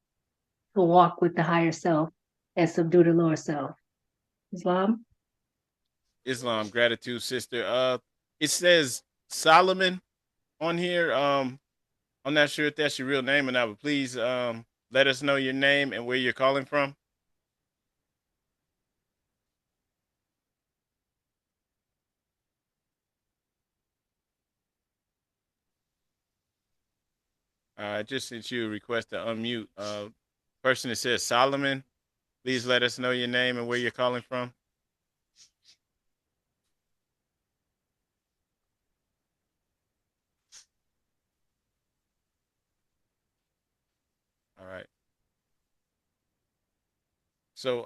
to walk with the higher self and subdue the lower self. Islam?
Islam, gratitude, sister. It says Solomon on here. I'm not sure if that's your real name or not, but please let us know your name and where you're calling from. I just sent you a request to unmute. Person that says Solomon, please let us know your name and where you're calling from. All right. So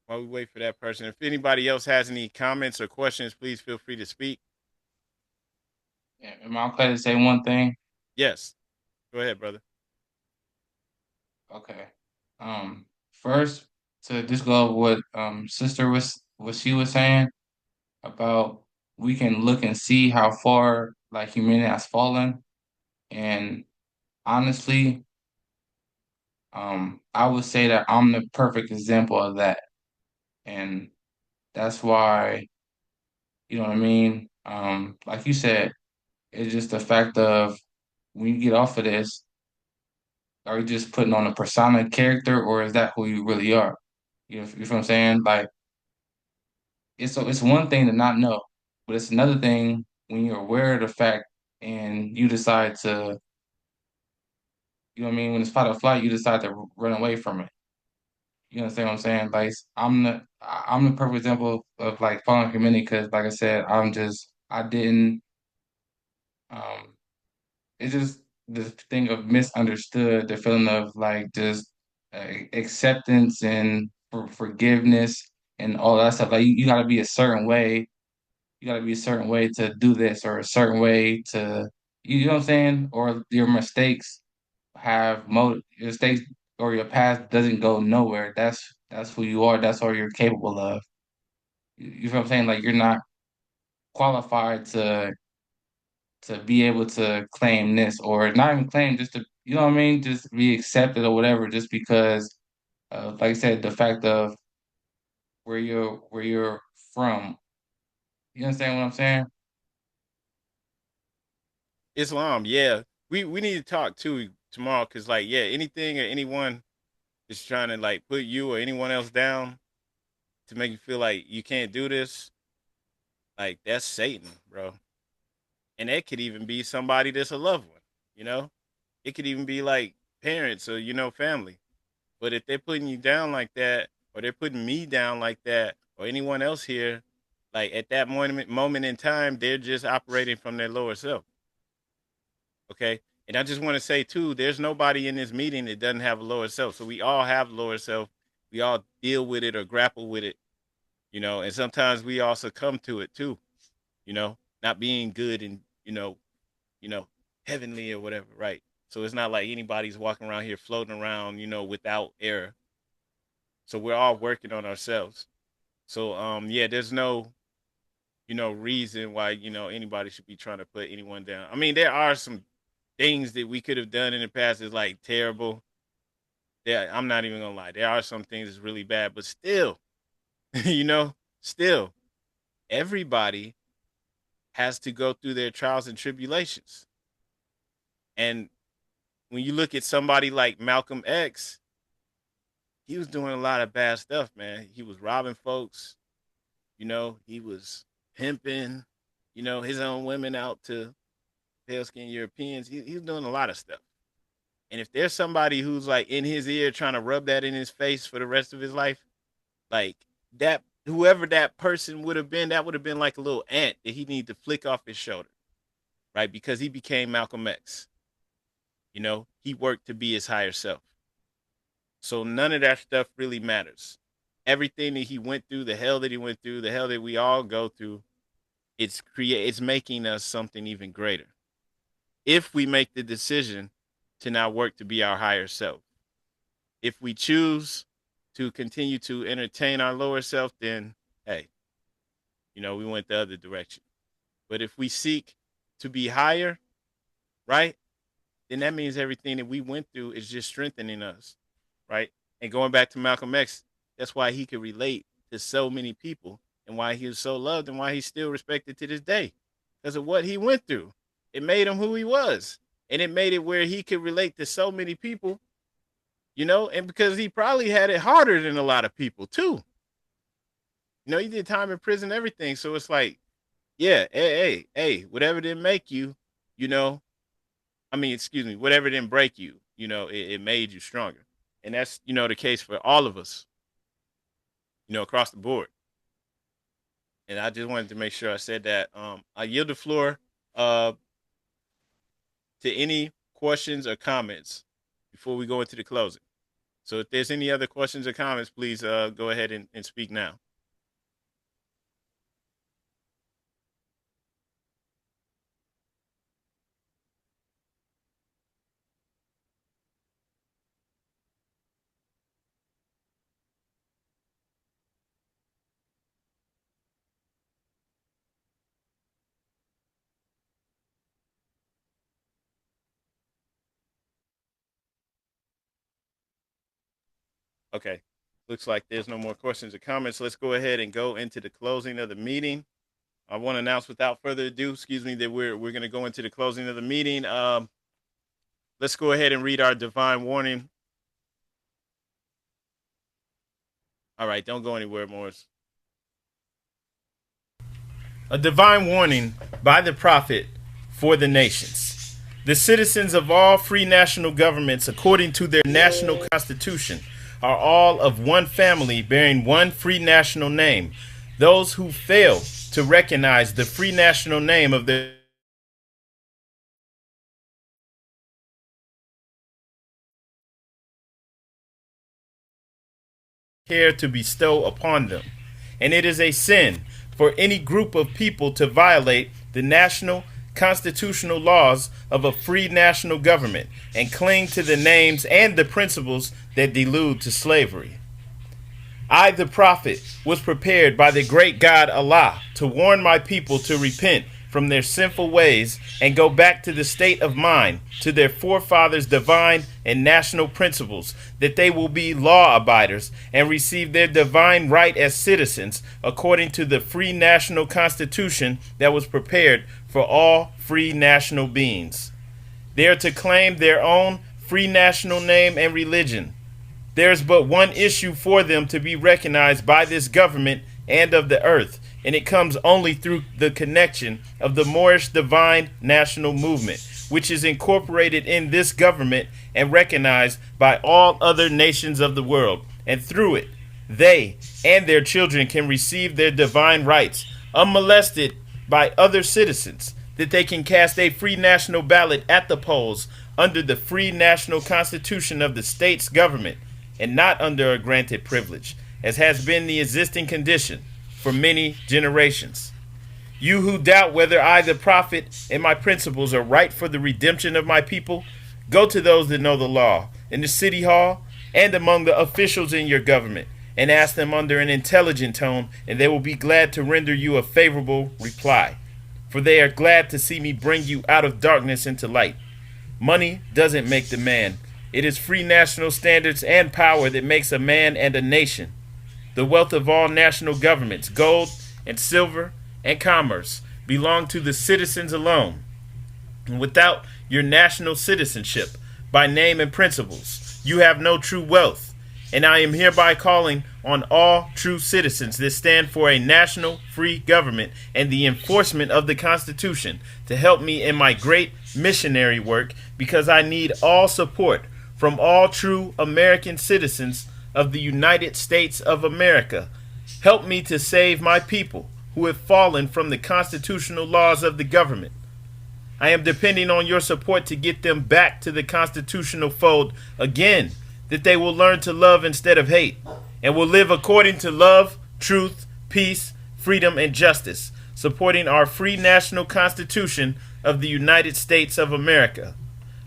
while we wait for that person, if anybody else has any comments or questions, please feel free to speak.
Yeah, am I okay to say one thing?
Yes. Go ahead, brother.
Okay. First, to just go over what sister was what she was saying about, we can look and see how far like humanity has fallen. And honestly, I would say that I'm the perfect example of that. And that's why, you know what I mean? Like you said, it's just the fact of, when you get off of this, are you just putting on a persona character, or is that who you really are? You know what I'm saying? Like, it's one thing to not know, but it's another thing when you're aware of the fact and you decide to, you know what I mean, when it's fight or flight, you decide to run away from it. You understand what I'm saying? Like I'm the perfect example of like following community because, like I said, I didn't um it's just the thing of misunderstood, the feeling of like just acceptance and forgiveness and all that stuff. Like you got to be a certain way. You got to be a certain way to do this or a certain way to, you know what I'm saying? Or your mistakes your mistakes or your past doesn't go nowhere. That's who you are. That's all you're capable of. You feel what I'm saying? Like you're not qualified to be able to claim this or not even claim, just to, you know what I mean, just be accepted or whatever, just because like I said, the fact of where you're from. You understand what I'm saying?
Islam, yeah. We need to talk too tomorrow because like yeah, anything or anyone is trying to like put you or anyone else down to make you feel like you can't do this, like that's Satan, bro. And that could even be somebody that's a loved one, you know? It could even be like parents or family. But if they're putting you down like that, or they're putting me down like that, or anyone else here, like at that moment in time, they're just operating from their lower self. Okay. And I just want to say too, there's nobody in this meeting that doesn't have a lower self. So we all have lower self. We all deal with it or grapple with it, and sometimes we all succumb to it too, not being good and, you know, heavenly or whatever, right? So it's not like anybody's walking around here floating around, without error. So we're all working on ourselves. So yeah, there's no, reason why, anybody should be trying to put anyone down. I mean, there are some things that we could have done in the past is like terrible. Yeah, I'm not even gonna lie. There are some things that's really bad, but still, you know, still, everybody has to go through their trials and tribulations. And when you look at somebody like Malcolm X, he was doing a lot of bad stuff, man. He was robbing folks, he was pimping, his own women out to pale skinned Europeans. He was doing a lot of stuff. And if there's somebody who's like in his ear trying to rub that in his face for the rest of his life, like that, whoever that person would have been, that would have been like a little ant that he needed to flick off his shoulder, right? Because he became Malcolm X. He worked to be his higher self. So none of that stuff really matters. Everything that he went through, the hell that he went through, the hell that we all go through, it's making us something even greater. If we make the decision to now work to be our higher self. If we choose to continue to entertain our lower self, then hey, we went the other direction. But if we seek to be higher, right, then that means everything that we went through is just strengthening us, right? And going back to Malcolm X, that's why he could relate to so many people and why he was so loved and why he's still respected to this day because of what he went through. It made him who he was. And it made it where he could relate to so many people, and because he probably had it harder than a lot of people too. He did time in prison, everything. So it's like, yeah, hey, whatever didn't make you, you know, excuse me, whatever didn't break you, it made you stronger. And that's, the case for all of us, across the board. And I just wanted to make sure I said that. I yield the floor uh, to any questions or comments before we go into the closing. So if there's any other questions or comments, please go ahead and speak now. Okay. Looks like there's no more questions or comments. Let's go ahead and go into the closing of the meeting. I want to announce without further ado, excuse me, that we're going to go into the closing of the meeting. Let's go ahead and read our divine warning. All right, don't go anywhere, Morris. A divine warning by the prophet for the nations. The citizens of all free national governments, according to their national constitution, are all of one family bearing one free national name. Those who fail to recognize the free national name of their care to bestow upon them. And it is a sin for any group of people to violate the national constitutional laws of a free national government and cling to the names and the principles that delude to slavery. I, the prophet, was prepared by the great God Allah to warn my people to repent from their sinful ways and go back to the state of mind, to their forefathers' divine and national principles, that they will be law abiders and receive their divine right as citizens according to the free national constitution that was prepared for all free national beings. They are to claim their own free national name and religion. There is but one issue for them to be recognized by this government and of the earth, and it comes only through the connection of the Moorish divine national movement, which is incorporated in this government and recognized by all other nations of the world. And through it, they and their children can receive their divine rights unmolested by other citizens, that they can cast a free national ballot at the polls under the free national constitution of the state's government, and not under a granted privilege, as has been the existing condition for many generations. You who doubt whether I, the prophet, and my principles are right for the redemption of my people, go to those that know the law in the city hall and among the officials in your government, and ask them under an intelligent tone, and they will be glad to render you a favorable reply. For they are glad to see me bring you out of darkness into light. Money doesn't make the man. It is free national standards and power that makes a man and a nation. The wealth of all national governments, gold and silver and commerce, belong to the citizens alone. And without your national citizenship, by name and principles, you have no true wealth. And I am hereby calling on all true citizens that stand for a national free government and the enforcement of the Constitution to help me in my great missionary work, because I need all support from all true American citizens of the United States of America. Help me to save my people who have fallen from the constitutional laws of the government. I am depending on your support to get them back to the constitutional fold again, that they will learn to love instead of hate, and will live according to love, truth, peace, freedom, and justice, supporting our free national constitution of the United States of America.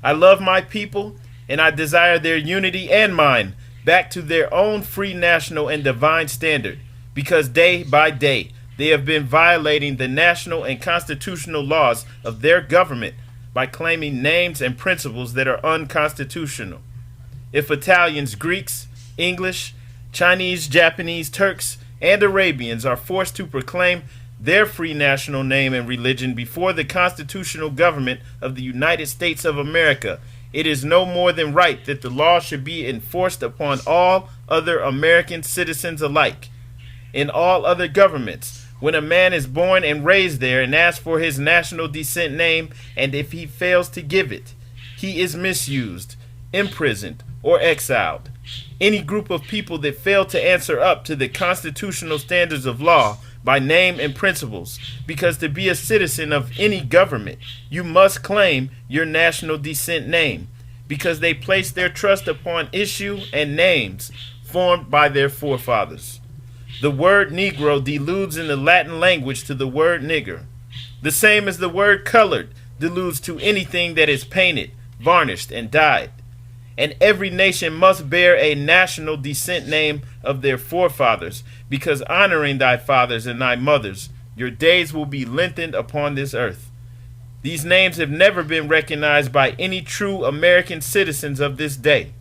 I love my people, and I desire their unity and mine back to their own free national and divine standard, because day by day they have been violating the national and constitutional laws of their government by claiming names and principles that are unconstitutional. If Italians, Greeks, English, Chinese, Japanese, Turks, and Arabians are forced to proclaim their free national name and religion before the constitutional government of the United States of America, it is no more than right that the law should be enforced upon all other American citizens alike. In all other governments, when a man is born and raised there and asks for his national descent name, and if he fails to give it, he is misused, imprisoned, or exiled. Any group of people that fail to answer up to the constitutional standards of law by name and principles, because to be a citizen of any government, you must claim your national descent name, because they place their trust upon issue and names formed by their forefathers. The word Negro deludes in the Latin language to the word nigger, the same as the word colored deludes to anything that is painted, varnished, and dyed. And every nation must bear a national descent name of their forefathers, because honoring thy fathers and thy mothers, your days will be lengthened upon this earth. These names have never been recognized by any true American citizens of this day.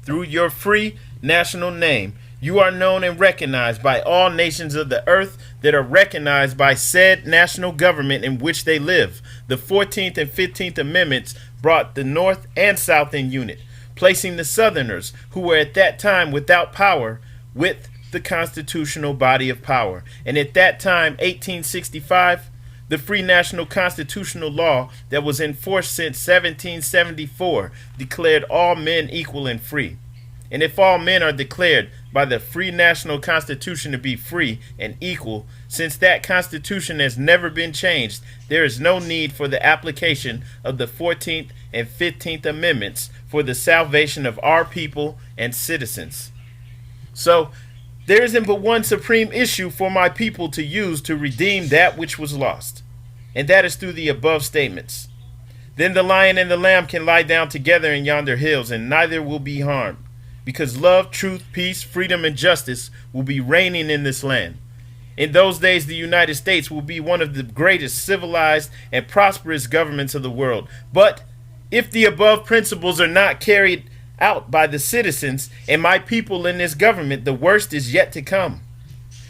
Through your free national name, you are known and recognized by all nations of the earth that are recognized by said national government in which they live. The 14th and 15th Amendments brought the North and South in unit, placing the Southerners, who were at that time without power, with the constitutional body of power. And at that time, 1865, the free national constitutional law that was in force since 1774 declared all men equal and free. And if all men are declared by the free national constitution to be free and equal, since that constitution has never been changed, there is no need for the application of the 14th and 15th Amendments for the salvation of our people and citizens. So, there isn't but one supreme issue for my people to use to redeem that which was lost, and that is through the above statements. Then the lion and the lamb can lie down together in yonder hills, and neither will be harmed, because love, truth, peace, freedom, and justice will be reigning in this land. In those days, the United States will be one of the greatest civilized and prosperous governments of the world. But if the above principles are not carried out by the citizens and my people in this government, the worst is yet to come.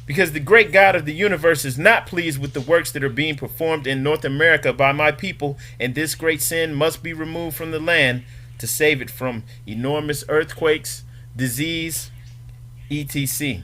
Because the great God of the universe is not pleased with the works that are being performed in North America by my people, and this great sin must be removed from the land to save it from enormous earthquakes, disease, etc.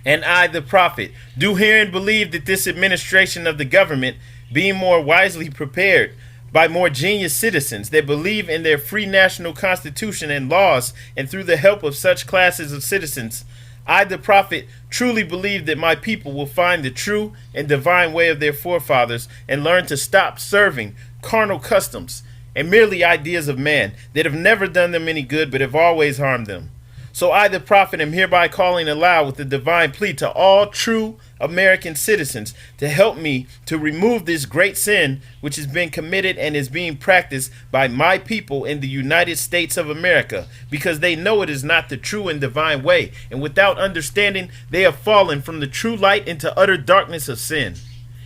And I, the prophet, do hear and believe that this administration of the government, being more wisely prepared by more genius citizens that believe in their free national constitution and laws, and through the help of such classes of citizens, I, the prophet, truly believe that my people will find the true and divine way of their forefathers and learn to stop serving carnal customs and merely ideas of man that have never done them any good but have always harmed them. So I, the prophet, am hereby calling aloud with the divine plea to all true American citizens to help me to remove this great sin which has been committed and is being practiced by my people in the United States of America, because they know it is not the true and divine way, and without understanding they have fallen from the true light into utter darkness of sin.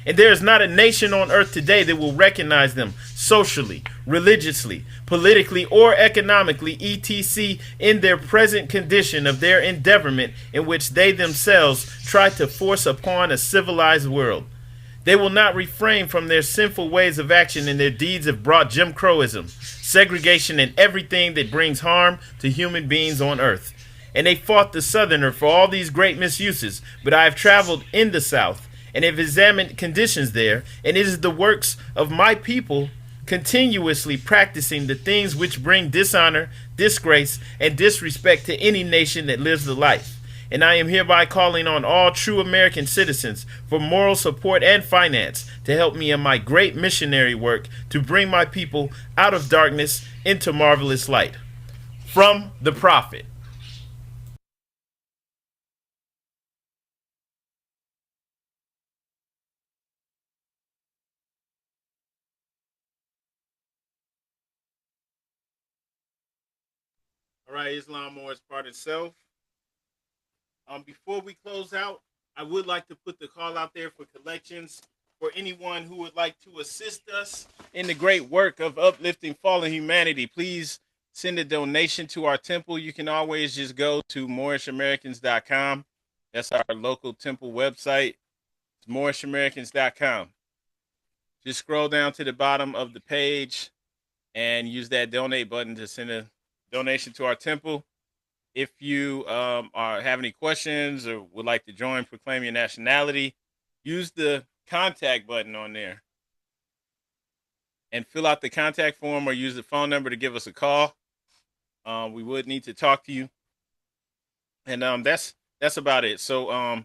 And there is not a nation on earth today that will recognize them socially, religiously, politically, or economically, etc., in their present condition of their endeavorment in which they themselves try to force upon a civilized world. They will not refrain from their sinful ways of action, and their deeds have brought Jim Crowism, segregation, and everything that brings harm to human beings on earth. And they fought the Southerner for all these great misuses, but I have traveled in the South and have examined conditions there, and it is the works of my people continuously practicing the things which bring dishonor, disgrace, and disrespect to any nation that lives the life. And I am hereby calling on all true American citizens for moral support and finance to help me in my great missionary work to bring my people out of darkness into marvelous light. From the prophet. All right, Islam Moorish part itself. Before we close out, I would like to put the call out there for collections for anyone who would like to assist us in the great work of uplifting fallen humanity. Please send a donation to our temple. You can always just go to MoorishAmericans.com. That's our local temple website. It's MoorishAmericans.com. Just scroll down to the bottom of the page and use that donate button to send a donation to our temple. If you have any questions or would like to join Proclaim Your Nationality, use the contact button on there and fill out the contact form, or use the phone number to give us a call. We would need to talk to you. And that's about it. So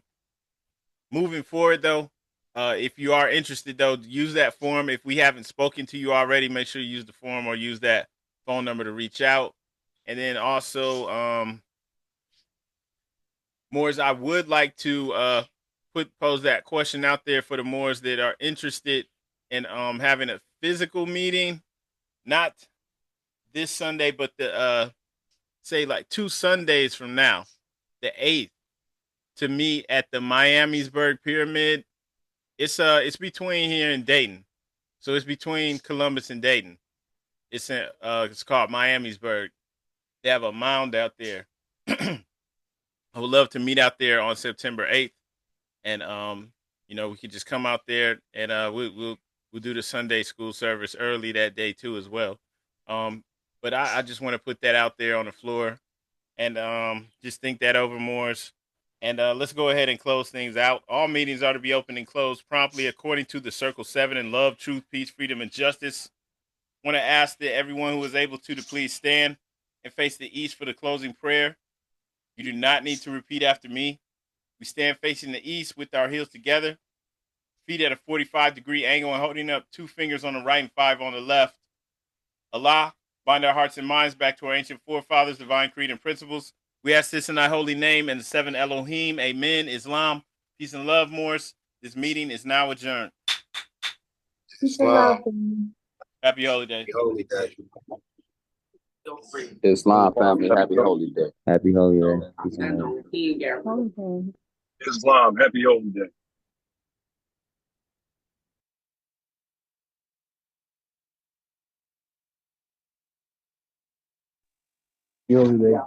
moving forward, though, if you are interested, though, use that form. If we haven't spoken to you already, make sure you use the form or use that phone number to reach out. And then also, Moors, I would like to pose that question out there for the Moors that are interested in having a physical meeting, not this Sunday, but the say like 2 Sundays from now, the 8th, to meet at the Miamisburg Pyramid. It's between here and Dayton, so it's between Columbus and Dayton. It's called Miamisburg. They have a mound out there. I would love to meet out there on September 8th, and we could just come out there and we'll do the Sunday school service early that day too as well. But I just want to put that out there on the floor, and just think that over, Moors. And let's go ahead and close things out. All meetings are to be opened and closed promptly according to the Circle 7 in love, truth, peace, freedom, and justice. I want to ask that everyone who is able to please stand and face the east for the closing prayer. You do not need to repeat after me. We stand facing the east with our heels together, feet at a 45-degree angle and holding up 2 fingers on the right and 5 on the left. Allah, bind our hearts and minds back to our ancient forefathers, divine creed, and principles. We ask this in thy holy name and the 7 Elohim. Amen. Islam, peace and love, Moors. This meeting is now adjourned.
Islam.
Happy holy day.
Holy day.
Islam family, happy holy day.
Happy holy day. Peace and love.
Islam, happy holy day.
Holy day.